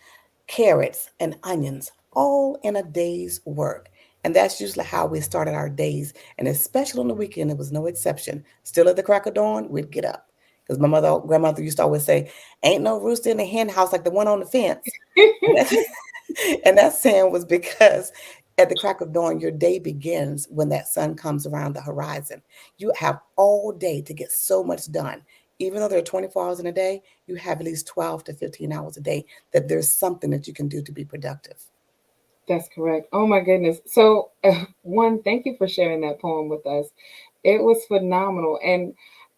carrots, and onions, all in a day's work. And that's usually how we started our days. And especially on the weekend, it was no exception. Still at the crack of dawn, we'd get up. Because grandmother used to always say, ain't no rooster in the hen house like the one on the fence. And and that saying was because at the crack of dawn, your day begins when that sun comes around the horizon. You have all day to get so much done. Even though there are 24 hours in a day, you have at least 12 to 15 hours a day that there's something that you can do to be productive. That's correct. Oh my goodness. So, one, thank you for sharing that poem with us. It was phenomenal. And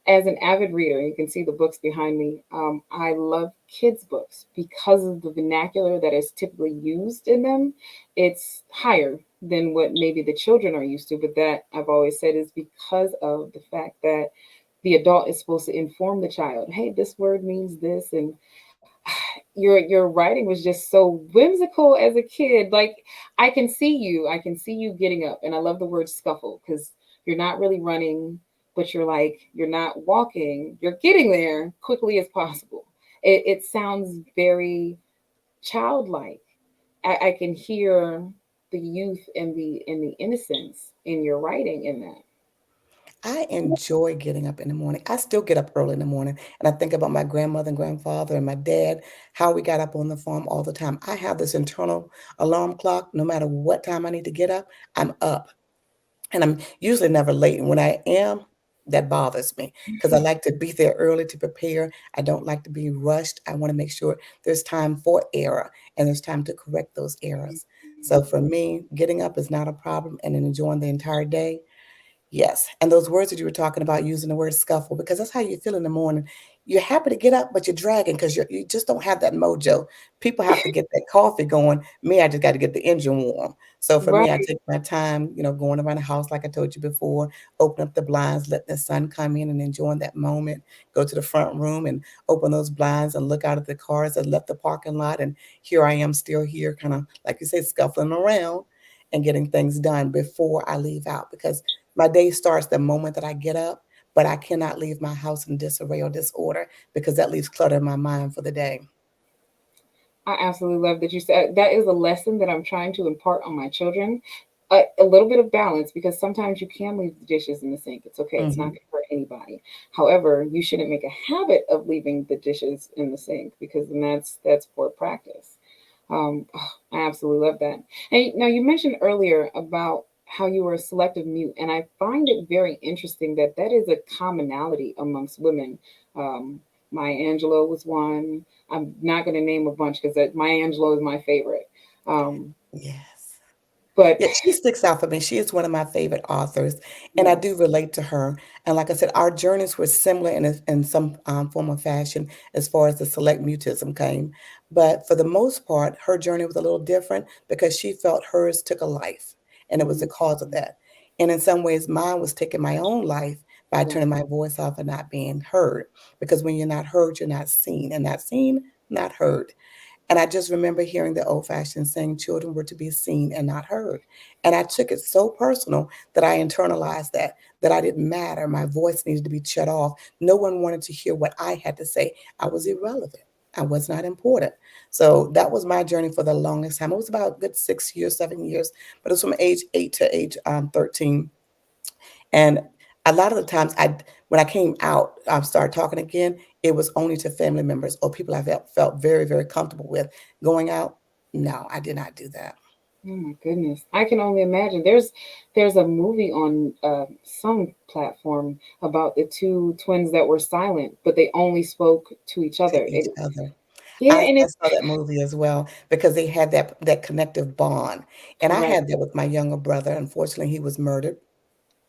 as an avid reader, you can see the books behind me. I love kids' books because of the vernacular that is typically used in them. It's higher than what maybe the children are used to, but that I've always said is because of the fact that the adult is supposed to inform the child, hey, this word means this, and your writing was just so whimsical as a kid. Like I can see you getting up, and I love the word scuffle because you're not really running, but you're not walking, you're getting there quickly as possible. It sounds very childlike. I can hear the youth and the innocence in your writing in that. I enjoy getting up in the morning. I still get up early in the morning, and I think about my grandmother and grandfather and my dad, how we got up on the farm all the time. I have this internal alarm clock. No matter what time I need to get up, I'm up. And I'm usually never late. And when I am, that bothers me because I like to be there early to prepare. I don't like to be rushed. I want to make sure there's time for error and there's time to correct those errors. So for me, getting up is not a problem and then enjoying the entire day. Yes, and those words that you were talking about, using the word scuffle, because that's how you feel in the morning. You're happy to get up, but you're dragging because you just don't have that mojo. People have to get that coffee going. Me, I just got to get the engine warm. So for me, I Right. take my time, going around the house like I told you before, open up the blinds, let the sun come in and enjoying that moment. Go to the front room and open those blinds and look out at the cars that left the parking lot. And here I am still here, kind of like you say, scuffling around and getting things done before I leave out because my day starts the moment that I get up, but I cannot leave my house in disarray or disorder because that leaves clutter in my mind for the day. I absolutely love that you said that is a lesson that I'm trying to impart on my children. A little bit of balance because sometimes you can leave the dishes in the sink. It's okay. It's not going Mhm. to hurt anybody. However, you shouldn't make a habit of leaving the dishes in the sink because then that's poor practice. I absolutely love that. And now you mentioned earlier about how you were a selective mute, and I find it very interesting that that is a commonality amongst women. Um, Maya Angelou was one. I'm not going to name a bunch because Maya Angelou is my favorite. Um, Yes. But Yeah, she sticks out for me. She is one of my favorite authors, and I do relate to her. And like I said, our journeys were similar in some form or fashion as far as the select mutism came. But for the most part, her journey was a little different because she felt hers took a life, and it was the cause of that. And in some ways, mine was taking my own life by turning my voice off and not being heard. Because when you're not heard, you're not seen, and not seen, not heard. And I just remember hearing the old fashioned saying children were to be seen and not heard. And I took it so personal that I internalized that I didn't matter. My voice needed to be shut off. No one wanted to hear what I had to say. I was irrelevant. I was not important. So that was my journey for the longest time. It was about a good 6 years, 7 years, but it was from age 8 to age 13. And a lot of the times when I came out, I started talking again, it was only to family members or people I felt very, very comfortable with. Going out, no, I did not do that. oh my goodness, I can only imagine. There's a movie on some platform about the two twins that were silent, but they only spoke to each To other. each other. Yeah, and I it's saw that movie as well because they had that connective bond. And I correct. had that with my younger brother. Unfortunately, he was murdered.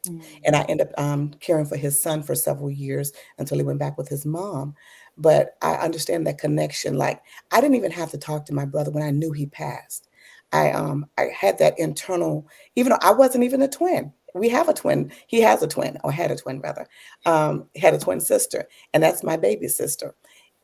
And I Mm. ended up caring for his son for several years until he went back with his mom. But I understand that connection. Like I didn't even have to talk to my brother when I knew he passed. I had that internal, even though I wasn't even a twin. We have a twin. He has a twin, or had a twin rather. Had a twin sister, and that's my baby sister.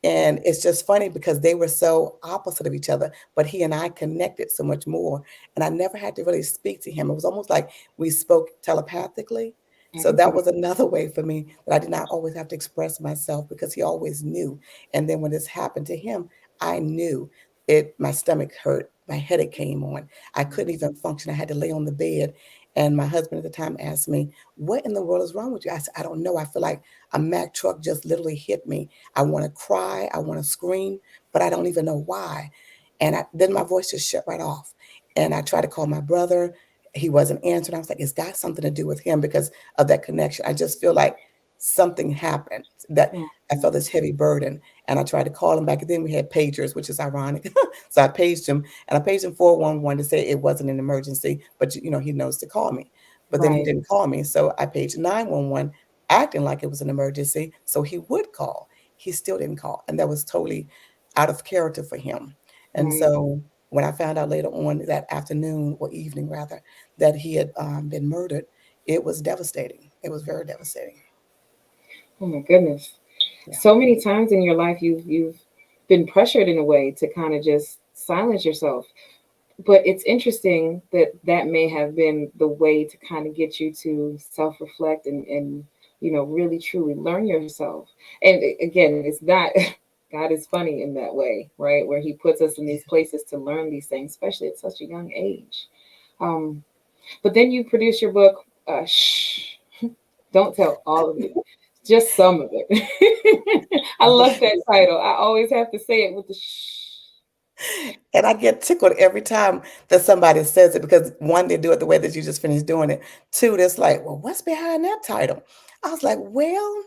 And it's just funny because they were so opposite of each other, but he and I connected so much more. And I never had to really speak to him. It was almost like we spoke telepathically. I So can see that that. was another way for me that I did not always have to express myself because he always knew. And then when this happened to him, I knew it. My stomach hurt. My headache came on. I couldn't even function. I had to lay on the bed. And my husband at the time asked me, "What in the world is wrong with you?" I said, "I don't know. I feel like a Mack truck just literally hit me. I want to cry. I want to scream, but I don't even know why." And then my voice just shut right off. And I tried to call my brother. He wasn't answering. I was like, "It's got something to do with him because of that connection." I just feel like something happened that I felt this heavy burden. And I tried to call him back. And then we had pagers, which is ironic. So I paged him, and I paged him 411 to say it wasn't an emergency, but he knows to call me. But then he Right. didn't call me. So I paged 911 acting like it was an emergency so he would call. He still didn't call. And that was totally out of character for him. And Right. so when I found out later on that afternoon or evening rather, that he had been murdered, it was devastating. It was very devastating. Oh my goodness. Yeah. So many times in your life you've been pressured in a way to kind of just silence yourself. But it's interesting that that may have been the way to kind of get you to self-reflect and really truly learn yourself. And again, it's not God is funny in that way, right? Where he puts us in these places to learn these things, especially at such a young age. Um, but then you produce your book, Shh, don't tell all of it, just some of it. I love that title. I always have to say it with the shh. And I get tickled every time that somebody says it because one, they do it the way that you just finished doing it. Two, that's like, well, what's behind that title? I was like, well,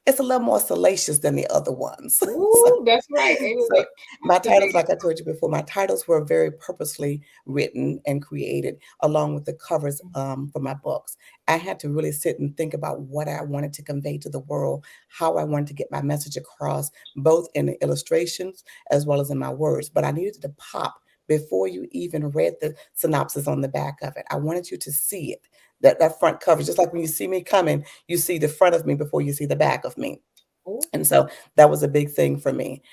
it's a little more salacious than the other ones. so, Ooh, that's right. It was so like my titles, captivating. like I told you before, my titles were very purposely written and created along with the covers for my books. I had to really sit and think about what I wanted to convey to the world, how I wanted to get my message across, both in the illustrations as well as in my words. But I needed it to pop before you even read the synopsis on the back of it. I wanted you to see it. That front cover, just like when you see me coming, you see the front of me before you see the back of me. Ooh. And so that was a big thing for me.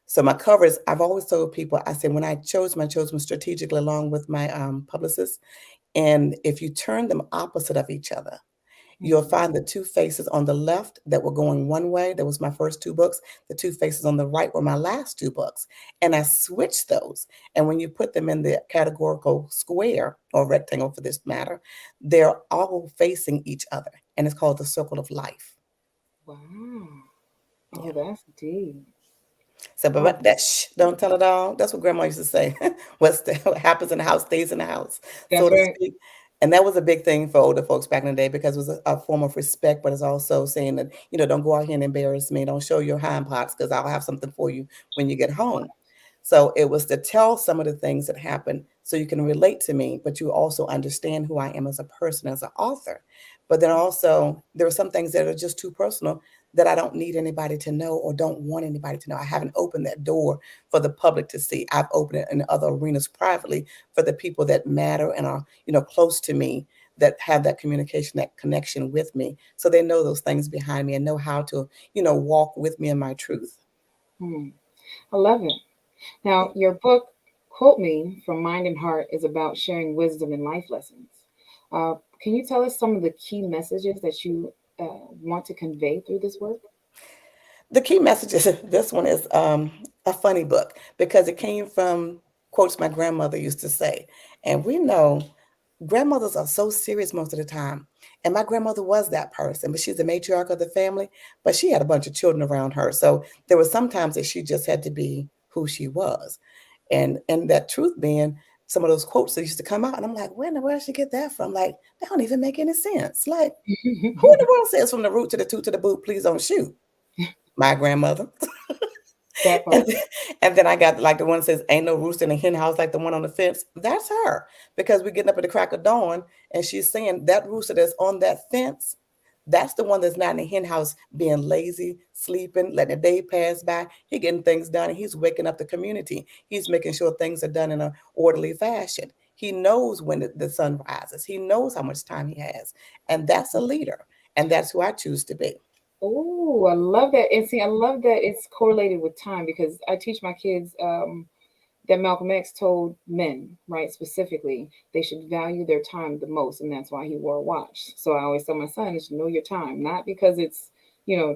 So my covers, I've always told people, I said when I chose them strategically along with my publicist. And if you turn them opposite of each other, you'll find the two faces on the left that were going one way. That was my first two books. The two faces on the right were my last two books. And I switched those. And when you put them in the categorical square or rectangle for this matter, they're all facing each other. And it's called the circle of life. Wow. Oh, that's deep. So, Oh, but that don't tell it all. That's what grandma used to say. What happens in the house stays in the house, so that's to right. speak. And that was a big thing for older folks back in the day because it was a form of respect, but it's also saying that, don't go out here and embarrass me. Don't show your hind parts because I'll have something for you when you get home. So it was to tell some of the things that happened so you can relate to me, but you also understand who I am as a person, as an author. But then also, there are some things that are just too personal that I don't need anybody to know or don't want anybody to know. I haven't opened that door for the public to see. I've opened it in other arenas privately for the people that matter and are, close to me, that have that communication, that connection with me. So they know those things behind me and know how to, walk with me in my truth. I love it. Now, your book, Quote Me from Mind and Heart, is about sharing wisdom and life lessons. Can you tell us some of the key messages that you want to convey through this work? The key message is this one is a funny book because it came from quotes my grandmother used to say. And we know grandmothers are so serious most of the time. And my grandmother was that person, but she's the matriarch of the family, but she had a bunch of children around her. So there were some times that she just had to be who she was. And that truth being some of those quotes that used to come out, and I'm like, where in the world did she get that from? Like, they don't even make any sense. Like, who in the world says from the root to the toot to the boot, please don't shoot? My grandmother. and, then, and then I got like the one that says, ain't no rooster in a hen house like the one on the fence. That's her. Because we're getting up at the crack of dawn and she's saying that rooster that's on that fence, that's the one that's not in the hen house being lazy, sleeping, letting the day pass by. He's getting things done and he's waking up the community. He's making sure things are done in an orderly fashion. He knows when the sun rises. He knows how much time he has. And that's a leader. And that's who I choose to be. Oh, I love that. And see, I love that it's correlated with time because I teach my kids that Malcolm X told men, right, specifically, they should value their time the most. And that's why he wore a watch. So I always tell my son, is know your time, not because it's,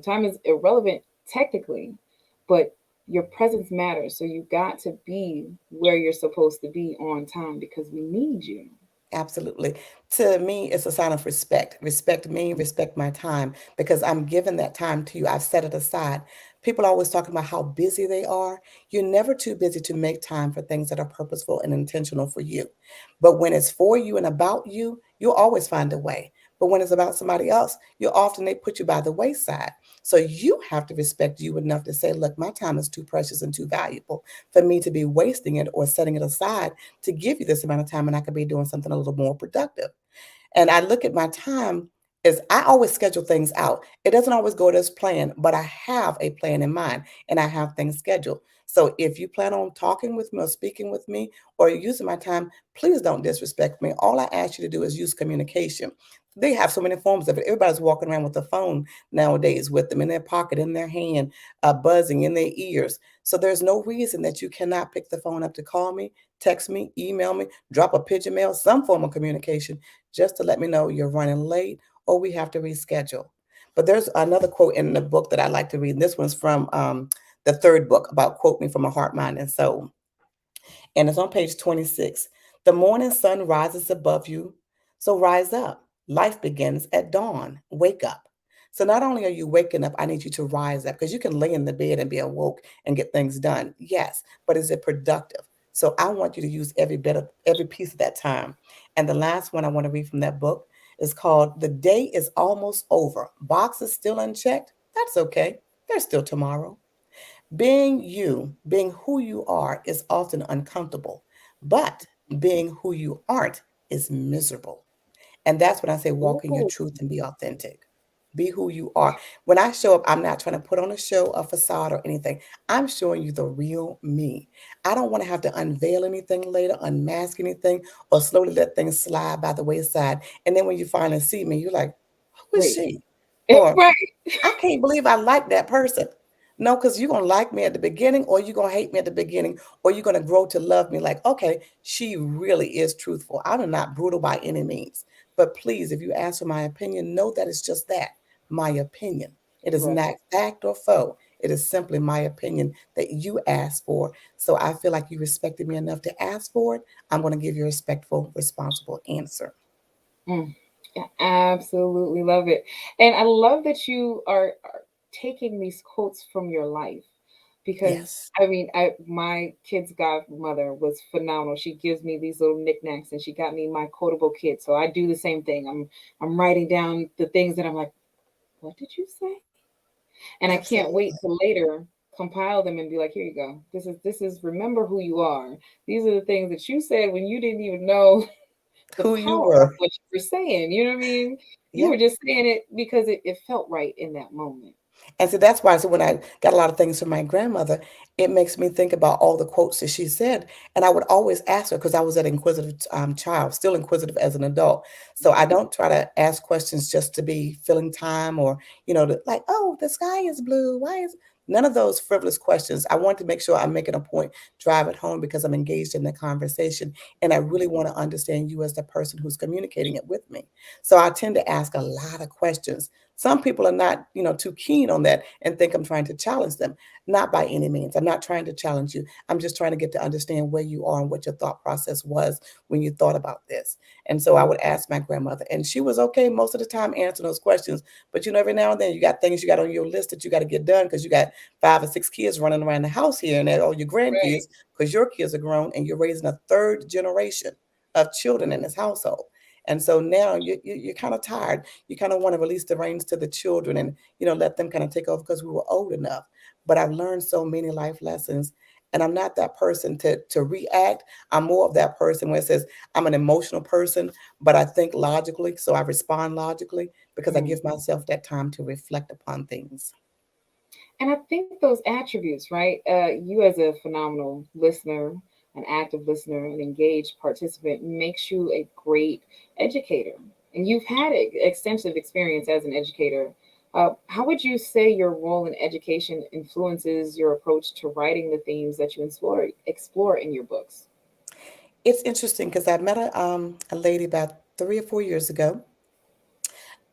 time is irrelevant technically, but your presence matters. So you got to be where you're supposed to be on time because we need you. Absolutely. To me, it's a sign of respect. Respect me, respect my time, because I'm giving that time to you. I've set it aside. People are always talking about how busy they are. You're never too busy to make time for things that are purposeful and intentional for you. But when it's for you and about you, you'll always find a way. But when it's about somebody else, they put you by the wayside. So you have to respect you enough to say, look, my time is too precious and too valuable for me to be wasting it or setting it aside to give you this amount of time and I could be doing something a little more productive. And I look at my time as I always schedule things out. It doesn't always go as planned, but I have a plan in mind and I have things scheduled. So if you plan on talking with me or speaking with me or using my time, please don't disrespect me. All I ask you to do is use communication. They have so many forms of it. Everybody's walking around with a phone nowadays with them in their pocket, in their hand, buzzing in their ears. So there's no reason that you cannot pick the phone up to call me, text me, email me, drop a pigeon mail, some form of communication, just to let me know you're running late or we have to reschedule. But there's another quote in the book that I like to read. And this one's from the third book about Quote Me from a Heart, Mind, and Soul. And it's on page 26. The morning sun rises above you, so rise up. Life begins at dawn. Wake up. So not only are you waking up, I need you to rise up because you can lay in the bed and be awoke and get things done. Yes, but is it productive? So I want you to use every piece of that time. And the last one I want to read from that book is called The Day is Almost Over. Boxes still unchecked? That's okay. There's still tomorrow. Being you, being who you are is often uncomfortable, but being who you aren't is miserable. And that's when I say walk in your truth and be authentic. Be who you are. When I show up, I'm not trying to put on a show, a facade, or anything. I'm showing you the real me. I don't want to have to unveil anything later, unmask anything, or slowly let things slide by the wayside. And then when you finally see me, you're like, who is she? Or I can't believe I like that person. No, because you're going to like me at the beginning, or you're going to hate me at the beginning, or you're going to grow to love me like, okay, she really is truthful. I'm not brutal by any means. But please, if you ask for my opinion, know that it's just that, my opinion. It is not fact or foe. It is simply my opinion that you asked for. So I feel like you respected me enough to ask for it. I'm going to give you a respectful, responsible answer. I absolutely love it. And I love that you are taking these quotes from your life because I mean, my kid's godmother was phenomenal. She gives me these little knickknacks and she got me my quotable kit. So I do the same thing. I'm writing down the things that I'm like, what did you say? And I can't wait to later compile them and be like, here you go. This is remember who you are. These are the things that you said when you didn't even know the Who you power of were. what you were saying. You know what I mean? You Yeah. were just saying it because it felt right in that moment. And so that's why, so when I got a lot of things from my grandmother, it makes me think about all the quotes that she said. And I would always ask her because I was an inquisitive child, still inquisitive as an adult. So I don't try to ask questions just to be filling time or, like, oh, the sky is blue. Why is none of those frivolous questions? I want to make sure I'm making a point, drive it home because I'm engaged in the conversation. And I really want to understand you as the person who's communicating it with me. So I tend to ask a lot of questions. Some people are not, too keen on that and think I'm trying to challenge them. Not by any means. I'm not trying to challenge you. I'm just trying to get to understand where you are and what your thought process was when you thought about this. And so I would ask my grandmother, and she was okay most of the time answering those questions. But every now and then you got things you got on your list that you got to get done because you got 5 or 6 kids running around the house here and there, or your Right. grandkids, because your kids are grown and you're raising a third generation of children in this household. And so now you're kind of tired. You kind of want to release the reins to the children and, let them kind of take over because we were old enough. But I've learned so many life lessons. And I'm not that person to react. I'm more of that person where it says I'm an emotional person, but I think logically. So I respond logically because I give myself that time to reflect upon things. And I think those attributes, right? You as a phenomenal listener, an active listener, an engaged participant makes you a great educator. And you've had extensive experience as an educator. How would you say your role in education influences your approach to writing the themes that you explore in your books? It's interesting because I met a lady about 3 or 4 years ago.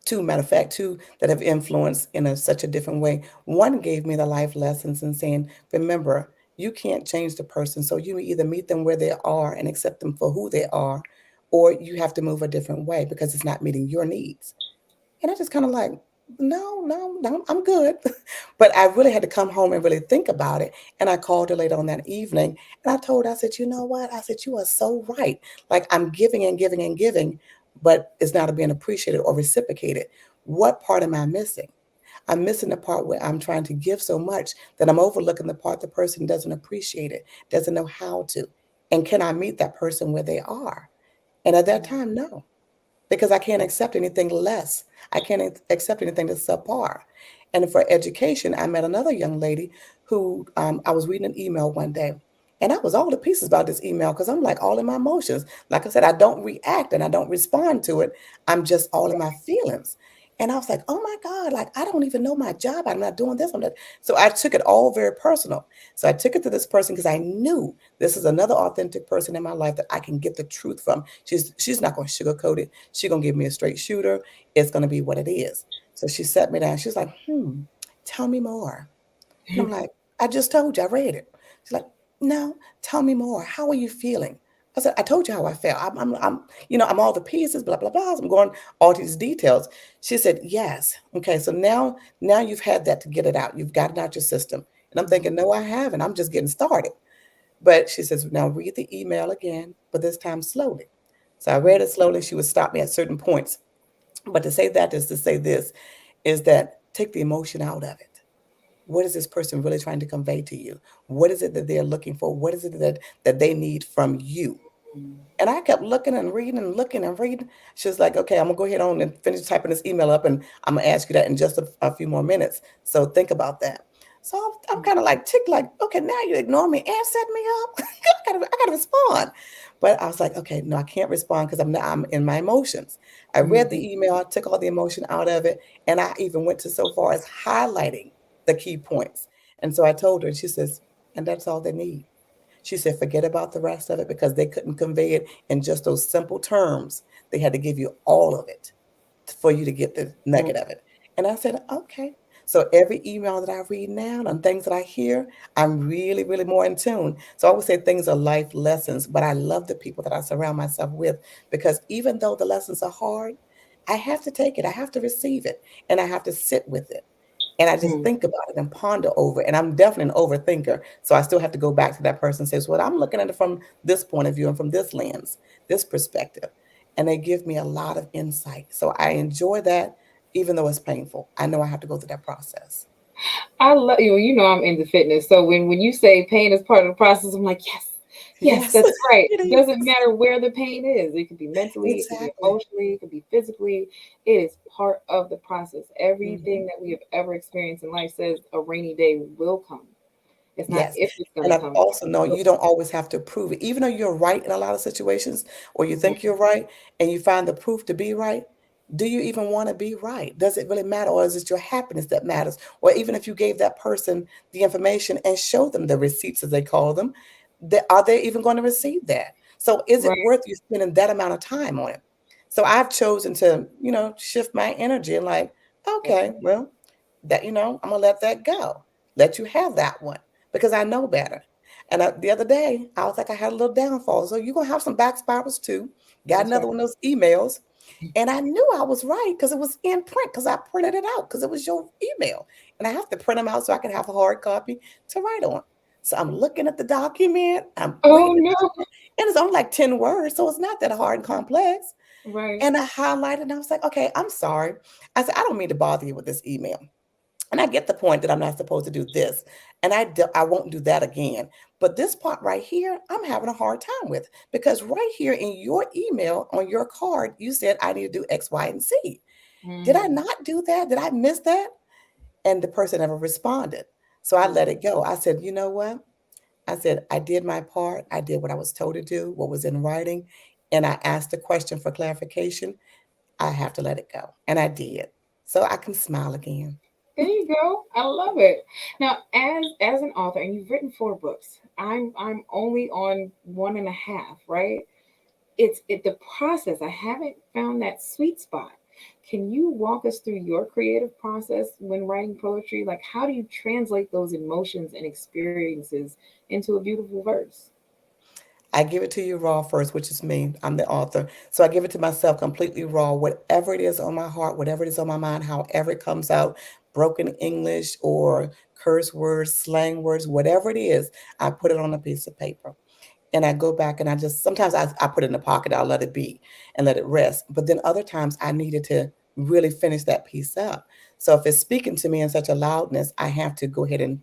Two, matter of fact, two that have influenced in such a different way. One gave me the life lessons and saying, remember, you can't change the person. So you either meet them where they are and accept them for who they are, or you have to move a different way because it's not meeting your needs. And I just kind of like, no, no, no, I'm good. But I really had to come home and really think about it. And I called her later on that evening and I told her, I said, you know what? I said, you are so right. Like I'm giving and giving and giving, but it's not being appreciated or reciprocated. What part am I missing? I'm missing the part where I'm trying to give so much that I'm overlooking the part the person doesn't appreciate it, doesn't know how to. And can I meet that person where they are? And at that time, no, because I can't accept anything less. I can't accept anything that's subpar. And for education, I met another young lady who I was reading an email one day. And I was all to pieces about this email because I'm like all in my emotions. Like I said, I don't react and I don't respond to it. I'm just all in my feelings. And I was like, oh my God, like I don't even know my job. I'm not doing this. I'm not. So I took it all very personal. So I took it to this person because I knew this is another authentic person in my life that I can get the truth from. She's not going to sugarcoat it. She's going to give me a straight shooter. It's going to be what it is. So she sat me down. She's like, tell me more. And I'm like, I just told you, I read it. She's like, no, tell me more. How are you feeling? I said, I told you how I felt. I'm all the pieces, blah, blah, blah. I'm going all these details. She said, yes. Okay. So now you've had that to get it out. You've got it out your system. And I'm thinking, no, I haven't. I'm just getting started. But she says, now read the email again, but this time slowly. So I read it slowly. She would stop me at certain points. But to say that is to say this, is that take the emotion out of it. What is this person really trying to convey to you? What is it that they're looking for? What is it that they need from you? And I kept looking and reading and looking and reading. She was like, okay, I'm gonna go ahead on and finish typing this email up and I'm gonna ask you that in just a few more minutes. So think about that. So I'm kind of like ticked, like, okay, now you ignore me and set me up. I gotta respond. But I was like, okay, no, I can't respond because I'm in my emotions. I read the email, I took all the emotion out of it, and I even went to so far as highlighting the key points. And so I told her, and she says, and that's all they need. She said, forget about the rest of it because they couldn't convey it in just those simple terms. They had to give you all of it for you to get the nugget of it. And I said, okay. So every email that I read now and things that I hear, I'm really, really more in tune. So I would say things are life lessons, but I love the people that I surround myself with because even though the lessons are hard, I have to take it. I have to receive it and I have to sit with it. And I just think about it and ponder over it. And I'm definitely an overthinker. So I still have to go back to that person and say, well, I'm looking at it from this point of view and from this lens, this perspective. And they give me a lot of insight. So I enjoy that, even though it's painful. I know I have to go through that process. I love you. You know I'm into fitness. So when you say pain is part of the process, I'm like, yes, yes, Yes, that's right. it It is. doesn't matter where the pain is. It could be mentally, it could be Exactly. emotionally, it could be physically. It is part of the process. Mhm. Everything that we have ever experienced in life says a rainy day will come. It's not Yes. if it's going And to I've come. also known Will you don't always have to prove it. Even though you're right in a lot of situations, or you come. think you're right, and you find the proof to be right, do you even want to be right? Does it really matter? Or is it your happiness that matters? Or even if you gave that person the information and showed them the receipts, as they call them, are they even going to receive that? So is it Right. worth you spending that amount of time on it? So I've chosen to, shift my energy and like, That's okay, well, I'm gonna let that go. Let you have that one because I know better. And the other day, I was like, I had a little downfall. So you're going to have some back spirals too. Got that's right. another one of those emails. And I knew I was right because it was in print because I printed it out because it was your email. And I have to print them out so I can have a hard copy to write on. So I'm looking at the document, I'm Oh reading no. it, and it's only like 10 words. So it's not that hard and complex. Right. And I highlighted and I was like, okay, I'm sorry. I said, I don't mean to bother you with this email. And I get the point that I'm not supposed to do this, and I won't do that again. But this part right here, I'm having a hard time with because right here in your email on your card, you said I need to do X, Y, and Z. Did I Mm. not do that? Did I miss that? And the person never responded. So I let Right. it go. I said, you know what? I said, I did my part. I did what I was told to do, what was in writing. And I asked the question for clarification. I have to let it go. And I did. So I can smile again. There you go. I love it. Now, as an author, and you've written 4 books. I'm only on one and a half, right? It's the process. I haven't found that sweet spot. Can you walk us through your creative process when writing poetry? Like, how do you translate those emotions and experiences into a beautiful verse? I give it to you raw first, which is me. I'm the author. So I give it to myself completely raw, whatever it is on my heart, whatever it is on my mind, however it comes out, broken English or curse words, slang words, whatever it is, I put it on a piece of paper and I go back and I just sometimes I put it in the pocket, I'll let it be and let it rest. But then other times I needed to really finish that piece up. So if it's speaking to me in such a loudness, I have to go ahead and,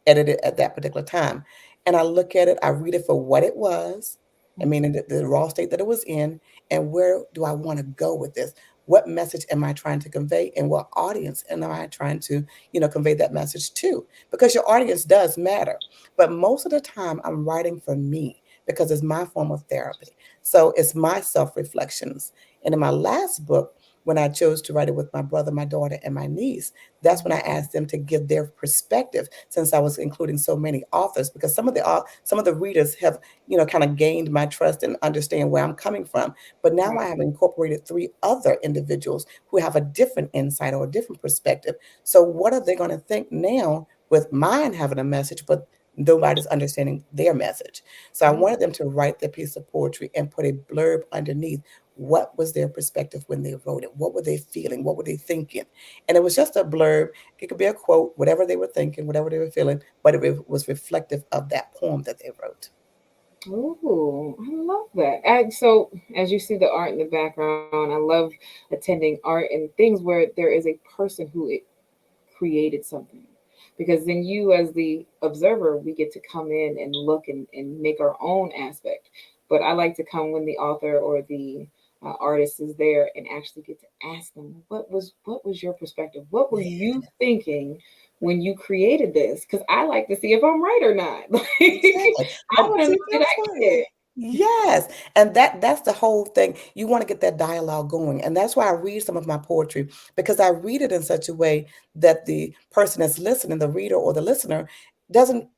edit it at that particular time. And I look at it, I read it for what it was, I mean, in the raw state that it was in, and where do I want to go with this? What message am I trying to convey, and what audience am I trying to, convey that message to? Because your audience does matter. But most of the time, I'm writing for me because it's my form of therapy. So it's my self reflections. And in my last book, when I chose to write it with my brother, my daughter, and my niece, that's when I asked them to give their perspective. Since I was including so many authors, because some of the readers have kind of gained my trust and understand where I'm coming from. But now Right. I have incorporated 3 other individuals who have a different insight or a different perspective. So what are they going to think now with mine having a message, but nobody's understanding their message? So I wanted them to write their piece of poetry and put a blurb underneath. What was their perspective when they wrote it? What were they feeling? What were they thinking? And it was just a blurb. It could be a quote, whatever they were thinking, whatever they were feeling, but was reflective of that poem that they wrote. Ooh, I love that. So, as you see the art in the background, I love attending art and things where there is a person who created something. Because then you, as the observer, we get to come in and look and make our own aspect. But I like to come when the author or the artist is there and actually get to ask them, what was your perspective? What were you thinking when you created this? Because I like to see if I'm right or not. Exactly. I And want to know, see, did that's I why. get it? Yes. And that's the whole thing. You want to get that dialogue going. And that's why I read some of my poetry because I read it in such a way that the person that's listening, the reader or the listener, doesn't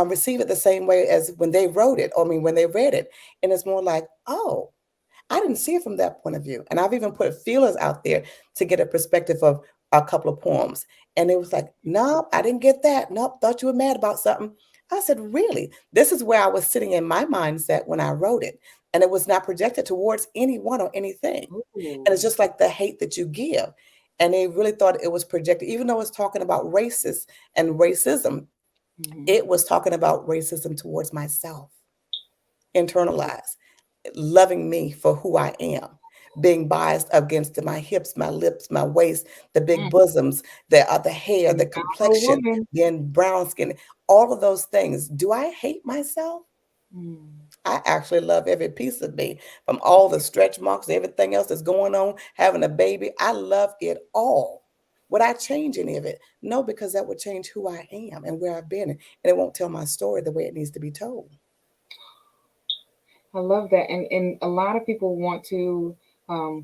receive it the same way as when they wrote it, or I mean, when they read it. And it's more like, oh, I didn't see it from that point of view. And I've even put feelers out there to get a perspective of a couple of poems. And it was like, no, I didn't get that. Nope, thought you were mad about something. I said, really? This is where I was sitting in my mindset when I wrote it. And it was not projected towards anyone or anything. And it's Ooh. just like the hate that you give. And they really thought it was projected, even though it's talking about racist and racism, Mhm. it was talking about racism towards myself, internalized, loving me for who I am. being biased against my hips, my lips, my waist, the big bosoms, the hair, the Powerful complexion, woman. being brown skin, all of those things. Do I hate myself? I actually love every piece of me, from all the stretch marks, everything else that's going on, having a baby. I love it all. Would I change any of it? No, because that would change who I am and where I've been, and it won't tell my story the way it needs to be told. I love that. And a lot of people want to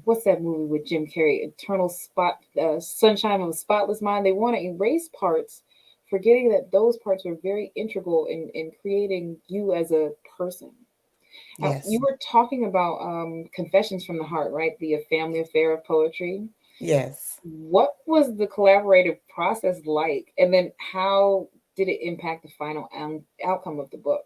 what's that movie with Jim Carrey? Eternal Spot Sunshine of a Spotless Mind. They want to erase parts, forgetting that those parts were very integral in creating you as a person. Now, you Yes. were talking about Confessions from the Heart, right? The family affair of poetry. Yes. What was the collaborative process like? And then how did it impact the final outcome of the book?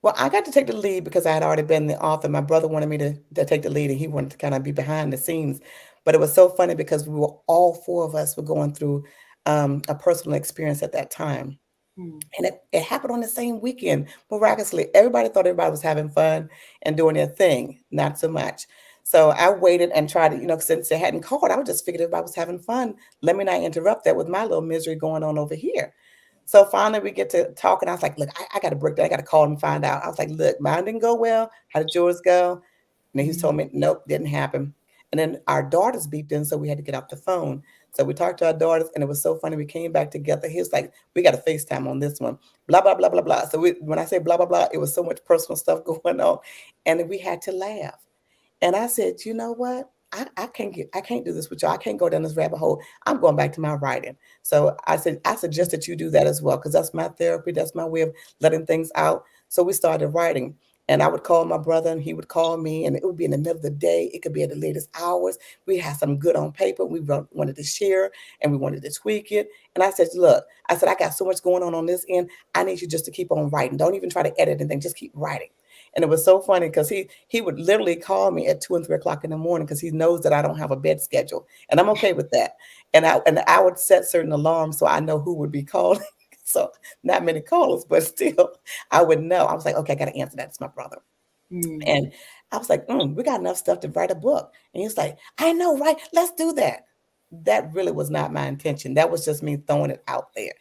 Well, I got to take the lead because I had already been the author. My brother wanted me to take the lead, and he wanted to kind of be behind the scenes. But it was so funny because we were all four of us were going through a personal experience at that time. And it happened on the same weekend, miraculously. Everybody thought everybody was having fun and doing their thing, not so much. So I waited and tried to, since they hadn't called, I was just figured everybody was having fun. Let me not interrupt that with my little misery going on over here. So finally we get to talking. I was like, look, I got to break down. I got to call and find out. I was like, look, mine didn't go well. How did yours go? And then he told me, nope, didn't happen. And then our daughters beeped in, so we had to get off the phone. So we talked to our daughters, and it was so funny. We came back together. He was like, we got a FaceTime on this one, blah, blah, blah, blah, blah. So when I say blah, blah, blah, it was so much personal stuff going on. And we had to laugh. And I said, you know what? I can't do this with y'all. I can't go down this rabbit hole. I'm going back to my writing. So I said, I suggest that you do that as well, because that's my therapy. That's my way of letting things out. So we started writing. And I would call my brother and he would call me, and it would be in the middle of the day. It could be at the latest hours. We had some good on paper. Wanted to share and we wanted to tweak it. And I said, look, I got so much going on this end. I need you just to keep on writing. Don't even try to edit anything. Just keep writing. And it was so funny because he would literally call me at 2 and 3 o'clock in the morning because he knows that I don't have a bed schedule. And I'm okay with that. And I would set certain alarms so I know who would be calling. So not many callers, but still I would know. I was like, okay, I got to answer that. It's my brother. And I was like, we got enough stuff to write a book. And he's like, I know, right? Let's do that. That really was not my intention. That was just me throwing it out there.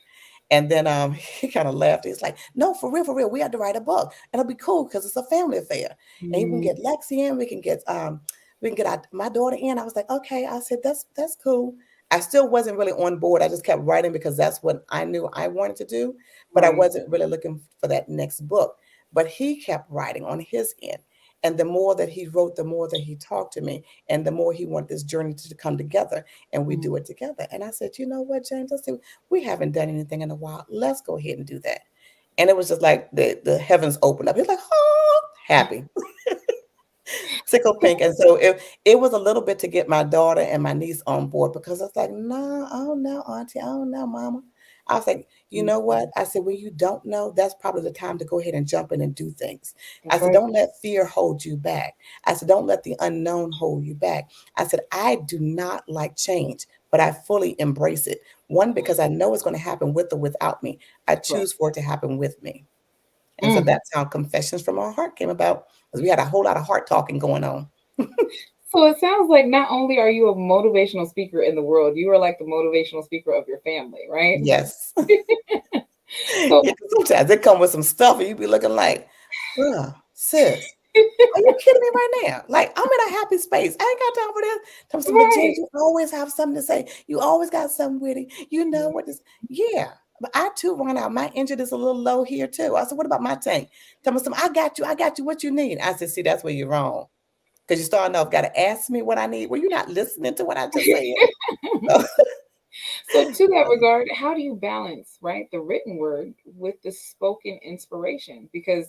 And then he kind of laughed. He's like, no, for real, we had to write a book. It'll be cool because it's a family affair. And you can get Lexi in, we can get my daughter in. I was like, okay. I said, that's cool. I still wasn't really on board. I just kept writing because that's what I knew I wanted to do, but I wasn't really looking for that next book. But he kept writing on his end. And the more that he wrote, the more that he talked to me, and the more he wanted this journey to come together, and we do it together. And I said, you know what, James? I said, we haven't done anything in a while. Let's go ahead and do that. And it was just like the heavens opened up. He was like, oh, happy. Tickle pink. And so it was a little bit to get my daughter and my niece on board, because I was like, no, I don't know, auntie. I don't know, mama. I was like, you know what? I said, when you don't know, that's probably the time to go ahead and jump in and do things. I said, don't let fear hold you back. I said, don't let the unknown hold you back. I said, I do not like change, but I fully embrace it. One, because I know it's going to happen with or without me. I choose for it to happen with me. And so that's how Confessions from Our Heart came about, because we had a whole lot of heart talking going on. So it sounds like not only are you a motivational speaker in the world, you are like the motivational speaker of your family, right? Yes. So Yeah, sometimes they come with some stuff and you be looking like, sis, are you kidding me right now? Like, I'm in a happy space. I ain't got time for this. But James, you always have something to say. You always got something witty. You know what this? Yeah. But I too run out. My engine is a little low here too. I said, what about my tank? Tell me something. I got you. What you need? I said, see, that's where you're wrong. Because you starting off, got to ask me what I need. Well, you're not listening to what I just said. So to that regard, how do you balance, right, the written word with the spoken inspiration? Because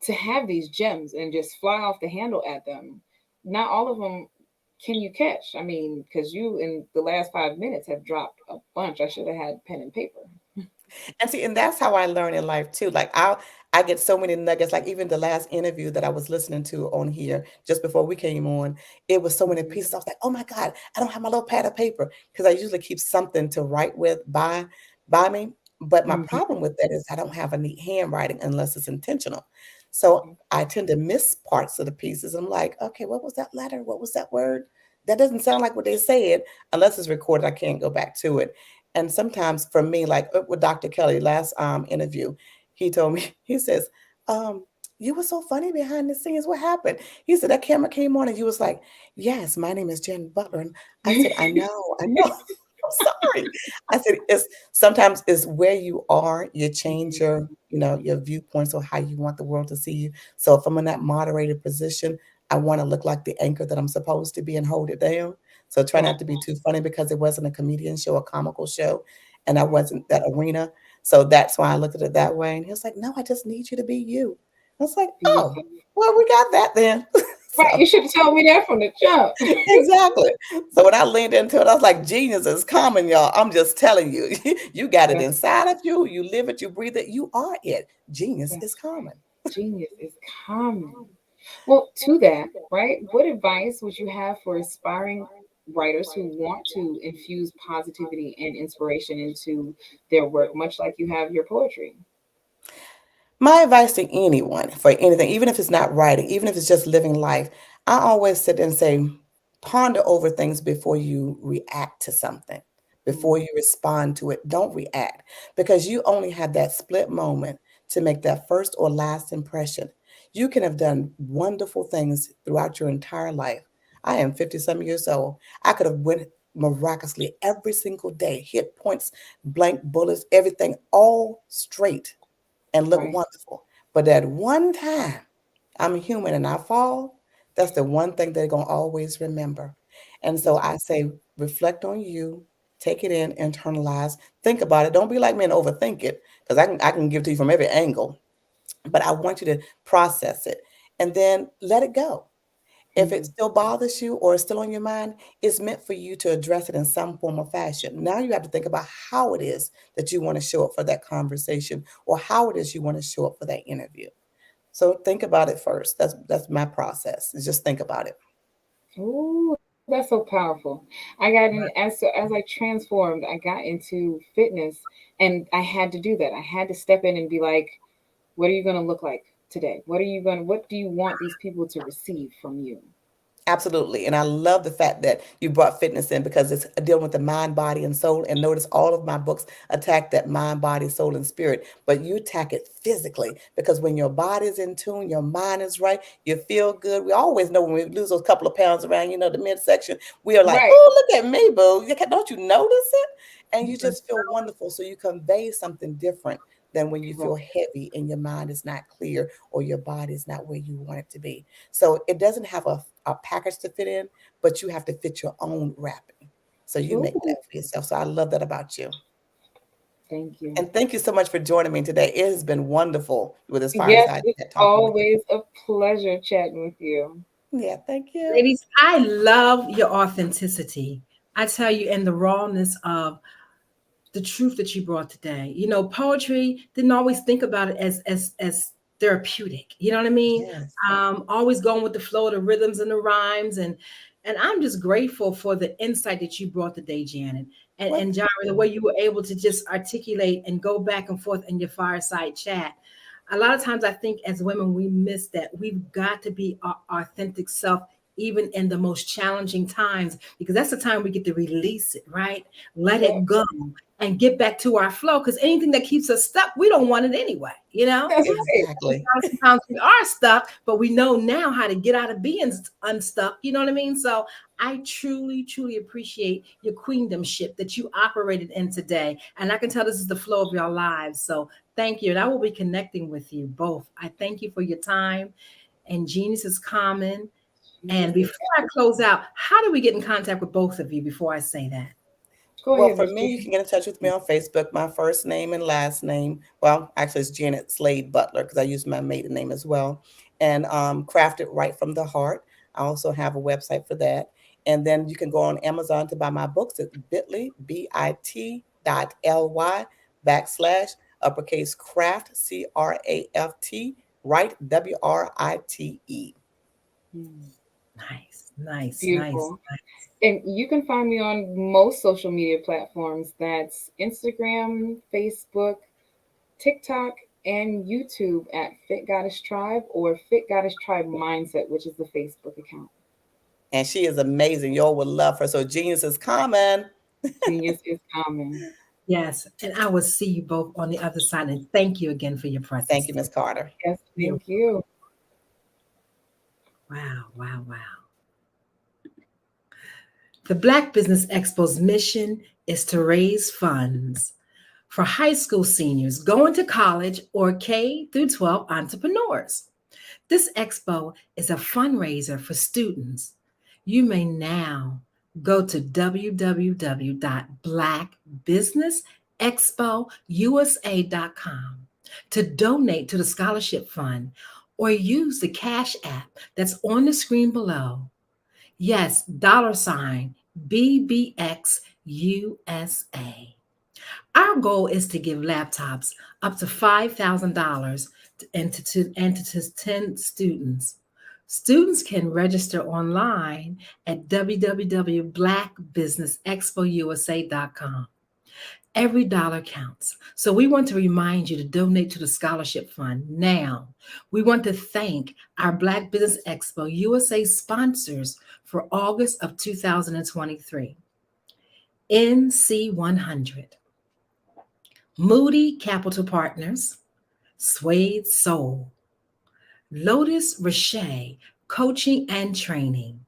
to have these gems and just fly off the handle at them, not all of them can you catch. I mean, because you in the last 5 minutes have dropped a bunch. I should have had pen and paper. And see, and that's how I learn in life too. Like I get so many nuggets. Like even the last interview that I was listening to on here just before we came on, it was so many pieces. I was like, oh my God, I don't have my little pad of paper, because I usually keep something to write with by me. But my problem with that is I don't have a neat handwriting unless it's intentional. So I tend to miss parts of the pieces. I'm like, okay, what was that letter? What was that word? That doesn't sound like what they said. Unless it's recorded, I can't go back to it. And sometimes for me, like with Dr. Kelly, last interview, he told me, he says, um, you were so funny behind the scenes. What happened? He said, that camera came on and you was like, yes, my name is Jen Butler. And I said, I know, I know. I'm sorry. I said, it's sometimes it's where you are, you change your, your viewpoints or how you want the world to see you. So if I'm in that moderator position, I want to look like the anchor that I'm supposed to be and hold it down. So try not to be too funny because it wasn't a comedian show, a comical show, and I wasn't that arena. So that's why I looked at it that way. And he was like, no, I just need you to be you. I was like, oh, well, we got that then. Right, you should have told me that from the jump. Exactly. So when I leaned into it, I was like, genius is common, y'all. I'm just telling you, you got it inside of you. You live it, you breathe it. You are it. Genius is common. Genius is common. Well, to that, right? What advice would you have for aspiring writers who want to infuse positivity and inspiration into their work, much like you have your poetry? My advice to anyone for anything, even if it's not writing, even if it's just living life, I always sit and say, ponder over things before you react to something, before you respond to it. Don't react because you only have that split moment to make that first or last impression. You can have done wonderful things throughout your entire life. I am 50 some years old. I could have went miraculously every single day, hit points, blank bullets, everything all straight and look wonderful. But that one time I'm human and I fall, that's the one thing they're going to always remember. And so I say, reflect on you, take it in, internalize, think about it. Don't be like me and overthink it because I can give it to you from every angle, but I want you to process it and then let it go. If it still bothers you or is still on your mind, it's meant for you to address it in some form or fashion. Now you have to think about how it is that you want to show up for that conversation or how it is you want to show up for that interview. So think about it first. That's my process. Is just think about it. Ooh, that's so powerful. I got in as I transformed, I got into fitness and I had to do that. I had to step in and be like, what are you going to look like today? What do you want these people to receive from you? Absolutely. And I love the fact that you brought fitness in because it's dealing with the mind, body, and soul. And notice all of my books attack that mind, body, soul, and spirit, but you attack it physically because when your body's in tune, your mind is right, you feel good. We always know when we lose those couple of pounds around, the midsection, we are like, Right. oh, look at me, boo. Don't you notice it? And you just feel wonderful. So you convey something different than when you feel heavy and your mind is not clear or your body is not where you want it to be. So it doesn't have a package to fit in, but you have to fit your own wrapping. So you make that for yourself. So I love that about you. Thank you. And thank you so much for joining me today. It has been wonderful with as far as Yes, I it's had talking with always a pleasure chatting with you. you. Yeah, thank you. Ladies, I love your authenticity. I tell you, and the rawness of the truth that you brought today. Poetry didn't always think about it as therapeutic. You know what I mean? Yes. Always going with the flow of the rhythms and the rhymes, and I'm just grateful for the insight that you brought today, Janet. And Jara, the way you were able to just articulate and go back and forth in your fireside chat. A lot of times I think as women, we miss that. We've got to be our authentic self, even in the most challenging times, because that's the time we get to release it, right? Let it go and get back to our flow. Because anything that keeps us stuck, we don't want it anyway, That's exactly. Sometimes we are stuck, but we know now how to get out of being unstuck. You know what I mean? So I truly, truly appreciate your queendomship that you operated in today. And I can tell this is the flow of your lives. So thank you. And I will be connecting with you both. I thank you for your time. And genius is common. And before I close out, how do we get in contact with both of you before I say that? Well, for me, you can get in touch with me on Facebook, my first name and last name. Well, actually, it's Janet Slade Butler because I use my maiden name as well. And Crafted Right from the Heart. I also have a website for that. And then you can go on Amazon to buy my books at bit.ly, bit.ly / craft, CRAFT, right, WRITE. Nice. Beautiful. And you can find me on most social media platforms. That's Instagram, Facebook, TikTok, and YouTube at Fit Goddess Tribe or Fit Goddess Tribe Mindset, which is the Facebook account. And she is amazing. Y'all would love her. So genius is coming. Genius is coming. Yes, and I will see you both on the other side. And thank you again for your presence. Thank you, Ms. Carter. Yes, thank you. Wow, wow, wow. The Black Business Expo's mission is to raise funds for high school seniors going to college or K through 12 entrepreneurs. This expo is a fundraiser for students. You may now go to www.blackbusinessexpousa.com to donate to the scholarship fund or use the Cash App that's on the screen below. Yes, $BBXUSA. Our goal is to give laptops up to $5,000 and to 10 students. Students can register online at www.blackbusinessexpousa.com. Every dollar counts. So we want to remind you to donate to the scholarship fund now. We want to thank our Black Business Expo USA sponsors for August of 2023. NC100, Moody Capital Partners, Suede Soul, Lotus Roche Coaching and Training,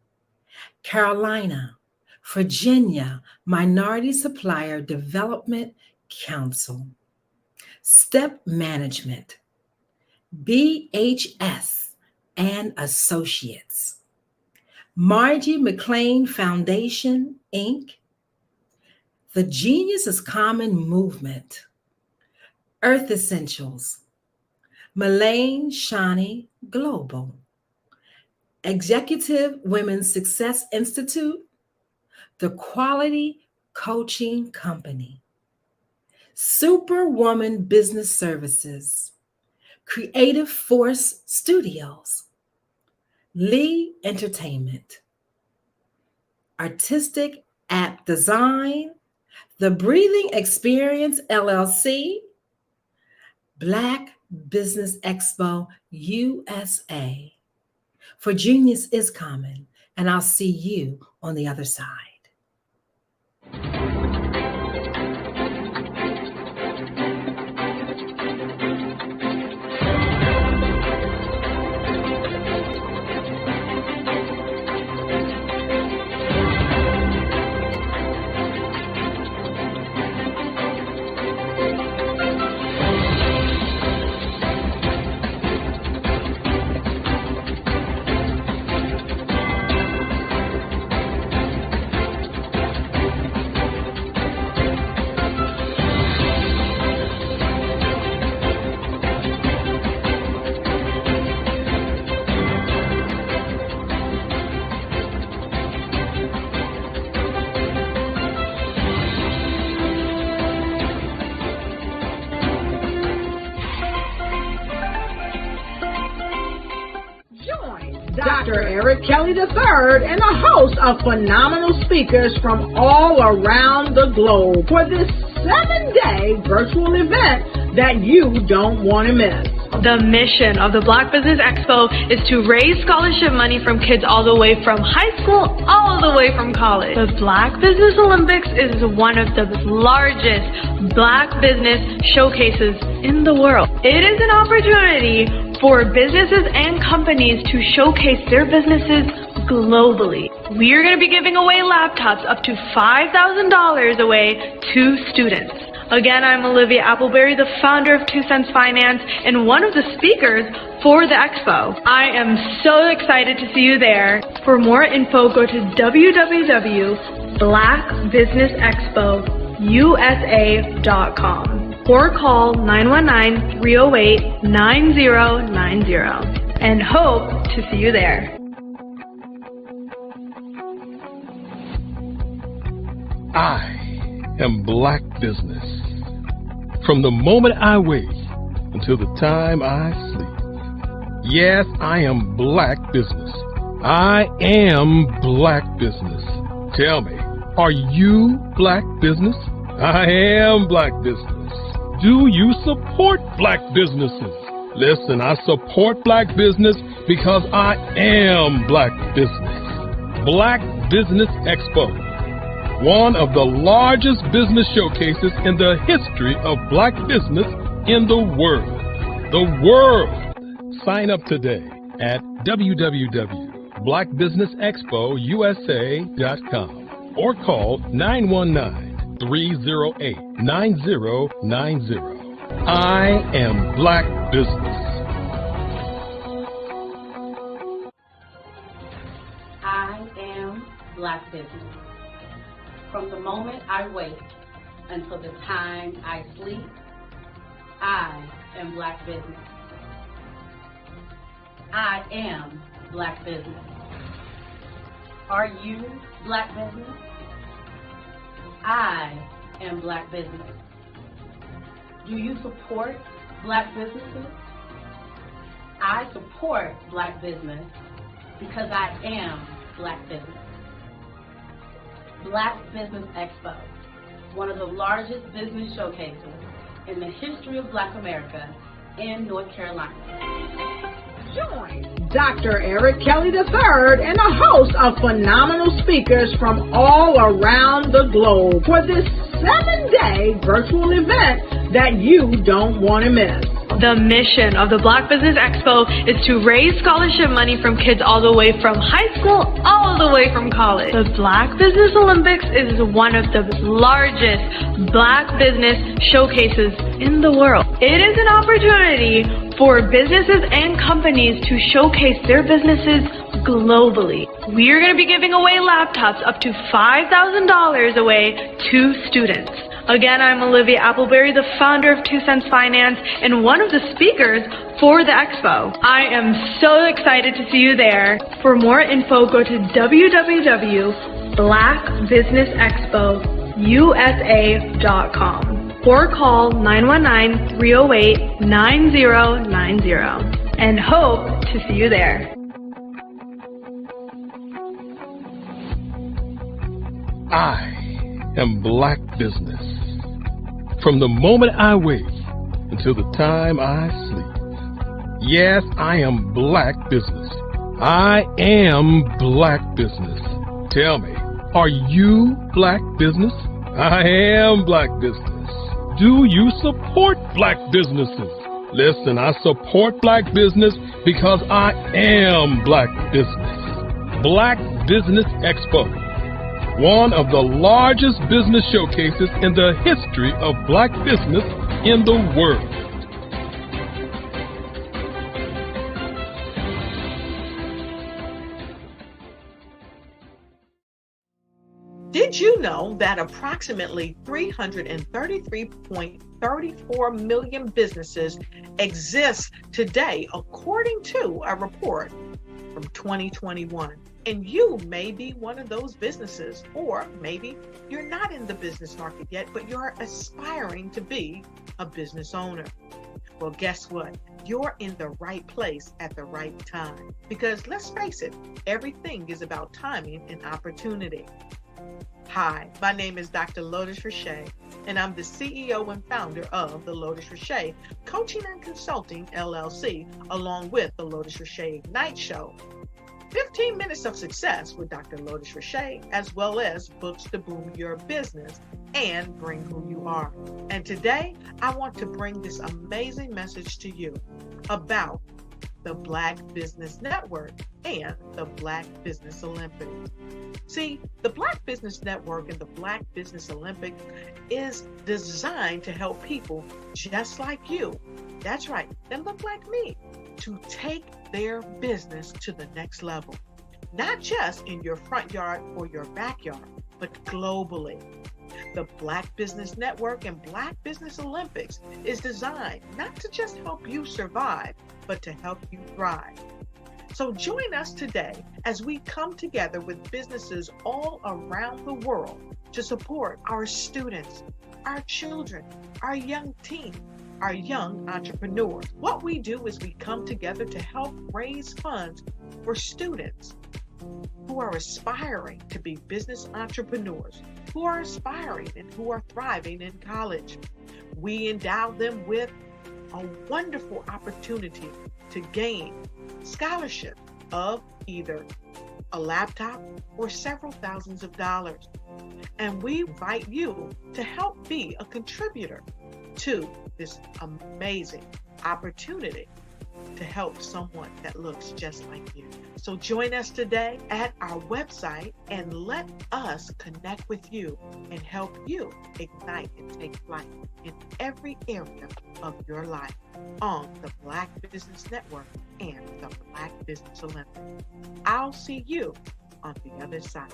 Carolina, Virginia Minority Supplier Development Council, Step Management, BHS and Associates, Margie McLean Foundation, Inc., The Genius is Common Movement, Earth Essentials, Malaine Shani Global, Executive Women's Success Institute, The Quality Coaching Company, Superwoman Business Services, Creative Force Studios, Lee Entertainment, Artistic App Design, The Breathing Experience LLC, Black Business Expo USA. For Genius is Common, and I'll see you on the other side. Dr. Eric Kelly III and a host of phenomenal speakers from all around the globe for this 7-day virtual event that you don't want to miss. The mission of the Black Business Expo is to raise scholarship money from kids all the way from high school all the way from college. The Black Business Olympics is one of the largest Black business showcases in the world. It is an opportunity for businesses and companies to showcase their businesses globally. We are going to be giving away laptops up to $5,000 away to students. Again, I'm Olivia Appleberry, the founder of 2 Cents Finance and one of the speakers for the expo. I am so excited to see you there. For more info, go to www.blackbusinessexpousa.com or call 919-308-9090 and hope to see you there. I am Black business. From the moment I wake until the time I sleep. Yes, I am Black business. I am Black business. Tell me, are you Black business? I am Black business. Do you support black businesses? Listen, I support black business because I am black business. Black Business Expo, one of the largest business showcases in the history of black business in the world. The world! Sign up today at www.blackbusinessexpousa.com or call 919-308-9090. I am black business. I am black business. From the moment I wake until the time I sleep, I am black business. I am black business. Are you black business? I am black business. Do you support black businesses? I support black business because I am black business. Black Business Expo, one of the largest business showcases in the history of Black America in North Carolina. Join Dr. Eric Kelly III and a host of phenomenal speakers from all around the globe for this 7-day virtual event that you don't want to miss. The mission of the Black Business Expo is to raise scholarship money from kids all the way from high school, all the way from college. The Black Business Olympics is one of the largest black business showcases in the world. It is an opportunity for businesses and companies to showcase their businesses globally. We are going to be giving away laptops up to $5,000 away to students. Again, I'm Olivia Appleberry, the founder of 2 Cents Finance and one of the speakers for the expo. I am so excited to see you there. For more info, go to www.blackbusinessexpousa.com or call 919-308-9090 and hope to see you there. I am black business. From the moment I wake until the time I sleep. Yes, I am black business. I am black business. Tell me, are you black business? I am black business. Do you support black businesses? Listen, I support black business because I am black business. Black Business Expo, one of the largest business showcases in the history of black business in the world. Did you know that approximately 333.34 million businesses exist today, according to a report from 2021? And you may be one of those businesses, or maybe you're not in the business market yet, but you're aspiring to be a business owner. Well, guess what? You're in the right place at the right time. Because let's face it, everything is about timing and opportunity. Hi, my name is Dr. Lotus Richey, and I'm the CEO and founder of the Lotus Richey Coaching and Consulting LLC, along with the Lotus Richey Ignite Show. 15 minutes of success with Dr. Lotus Richey, as well as books to boom your business and bring who you are. And today, I want to bring this amazing message to you about the Black Business Network and the Black Business Olympics. See, the Black Business Network and the Black Business Olympics is designed to help people just like you, that's right, that look like me, to take their business to the next level. Not just in your front yard or your backyard, but globally. The Black Business Network and Black Business Olympics is designed not to just help you survive, but to help you thrive. So join us today as we come together with businesses all around the world to support our students, our children, our young teens, our young entrepreneurs. What we do is we come together to help raise funds for students who are aspiring to be business entrepreneurs, who are aspiring and who are thriving in college. we endow them with a wonderful opportunity to gain scholarship of either a laptop or several thousands of dollars. And we invite you to help be a contributor to this amazing opportunity to help someone that looks just like you. So join us today at our website and let us connect with you and help you ignite and take flight in every area of your life on the Black Business Network and the Black Business Olympics. I'll see you on the other side.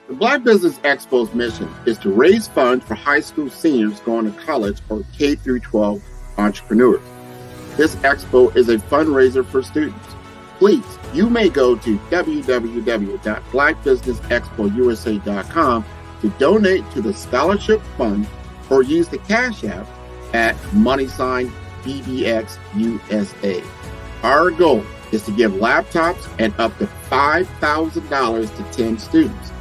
The Black Business Expo's mission is to raise funds for high school seniors going to college or K through 12 entrepreneurs. This expo is a fundraiser for students. Please, you may go to www.blackbusinessexpousa.com to donate to the scholarship fund or use the Cash App at $BBXUSA. Our goal is to give laptops and up to $5,000 to 10 students.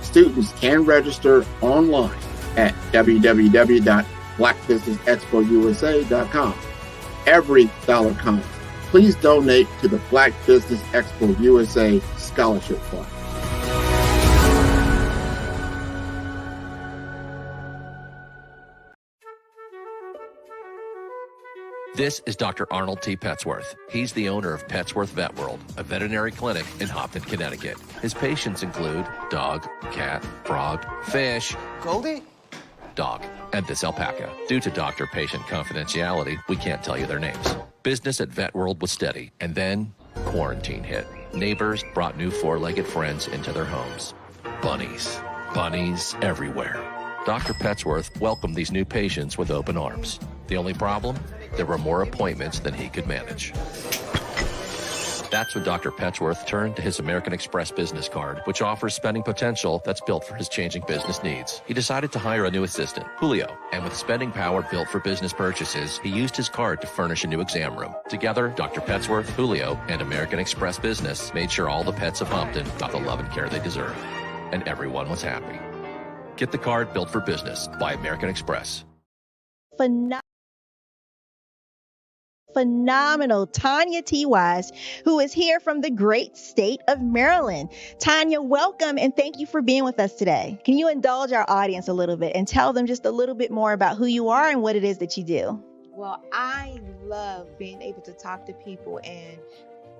Students can register online at www.blackbusinessexpousa.com. Every dollar counts. Please donate to the Black Business Expo USA Scholarship Fund. This is Dr. Arnold T. Petsworth. He's the owner of Petsworth Vet World, a veterinary clinic in Hopton, Connecticut. His patients include dog, cat, frog, fish, Goldie, dog, and this alpaca. Due to doctor-patient confidentiality, we can't tell you their names. Business at Vet World was steady, and then quarantine hit. Neighbors brought new four-legged friends into their homes. Bunnies. Bunnies everywhere. Dr. Petsworth welcomed these new patients with open arms. The only problem? There were more appointments than he could manage. That's when Dr. Petsworth turned to his American Express business card, which offers spending potential that's built for his changing business needs. He decided to hire a new assistant, Julio, and with spending power built for business purchases, he used his card to furnish a new exam room. Together, Dr. Petsworth, Julio, and American Express Business made sure all the pets of Hopton got the love and care they deserve. And everyone was happy. Get the card built for business by American Express. Phenomenal Tanya T. Wise, who is here from the great state of Maryland. Tanya, welcome and thank you for being with us today. Can you indulge our audience a little bit and tell them just a little bit more about who you are and what it is that you do? Well, I love being able to talk to people and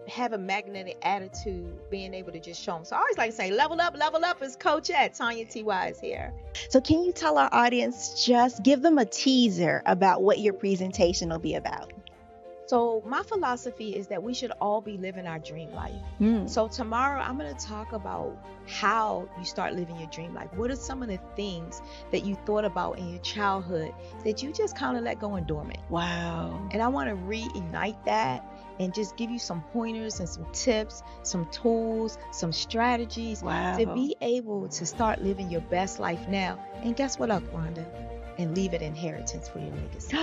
have a magnetic attitude, being able to just show them. So I always like to say, level up is Coach at Tanya T. Wise here. So can you tell our audience, just give them a teaser about what your presentation will be about? So my philosophy is that we should all be living our dream life. So tomorrow I'm going to talk about how you start living your dream life. What are some of the things that you thought about in your childhood that you just kind of let go and dormant? Wow. And I want to reignite that and just give you some pointers and some tips, some tools, some strategies to be able to start living your best life now. And guess what, Wanda? And leave an inheritance for your legacy.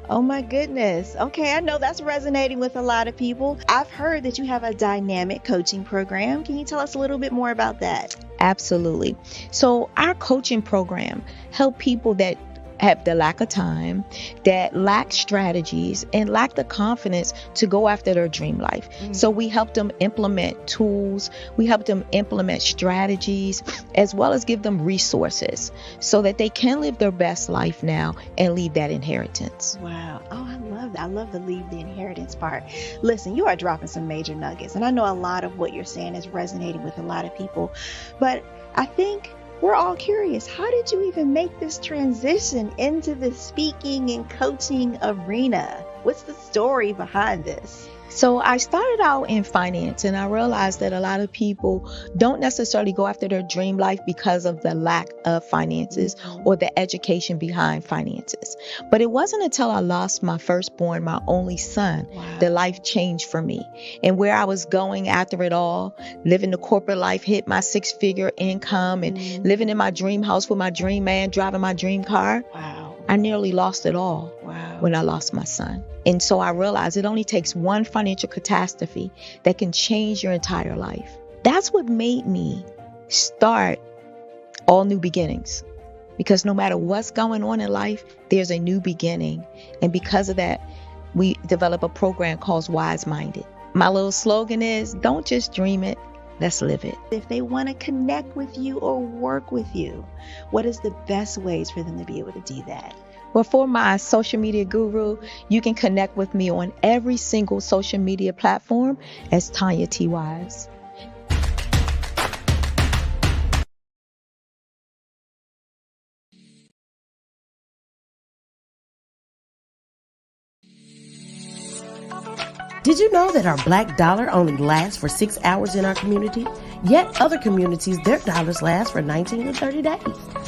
Oh my goodness. Okay, I know that's resonating with a lot of people. I've heard that you have a dynamic coaching program. Can you tell us a little bit more about that? Absolutely. So our coaching program help people that have the lack of time, that lack strategies, and lack the confidence to go after their dream life. So we help them implement tools, we help them implement strategies, as well as give them resources so that they can live their best life now and leave that inheritance. Wow. Oh, I love that. I love the leave the inheritance part. Listen, you are dropping some major nuggets, and I know a lot of what you're saying is resonating with a lot of people, but I think we're all curious. How did you even make this transition into the speaking and coaching arena? What's the story behind this? So I started out in finance, and I realized that a lot of people don't necessarily go after their dream life because of the lack of finances or the education behind finances. But it wasn't until I lost my firstborn, my only son, that life changed for me. And where I was going after it all, living the corporate life, hit my 6-figure income and living in my dream house with my dream man, driving my dream car. I nearly lost it all when I lost my son. And so I realized it only takes one financial catastrophe that can change your entire life. That's what made me start all new beginnings. Because no matter what's going on in life, there's a new beginning. And because of that, we develop a program called Wise Minded. My little slogan is, don't just dream it, let's live it. If they want to connect with you or work with you, what is the best ways for them to be able to do that? Well, for my social media guru, you can connect with me on every single social media platform as Tanya T. Wise. Did you know that our black dollar only lasts for 6 hours in our community? Yet other communities, their dollars last for 19 to 30 days.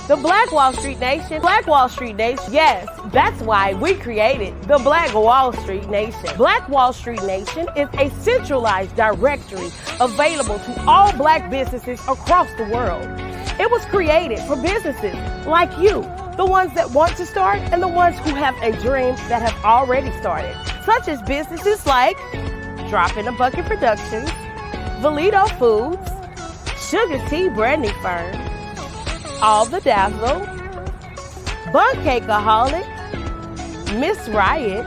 The Black Wall Street Nation. Black Wall Street Nation. Yes, that's why we created the Black Wall Street Nation. Black Wall Street Nation is a centralized directory available to all black businesses across the world. It was created for businesses like you, the ones that want to start and the ones who have a dream that have already started, such as businesses like Drop in a Bucket Productions, Valito Foods, Sugar Tea Branding Firm, All the Dazzle, Bun Cakeaholic, Miss Riot,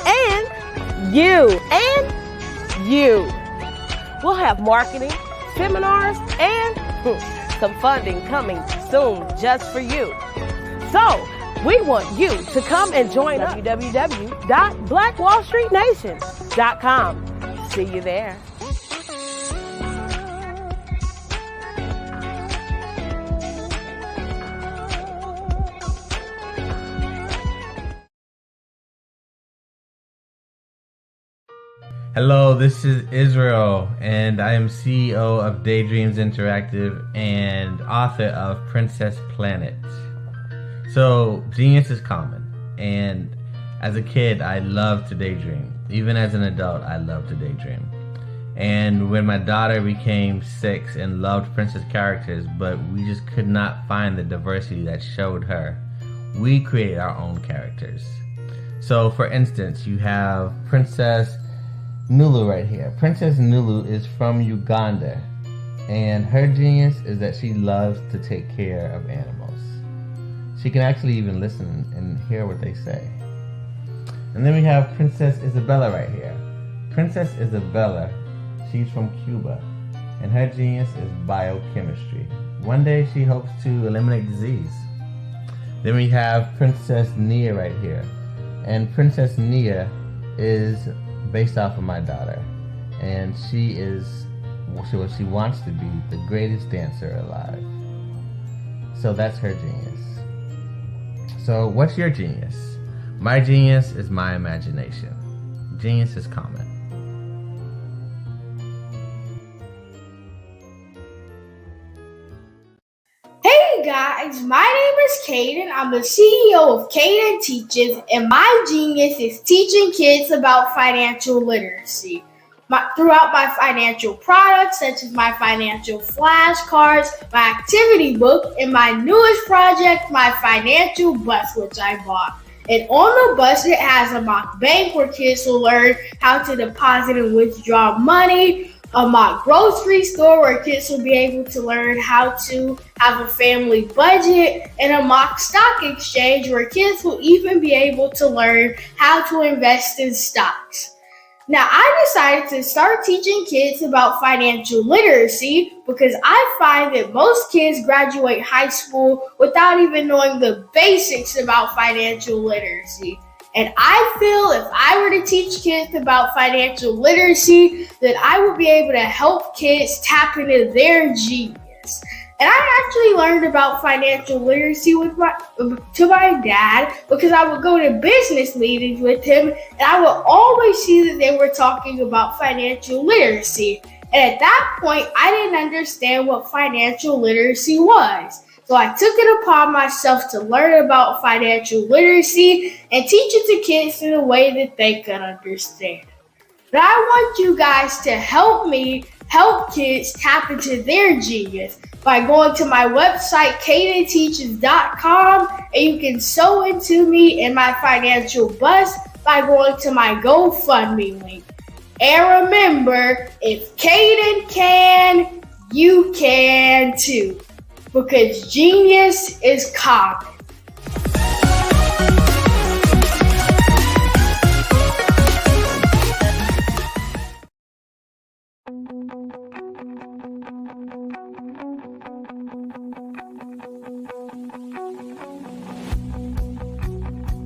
and you. We'll have marketing, seminars, and some funding coming soon just for you. So, we want you to come and join www.blackwallstreetnation.com. See you there. Hello, this is Israel, and I am CEO of Daydreams Interactive and author of Princess Planet. So, genius is common, and as a kid, I loved to daydream. Even as an adult, I loved to daydream. And when my daughter became 6 and loved princess characters, but we just could not find the diversity that showed her, we created our own characters. So, for instance, you have Princess Nulu right here. Princess Nulu is from Uganda, and her genius is that she loves to take care of animals. She can actually even listen and hear what they say. And then we have Princess Isabella right here. Princess Isabella, she's from Cuba, and her genius is biochemistry. One day she hopes to eliminate disease. Then we have Princess Nia right here, and Princess Nia is based off of my daughter, and she is what she wants to be, the greatest dancer alive. So that's her genius. So what's your genius? My genius is my imagination. Genius is common. Hey guys, my name is Caden. I'm the CEO of Caden Teaches, and my genius is teaching kids about financial literacy. Throughout my financial products, such as my financial flashcards, my activity book, and my newest project, my financial bus, which I bought. And on the bus, it has a mock bank where kids will learn how to deposit and withdraw money, a mock grocery store where kids will be able to learn how to have a family budget, and a mock stock exchange where kids will even be able to learn how to invest in stocks. Now, I decided to start teaching kids about financial literacy because I find that most kids graduate high school without even knowing the basics about financial literacy. And I feel if I were to teach kids about financial literacy, that I would be able to help kids tap into their genius. And I actually learned about financial literacy to my dad because I would go to business meetings with him, and I would always see that they were talking about financial literacy. And at that point, I didn't understand what financial literacy was. So I took it upon myself to learn about financial literacy and teach it to kids in a way that they could understand. But I want you guys to help me help kids tap into their genius by going to my website, cadenteaches.com, and you can sew into me in my financial bus by going to my GoFundMe link. And remember, if Caden can, you can too. Because genius is common.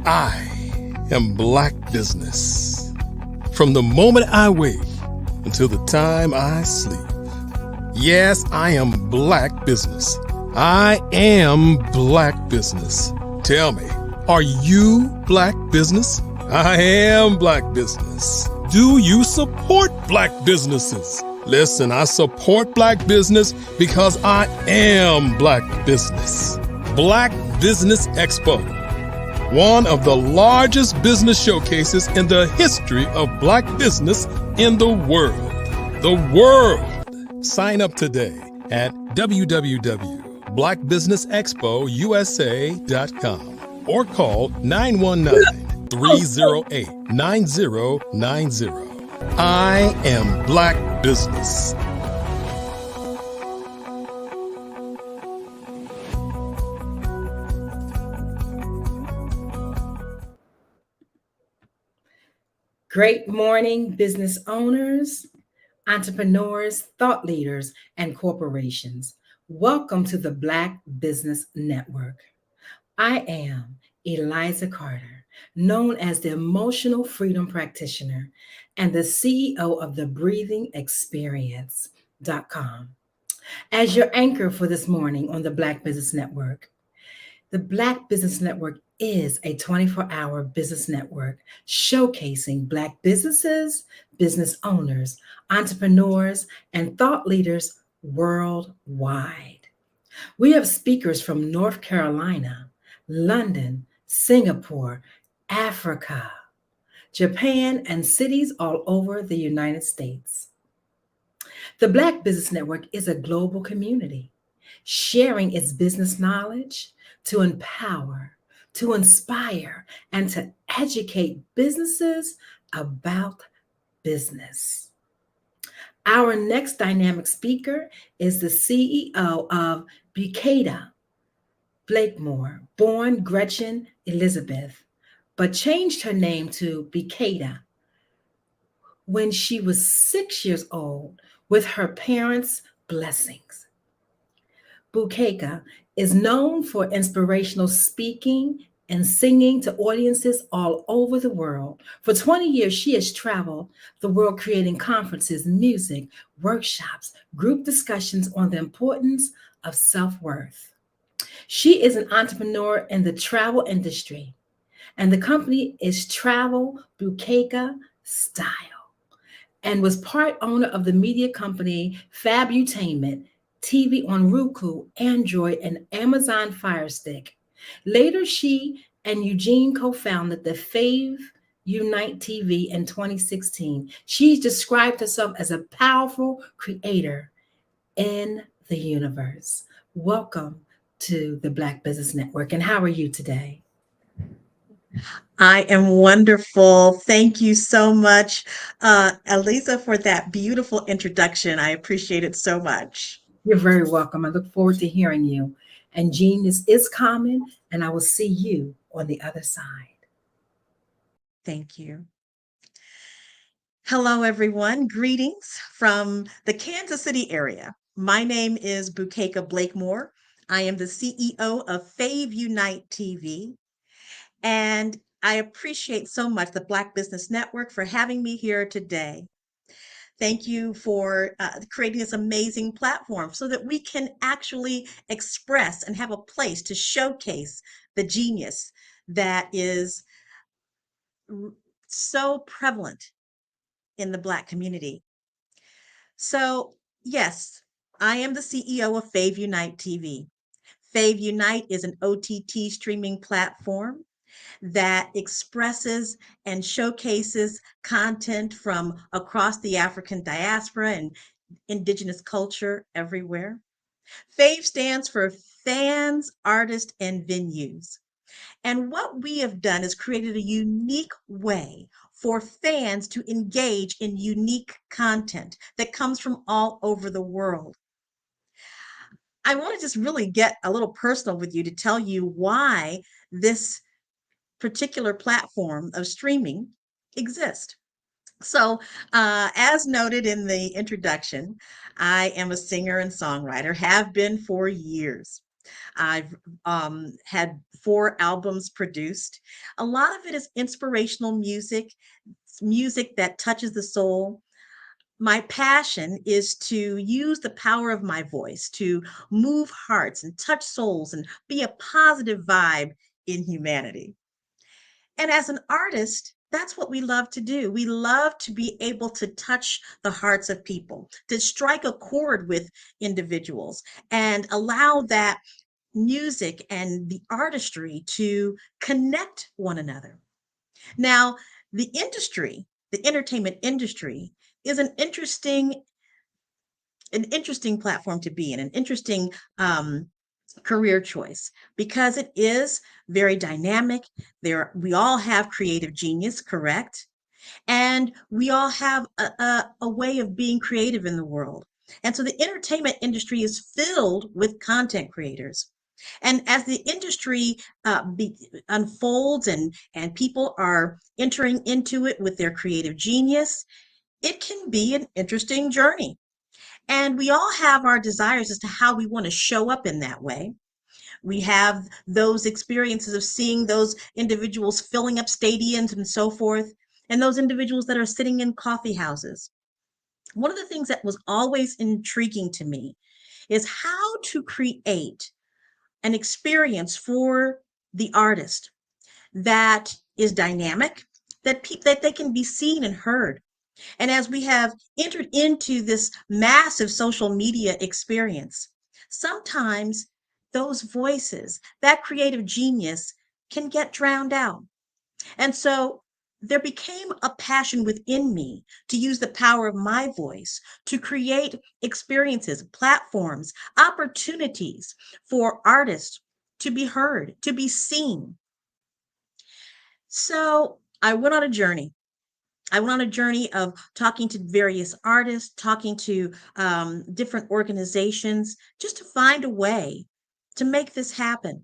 I am Black business. From the moment I wake until the time I sleep. Yes, I am Black business. I am Black business. Tell me, are you Black business? I am Black business. Do you support Black businesses? Listen, I support Black business because I am Black business. Black Business Expo, one of the largest business showcases in the history of Black business in the world. The world! Sign up today at www.blackbusinessexpousa.com or call 919-308-9090. I am Black business. Great morning, business owners, entrepreneurs, thought leaders, and corporations. Welcome to the Black Business Network. I am Eliza Carter, known as the Emotional Freedom Practitioner and the CEO of the Breathing Experience.com. As your anchor for this morning on the Black Business Network, the Black Business Network is a 24-hour business network showcasing Black businesses, business owners, entrepreneurs, and thought leaders worldwide. We have speakers from North Carolina, London, Singapore, Africa, Japan, and cities all over the United States. The Black Business Network is a global community, sharing its business knowledge to empower, to inspire, and to educate businesses about business. Our next dynamic speaker is the CEO of Bucata Blakemore, born Gretchen Elizabeth, but changed her name to Bucata when she was 6 years old with her parents' blessings. Bucata is known for inspirational speaking and singing to audiences all over the world. For 20 years, she has traveled the world creating conferences, music, workshops, group discussions on the importance of self-worth. She is an entrepreneur in the travel industry, and the company is Travel Bucata Style, and was part owner of the media company Fabutainment, TV on Roku, Android, and Amazon Fire Stick. Later, she and Eugene co-founded the Fave Unite TV in 2016. She described herself as a powerful creator in the universe. Welcome to the Black Business Network. And how are you today? I am wonderful. Thank you so much, Eliza, for that beautiful introduction. I appreciate it so much. You're very welcome. I look forward to hearing you. And genius is common, and I will see you on the other side. Thank you. Hello, everyone. Greetings from the Kansas City area. My name is Bucata Blakemore. I am the CEO of Fave Unite TV. And I appreciate so much the Black Business Network for having me here today. Thank you for creating this amazing platform so that we can actually express and have a place to showcase the genius that is so prevalent in the Black community. So yes, I am the CEO of Fave Unite TV. Fave Unite is an OTT streaming platform that expresses and showcases content from across the African diaspora and indigenous culture everywhere. FAVE stands for Fans, Artists, and Venues. And what we have done is created a unique way for fans to engage in unique content that comes from all over the world. I want to just really get a little personal with you to tell you why this particular platform of streaming exists. So, as noted in the introduction, I am a singer and songwriter, have been for years. I've had 4 albums produced. A lot of it is inspirational music, music that touches the soul. My passion is to use the power of my voice to move hearts and touch souls and be a positive vibe in humanity. And as an artist, that's what we love to do. We love to be able to touch the hearts of people, to strike a chord with individuals and allow that music and the artistry to connect one another. Now, the industry, the entertainment industry, is an interesting platform to be in, an interesting career choice because it is very dynamic. We all have creative genius, correct? And we all have a way of being creative in the world. And so the entertainment industry is filled with content creators. And as the industry unfolds and people are entering into it with their creative genius, it can be an interesting journey. And we all have our desires as to how we want to show up in that way. We have those experiences of seeing those individuals filling up stadiums and so forth, and those individuals that are sitting in coffee houses. One of the things that was always intriguing to me is how to create an experience for the artist that is dynamic, that they can be seen and heard. And as we have entered into this massive social media experience, sometimes those voices, that creative genius can get drowned out. And so there became a passion within me to use the power of my voice to create experiences, platforms, opportunities for artists to be heard, to be seen. So I went on a journey. I went on a journey of talking to various artists, talking to different organizations, just to find a way to make this happen.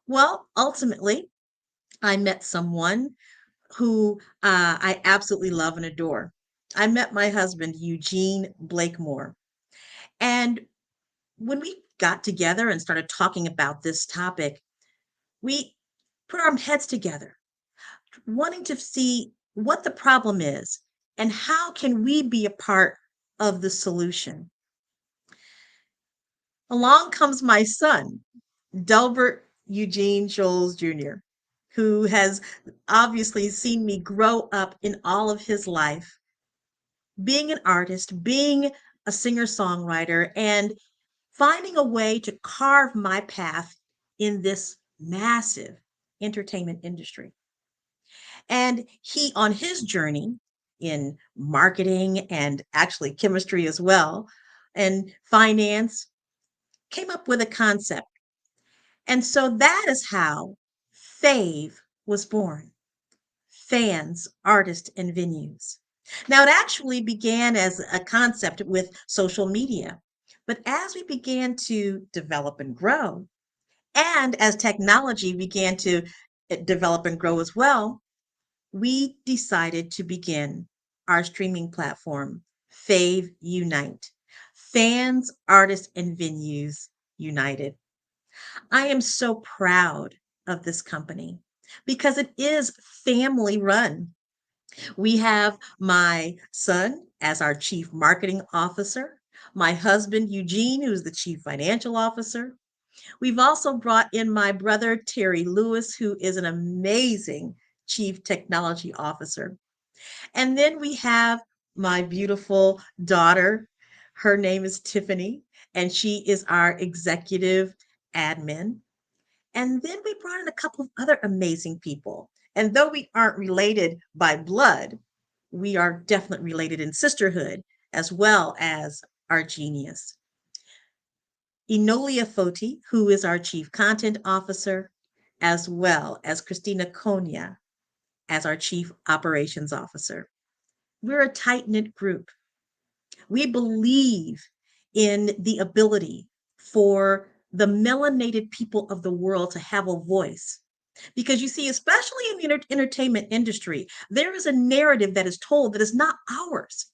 Well, ultimately, I met someone who I absolutely love and adore. I met my husband, Eugene Blakemore. And when we got together and started talking about this topic, we put our heads together, wanting to see what the problem is and how can we be a part of the solution. Along comes my son, Delbert Eugene Scholes Jr., who has obviously seen me grow up in all of his life, being an artist, being a singer-songwriter, and finding a way to carve my path in this massive entertainment industry. And he, on his journey in marketing and actually chemistry as well, and finance, came up with a concept. And so that is how FAVE was born. Fans, Artists, and Venues. Now, it actually began as a concept with social media. But as we began to develop and grow, and as technology began to develop and grow as well, we decided to begin our streaming platform, Fave Unite. Fans, Artists, and Venues United. I am so proud of this company because it is family run. We have my son as our chief marketing officer, my husband, Eugene, who's the chief financial officer. We've also brought in my brother, Terry Lewis, who is an amazing chief technology officer. And then we have my beautiful daughter. Her name is Tiffany, and she is our executive admin. And then we brought in a couple of other amazing people. And though we aren't related by blood, we are definitely related in sisterhood as well as our genius. Enolia Foti, who is our chief content officer, as well as Christina Konya as our chief operations officer. We're a tight-knit group. We believe in the ability for the melanated people of the world to have a voice. Because you see, especially in the entertainment industry, there is a narrative that is told that is not ours.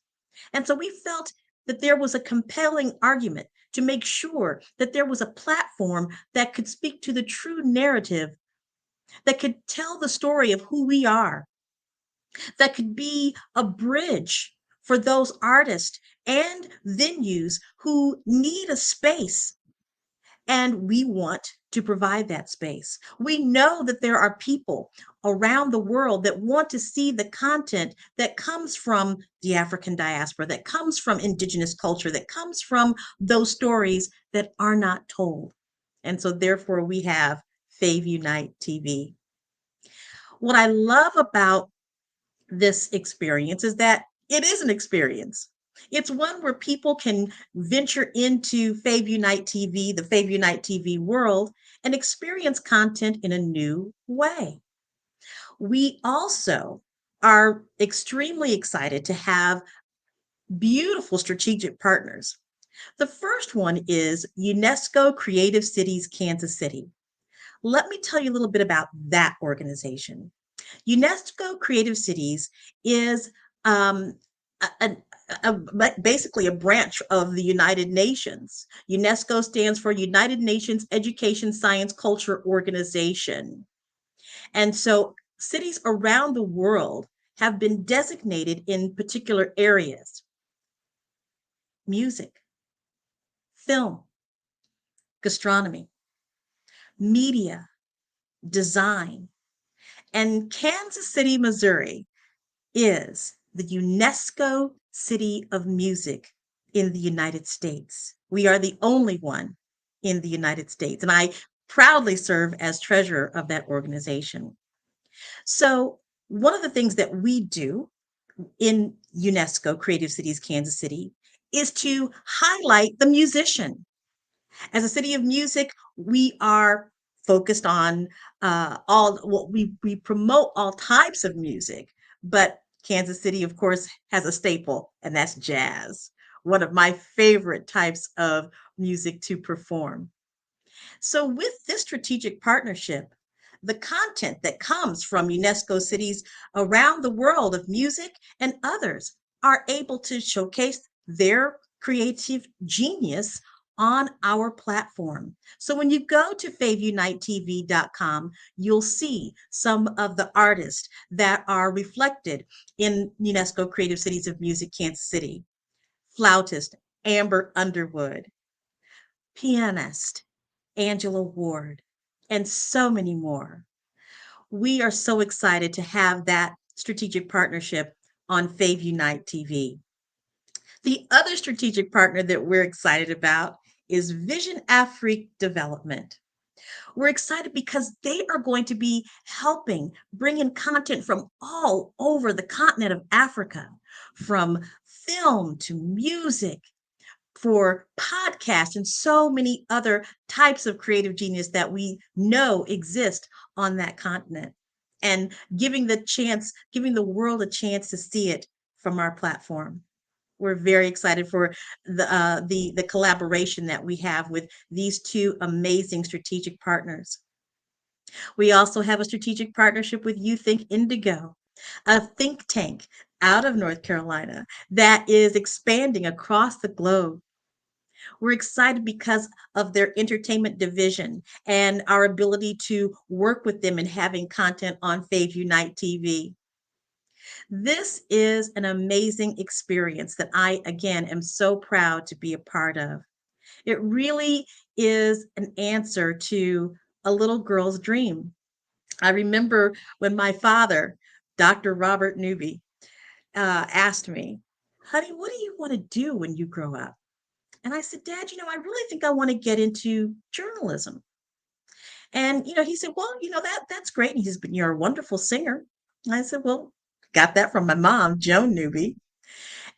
And so we felt that there was a compelling argument to make sure that there was a platform that could speak to the true narrative, that could tell the story of who we are, that could be a bridge for those artists and venues who need a space. And we want to provide that space. We know that there are people around the world that want to see the content that comes from the African diaspora, that comes from indigenous culture, that comes from those stories that are not told. And so therefore we have Fave Unite TV. What I love about this experience is that it is an experience. It's one where people can venture into Fave Unite TV, the Fave Unite TV world, and experience content in a new way. We also are extremely excited to have beautiful strategic partners. The first one is UNESCO Creative Cities Kansas City. Let me tell you a little bit about that organization. UNESCO Creative Cities is basically a branch of the United Nations. UNESCO stands for United Nations Education, Science, Culture Organization. And so cities around the world have been designated in particular areas: music, film, gastronomy, media, design. And Kansas City, Missouri is the UNESCO City of Music in the United States. We are the only one in the United States, and I proudly serve as treasurer of that organization. So one of the things that we do in UNESCO Creative Cities Kansas City is to highlight the musician. As a city of music, we are focused on we promote all types of music, but Kansas City, of course, has a staple, and that's jazz, one of my favorite types of music to perform. So with this strategic partnership, the content that comes from UNESCO cities around the world of music and others are able to showcase their creative genius on our platform. So when you go to faveunitetv.com, you'll see some of the artists that are reflected in UNESCO Creative Cities of Music Kansas City. Flautist Amber Underwood, pianist Angela Ward, and so many more. We are so excited to have that strategic partnership on Fave Unite TV. The other strategic partner that we're excited about is Vision Afrique Development. We're excited because they are going to be helping bring in content from all over the continent of Africa, from film to music, for podcasts, and so many other types of creative genius that we know exist on that continent, and giving the world a chance to see it from our platform. We're very excited for the collaboration that we have with these two amazing strategic partners. We also have a strategic partnership with You Think Indigo, a think tank out of North Carolina that is expanding across the globe. We're excited because of their entertainment division and our ability to work with them in having content on Fave Unite TV. This is an amazing experience that I, again, am so proud to be a part of. It really is an answer to a little girl's dream. I remember when my father, Dr. Robert Newby, asked me, "Honey, what do you want to do when you grow up?" And I said, "Dad, I really think I want to get into journalism." And, he said, "Well, that's great." And he says, "But you're a wonderful singer." And I said, "Well, got that from my mom, Joan Newby."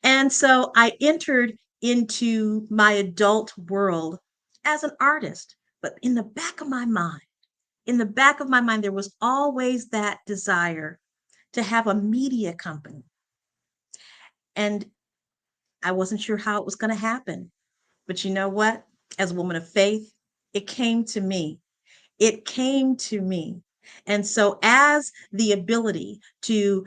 And so I entered into my adult world as an artist. But in the back of my mind, there was always that desire to have a media company. And I wasn't sure how it was going to happen. But you know what? as a woman of faith, it came to me. It came to me. And so, as the ability to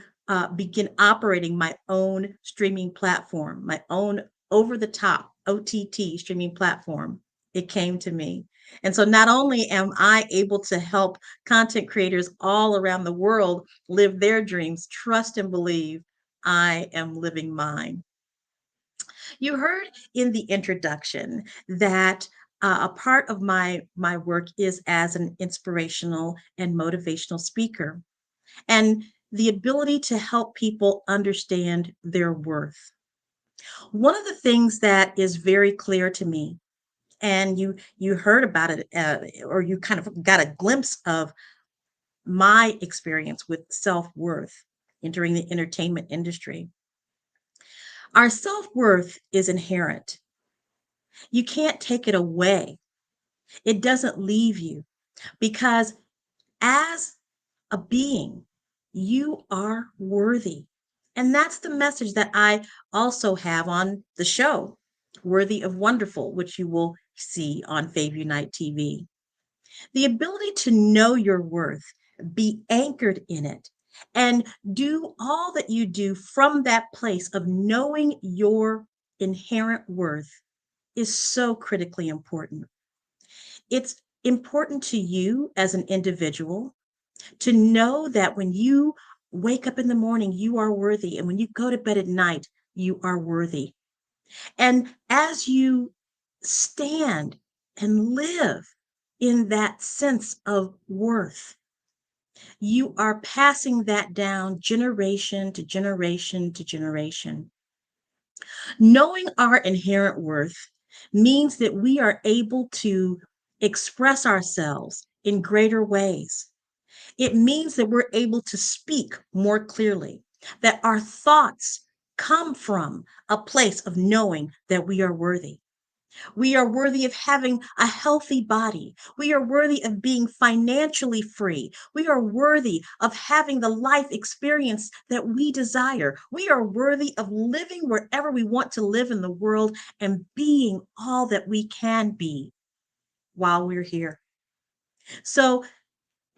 begin operating my own streaming platform, my own over the top OTT streaming platform, it came to me. And so, not only am I able to help content creators all around the world live their dreams, trust and believe I am living mine. You heard in the introduction that a part of my work is as an inspirational and motivational speaker, and the ability to help people understand their worth. One of the things that is very clear to me, and you heard about it, or you kind of got a glimpse of my experience with self-worth entering the entertainment industry. Our self-worth is inherent. You can't take it away. It doesn't leave you because as a being, you are worthy. And that's the message that I also have on the show, Worthy of Wonderful, which you will see on Fave Unite TV. The ability to know your worth, be anchored in it, and do all that you do from that place of knowing your inherent worth is so critically important. It's important to you as an individual to know that when you wake up in the morning, you are worthy. And when you go to bed at night, you are worthy. And as you stand and live in that sense of worth, you are passing that down generation to generation to generation. Knowing our inherent worth means that we are able to express ourselves in greater ways. It means that we're able to speak more clearly, that our thoughts come from a place of knowing that we are worthy. We are worthy of having a healthy body. We are worthy of being financially free. We are worthy of having the life experience that we desire. We are worthy of living wherever we want to live in the world and being all that we can be while we're here. So,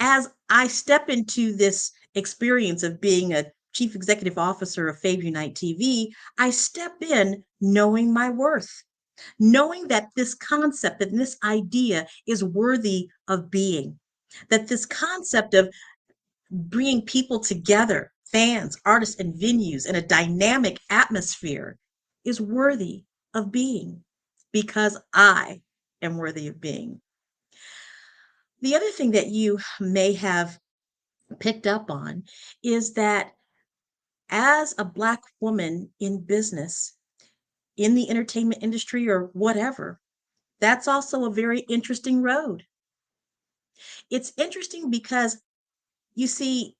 as I step into this experience of being a chief executive officer of Fave Unite TV, I step in knowing my worth, knowing that this concept, that this idea is worthy of being, that this concept of bringing people together, fans, artists, and venues in a dynamic atmosphere is worthy of being because I am worthy of being. The other thing that you may have picked up on is that as a Black woman in business, in the entertainment industry or whatever, that's also a very interesting road. It's interesting because you see,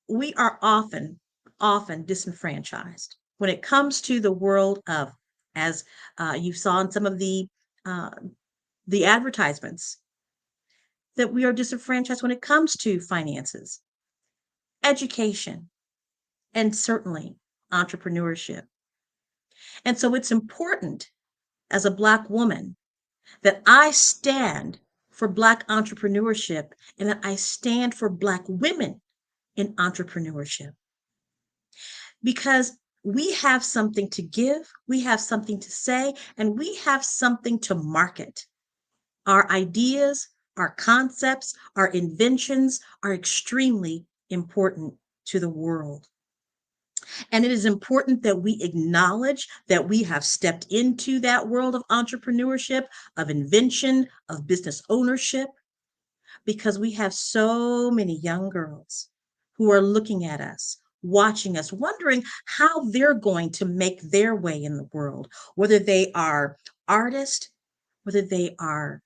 we are often disenfranchised when it comes to the world of, as you saw in some of the advertisements, that we are disenfranchised when it comes to finances, education, and certainly entrepreneurship. And so it's important as a Black woman that I stand for Black entrepreneurship and that I stand for Black women in entrepreneurship. Because we have something to give, we have something to say, and we have something to market. Our ideas, our concepts, our inventions are extremely important to the world. And it is important that we acknowledge that we have stepped into that world of entrepreneurship, of invention, of business ownership, because we have so many young girls who are looking at us, watching us, wondering how they're going to make their way in the world, whether they are artists, whether they are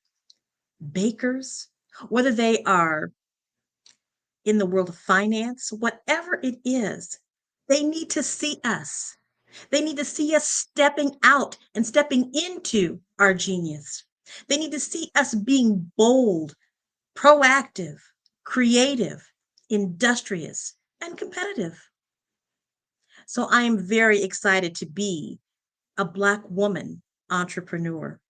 bakers, whether they are in the world of finance, whatever it is, they need to see us. They need to see us stepping out and stepping into our genius. They need to see us being bold, proactive, creative, industrious, and competitive. So I am very excited to be a Black woman entrepreneur.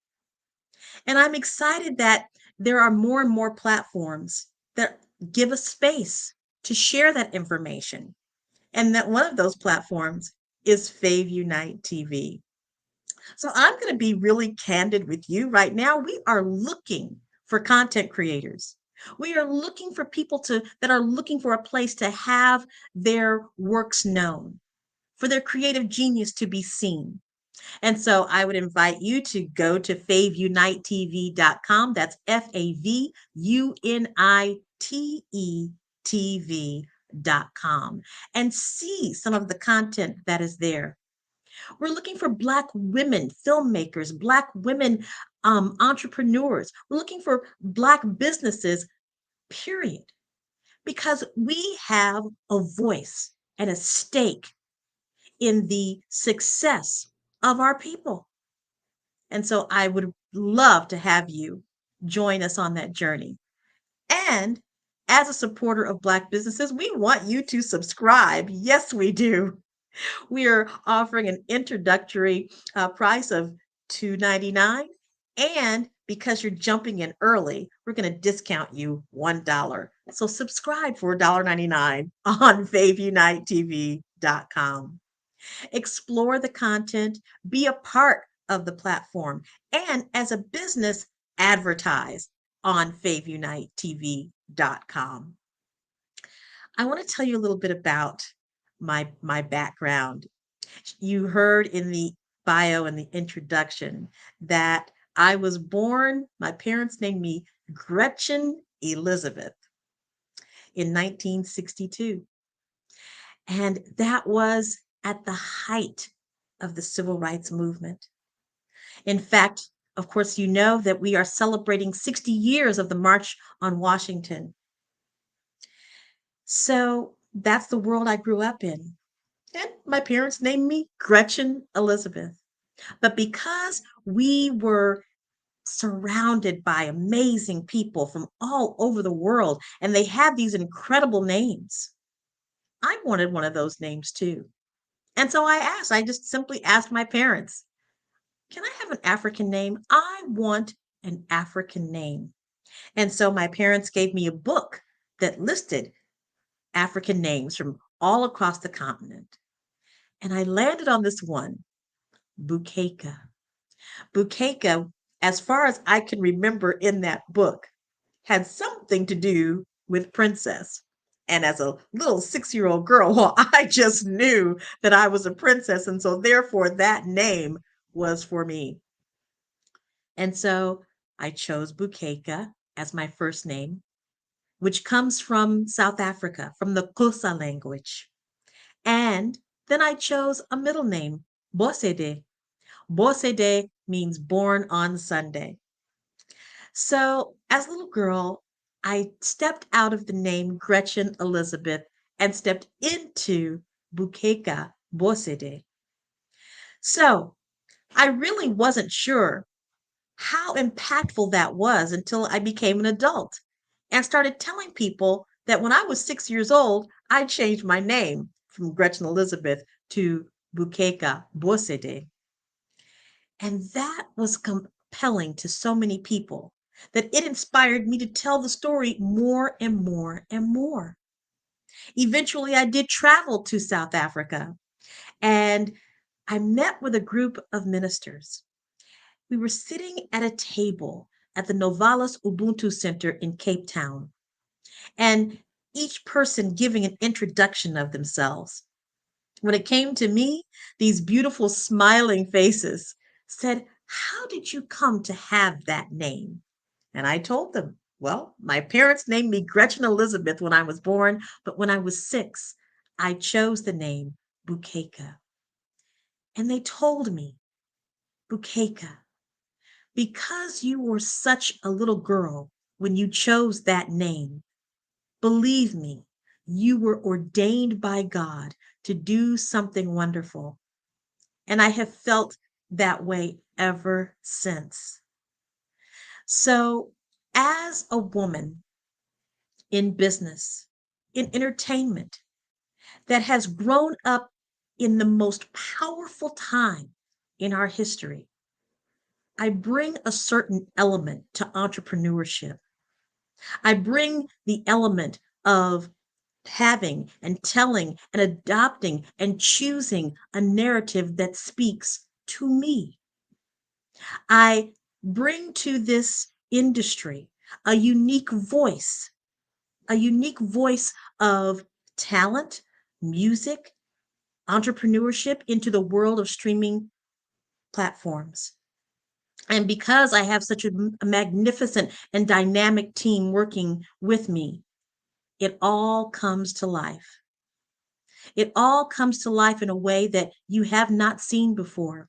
And I'm excited that there are more and more platforms that give us space to share that information. And that one of those platforms is Fave Unite TV. So I'm going to be really candid with you right now. We are looking for content creators. We are looking for people that are looking for a place to have their works known, for their creative genius to be seen. And so I would invite you to go to faveunitetv.com. That's FAVUNITE and see some of the content that is there. We're looking for Black women filmmakers, Black women entrepreneurs. We're looking for Black businesses, period, because we have a voice and a stake in the success of our people. And so I would love to have you join us on that journey. And as a supporter of Black businesses, we want you to subscribe. Yes, we do. We are offering an introductory price of $2.99. And because you're jumping in early, we're going to discount you $1. So subscribe for $1.99 on FaveUniteTV.com. Explore the content, be a part of the platform, and as a business, advertise on FaveUniteTV.com. I want to tell you a little bit about my background. You heard in the bio and the introduction that I was born, my parents named me Gretchen Elizabeth in 1962. And that was at the height of the civil rights movement. In fact, of course, you know that we are celebrating 60 years of the March on Washington. So that's the world I grew up in. And my parents named me Gretchen Elizabeth. But because we were surrounded by amazing people from all over the world, and they had these incredible names, I wanted one of those names too. And so I just simply asked my parents, can I have an African name? I want an African name. And so my parents gave me a book that listed African names from all across the continent. And I landed on this one, Bukeka. Bukeka, as far as I can remember in that book, had something to do with princess. And as a little 6-year-old girl, well, I just knew that I was a princess. And so therefore that name was for me. And so I chose Bukeka as my first name, which comes from South Africa, from the Xhosa language. And then I chose a middle name, Bosede. Bosede means born on Sunday. So as a little girl, I stepped out of the name Gretchen Elizabeth and stepped into Bukeka Bosede. So I really wasn't sure how impactful that was until I became an adult and started telling people that when I was 6 years old, I changed my name from Gretchen Elizabeth to Bukeka Bosede. And that was compelling to so many people that it inspired me to tell the story more and more and more. Eventually, I did travel to South Africa and I met with a group of ministers. We were sitting at a table at the Novalis Ubuntu Center in Cape Town, and each person giving an introduction of themselves. When it came to me, these beautiful smiling faces said, how did you come to have that name? And I told them, well, my parents named me Gretchen Elizabeth when I was born, but when I was 6, I chose the name Bukeka. And they told me, Bukeka, because you were such a little girl when you chose that name, believe me, you were ordained by God to do something wonderful. And I have felt that way ever since. So, as a woman in business, in entertainment, that has grown up in the most powerful time in our history, I bring a certain element to entrepreneurship. I bring the element of having and telling and adopting and choosing a narrative that speaks to me. I bring to this industry a unique voice of talent, music, entrepreneurship into the world of streaming platforms. And because I have such a magnificent and dynamic team working with me, it all comes to life. It all comes to life in a way that you have not seen before.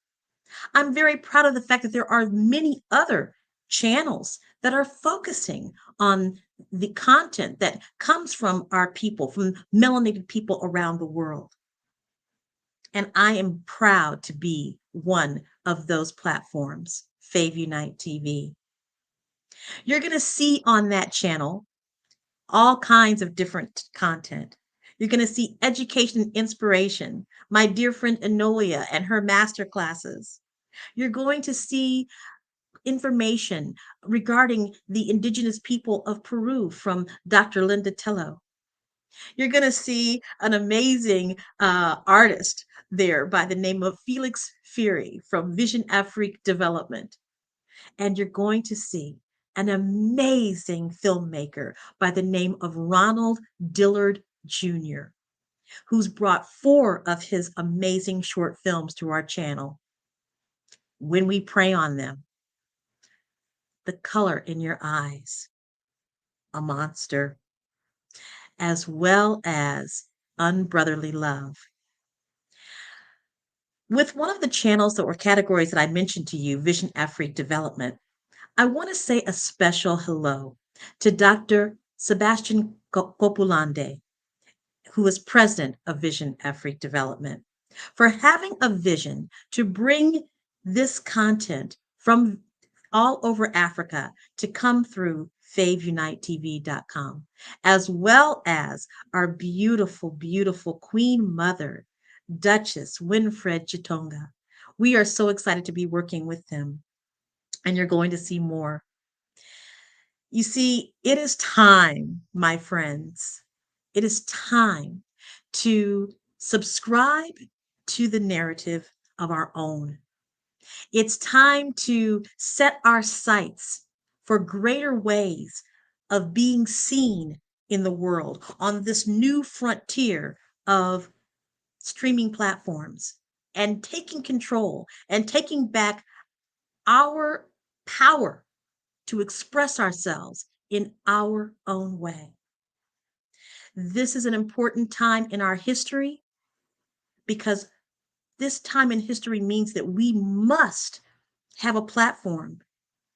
I'm very proud of the fact that there are many other channels that are focusing on the content that comes from our people, from melanated people around the world. And I am proud to be one of those platforms, Fave Unite TV. You're going to see on that channel all kinds of different content. You're going to see education and inspiration, my dear friend Enolia and her master classes. You're going to see information regarding the indigenous people of Peru from Dr. Linda Tello. You're going to see an amazing artist there by the name of Felix Fury from Vision Afrique Development. And you're going to see an amazing filmmaker by the name of Ronald Dillard Jr., who's brought 4 of his amazing short films to our channel. When We Pray on Them, The Color in Your Eyes, A Monster, as well as Unbrotherly Love. With one of the channels that were categories that I mentioned to you, Vision Afrique Development, I want to say a special hello to Dr. Sebastian Copulande, who is president of Vision Afrique Development, for having a vision to bring this content from all over Africa to come through FaveUniteTV.com, as well as our beautiful, beautiful Queen Mother, Duchess Winfred Chitonga. We are so excited to be working with them, and you're going to see more. You see, it is time, my friends. It is time to subscribe to the narrative of our own. It's time to set our sights for greater ways of being seen in the world on this new frontier of streaming platforms and taking control and taking back our power to express ourselves in our own way. This is an important time in our history because this time in history means that we must have a platform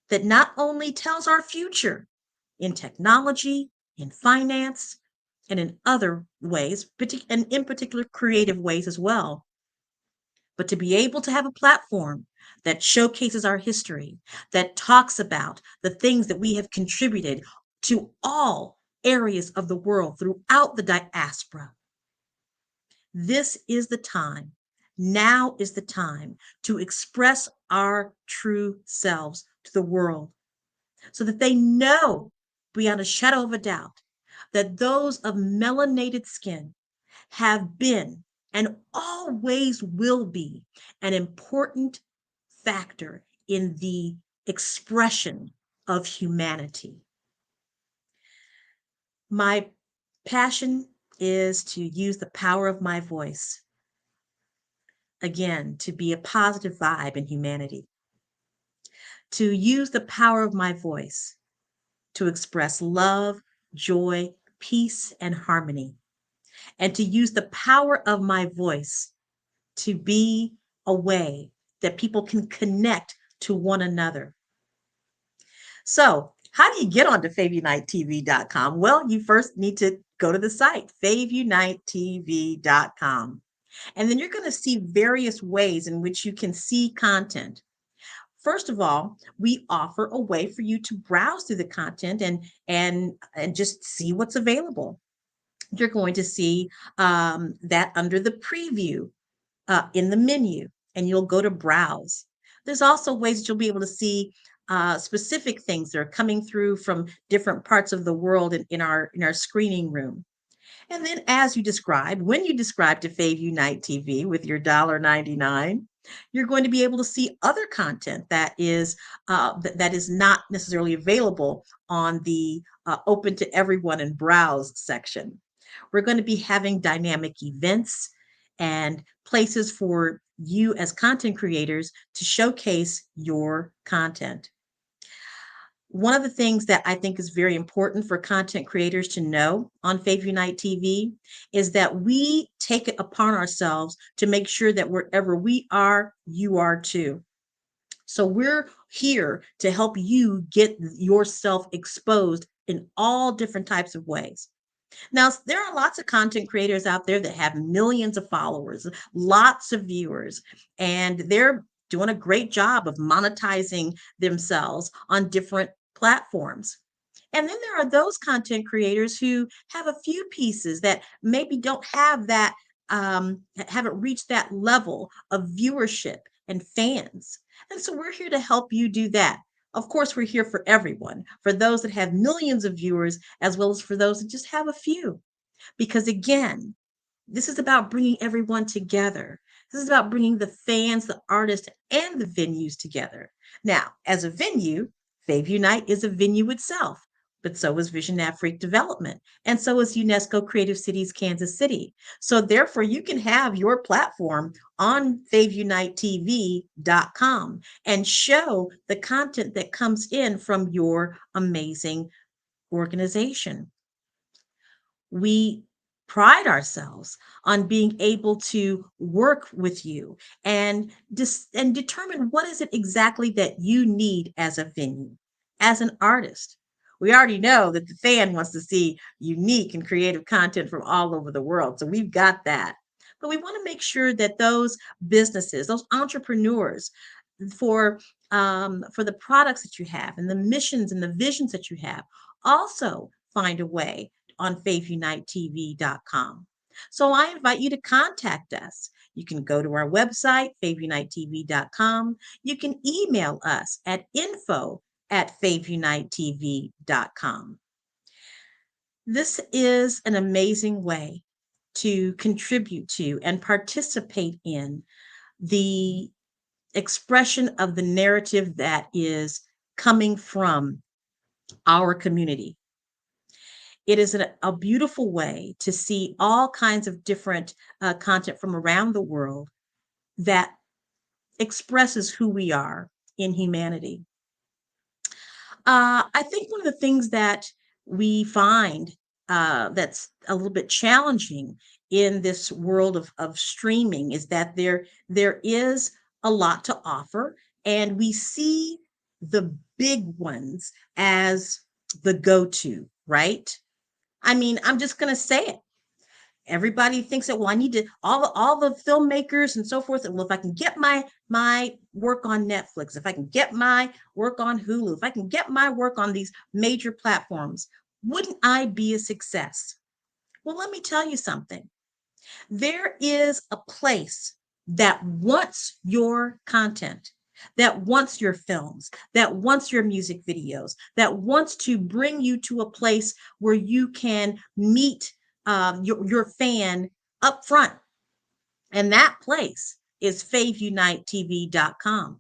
that not only tells our future in technology, in finance, and in other ways, and in particular creative ways as well, but to be able to have a platform that showcases our history, that talks about the things that we have contributed to all areas of the world throughout the diaspora. This is the time. Now is the time to express our true selves to the world so that they know beyond a shadow of a doubt that those of melanated skin have been and always will be an important factor in the expression of humanity. My passion is to use the power of my voice, again, to be a positive vibe in humanity, to use the power of my voice to express love, joy, peace, and harmony, and to use the power of my voice to be a way that people can connect to one another. So, how do you get onto FaveUniteTV.com? Well, you first need to go to the site, FaveUniteTV.com. And then you're going to see various ways in which you can see content. First of all, we offer a way for you to browse through the content and just see what's available. You're going to see that under the preview in the menu, and you'll go to browse. There's also ways that you'll be able to see specific things that are coming through from different parts of the world in our screening room. And then, as you described, when you describe to Fave Unite TV with your $1.99, you're going to be able to see other content that is not necessarily available on the open to everyone and browse section. We're going to be having dynamic events and places for you as content creators to showcase your content. One of the things that I think is very important for content creators to know on Fave Unite TV is that we take it upon ourselves to make sure that wherever we are, you are too. So we're here to help you get yourself exposed in all different types of ways. Now, there are lots of content creators out there that have millions of followers, lots of viewers, and they're doing a great job of monetizing themselves on different platforms. And then there are those content creators who have a few pieces that maybe don't have that, haven't reached that level of viewership and fans. And so we're here to help you do that. Of course, we're here for everyone, for those that have millions of viewers, as well as for those that just have a few. Because again, this is about bringing everyone together. This is about bringing the fans, the artists, and the venues together. Now, as a venue, Fave Unite is a venue itself, but so is Vision Afrique Development, and so is UNESCO Creative Cities Kansas City. So therefore, you can have your platform on FaveUniteTV.com and show the content that comes in from your amazing organization. We pride ourselves on being able to work with you and determine what is it exactly that you need as a venue, as an artist. We already know that the fan wants to see unique and creative content from all over the world, so we've got that. But we want to make sure that those businesses, those entrepreneurs, for the products that you have and the missions and the visions that you have, also find a way on FaveUniteTV.com. So I invite you to contact us. You can go to our website, FaveUniteTV.com. You can email us at info@FaveUniteTV.com. This is an amazing way to contribute to and participate in the expression of the narrative that is coming from our community. It is a beautiful way to see all kinds of different content from around the world that expresses who we are in humanity. I think one of the things that we find that's a little bit challenging in this world of streaming is that there is a lot to offer, and we see the big ones as the go-to, right? I mean, I'm just going to say it. Everybody thinks that, well, I need to, all the filmmakers and so forth. And well, if I can get my work on Netflix, if I can get my work on Hulu, if I can get my work on these major platforms, wouldn't I be a success? Well, let me tell you something. There is a place that wants your content, that wants your films, that wants your music videos, that wants to bring you to a place where you can meet your fan up front. And that place is FaveUniteTV.com.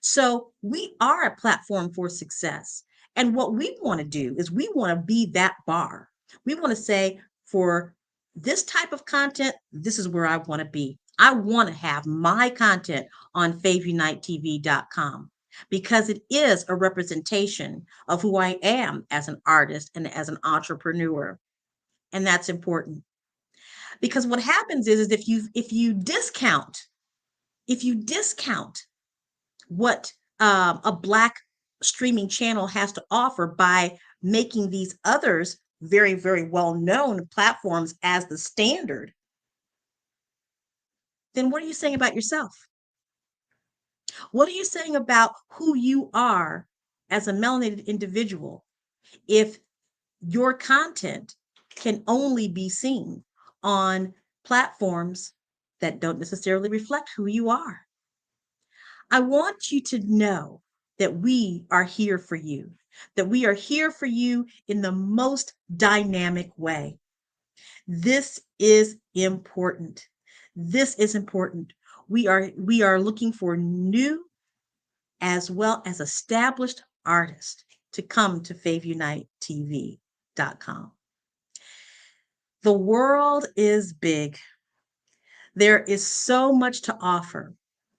So we are a platform for success. And what we want to do is we want to be that bar. We want to say, for this type of content, this is where I want to be. I want to have my content on FaveUniteTV.com because it is a representation of who I am as an artist and as an entrepreneur. And that's important. Because what happens is if you discount what a Black streaming channel has to offer by making these others very, very well-known platforms as the standard, then what are you saying about yourself? What are you saying about who you are as a melanated individual if your content can only be seen on platforms that don't necessarily reflect who you are? I want you to know that we are here for you, that we are here for you in the most dynamic way. This is important. This is important. We are looking for new as well as established artists to come to FaveUniteTV.com. The world is big. There is so much to offer.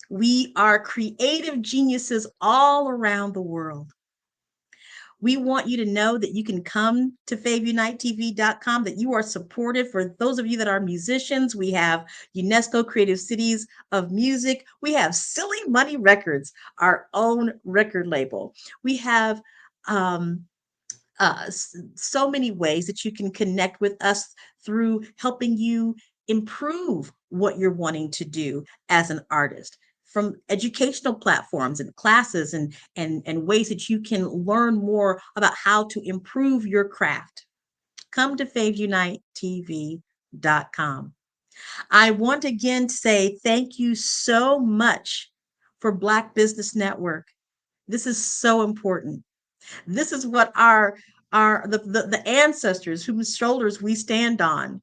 We are creative geniuses all around the world. We want you to know that you can come to FaveUniteTV.com, that you are supported. For those of you that are musicians, we have UNESCO Creative Cities of Music. We have Silly Money Records, our own record label. We have so many ways that you can connect with us through helping you improve what you're wanting to do as an artist, from educational platforms and classes and ways that you can learn more about how to improve your craft. Come to FaveUniteTV.com. I want again to say thank you so much for Black Business Network. This is so important. This is what the ancestors whose shoulders we stand on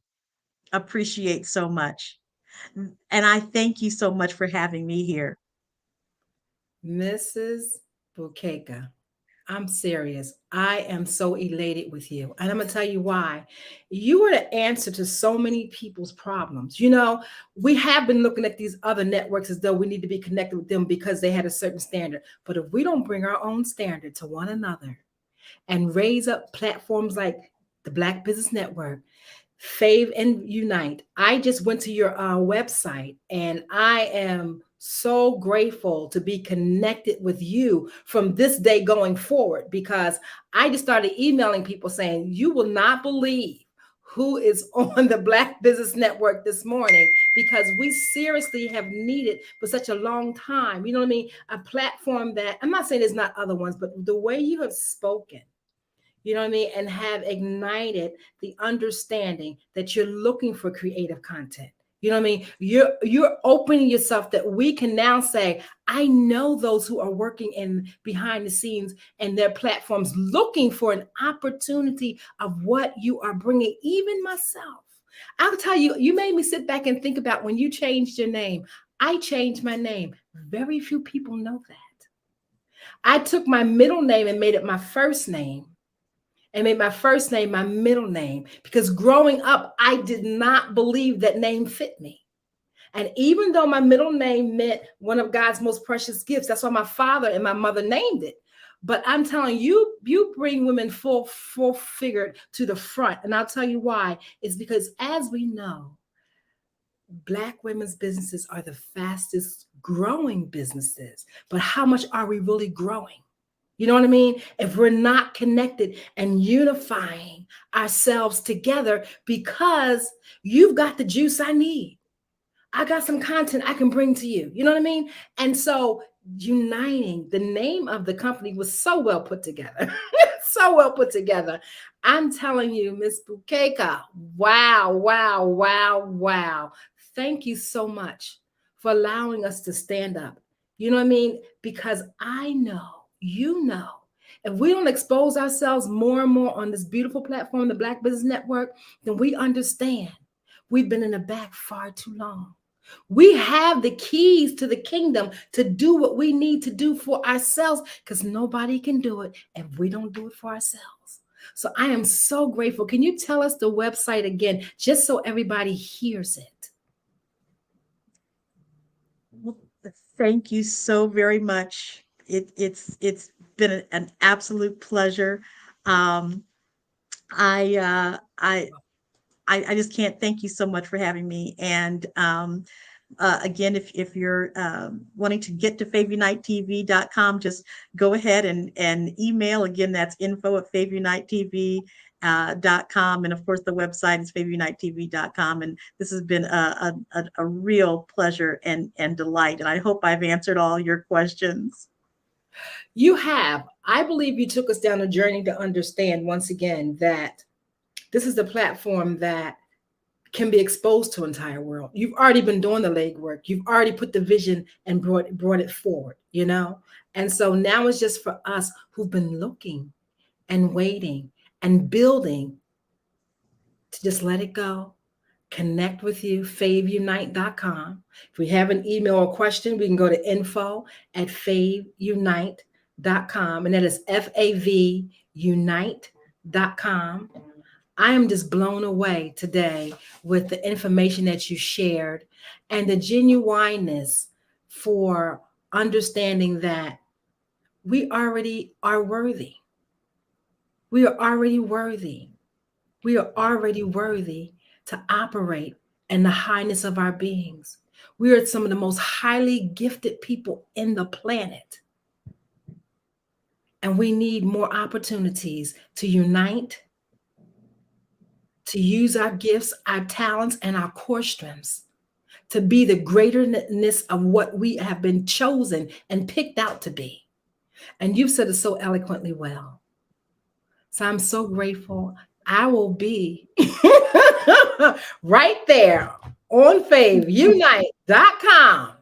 appreciate so much. And I thank you so much for having me here. Mrs. Bukeka, I'm serious. I am so elated with you. And I'm going to tell you why. You are the answer to so many people's problems. You know, we have been looking at these other networks as though we need to be connected with them because they had a certain standard. But if we don't bring our own standard to one another and raise up platforms like the Black Business Network, Fave and Unite. I just went to your website and I am so grateful to be connected with you from this day going forward, because I just started emailing people saying, you will not believe who is on the Black Business Network this morning, because we seriously have needed for such a long time. You know what I mean? A platform that, I'm not saying there's not other ones, but the way you have spoken, you know what I mean, and have ignited the understanding that you're looking for creative content. You know what I mean? You're opening yourself that we can now say, I know those who are working in behind the scenes and their platforms looking for an opportunity of what you are bringing, even myself. I'll tell you, you made me sit back and think about when you changed your name. I changed my name. Very few people know that. I took my middle name and made it my first name, and made my first name my middle name, because growing up, I did not believe that name fit me. And even though my middle name meant one of God's most precious gifts, that's why my father and my mother named it. But I'm telling you, you bring women full figured to the front. And I'll tell you why. It's because, as we know, Black women's businesses are the fastest growing businesses. But how much are we really growing? You know what I mean? If we're not connected and unifying ourselves together, because you've got the juice I need. I got some content I can bring to you. You know what I mean? And so uniting, the name of the company was so well put together. So well put together. I'm telling you, Miss Bukeka, wow, wow, wow, wow. Thank you so much for allowing us to stand up. You know what I mean? Because I know, you know, if we don't expose ourselves more and more on this beautiful platform, the Black Business Network, then we understand we've been in the back far too long. We have the keys to the kingdom to do what we need to do for ourselves, because nobody can do it if we don't do it for ourselves. So I am so grateful. Can you tell us the website again, just so everybody hears it? Well, thank you so very much. It's been an absolute pleasure. I just can't thank you so much for having me. And again, if you're wanting to get to FaveUniteTV.com, just go ahead and email. Again, that's info@FaveUniteTV.com. And of course, the website is FaveUniteTV.com. And this has been a real pleasure and delight. And I hope I've answered all your questions. You have. I believe you took us down a journey to understand, once again, that this is the platform that can be exposed to the entire world. You've already been doing the legwork. You've already put the vision and brought it forward, you know? And so now it's just for us who've been looking and waiting and building to just let it go. Connect with you, faveunite.com. If we have an email or question, we can go to info@faveunite.com, and that is faveunite.com. I am just blown away today with the information that you shared and the genuineness for understanding that we already are worthy. We are already worthy. We are already worthy to operate in the highness of our beings. We are some of the most highly gifted people in the planet. And we need more opportunities to unite, to use our gifts, our talents, and our core strengths to be the greaterness of what we have been chosen and picked out to be. And you've said it so eloquently well. So I'm so grateful. I will be right there on faveunite.com.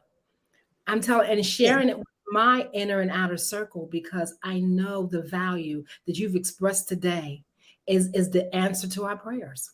I'm telling and sharing it with my inner and outer circle, because I know the value that you've expressed today is the answer to our prayers.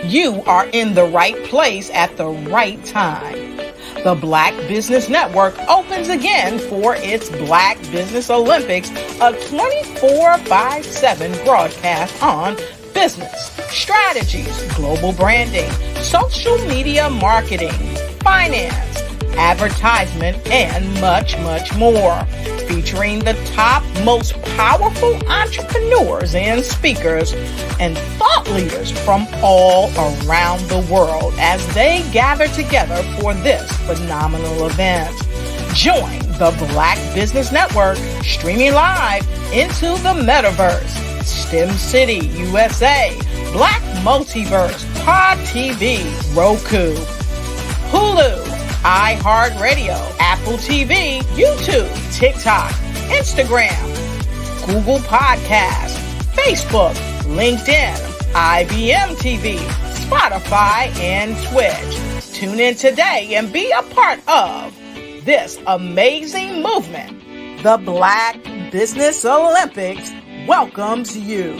You are in the right place at the right time. The Black Business Network opens again for its Black Business Olympics, a 24/7 broadcast on business, strategies, global branding, social media marketing, finance, advertisement, and much, much more. Featuring the top, most powerful entrepreneurs and speakers and thought leaders from all around the world as they gather together for this phenomenal event. Join the Black Business Network streaming live into the metaverse, STEM City, USA, Black Multiverse, Pod TV, Roku, Hulu, iHeartRadio, Apple TV, YouTube, TikTok, Instagram, Google Podcasts, Facebook, LinkedIn, IBM TV, Spotify, and Twitch. Tune in today and be a part of this amazing movement. The Black Business Olympics welcomes you.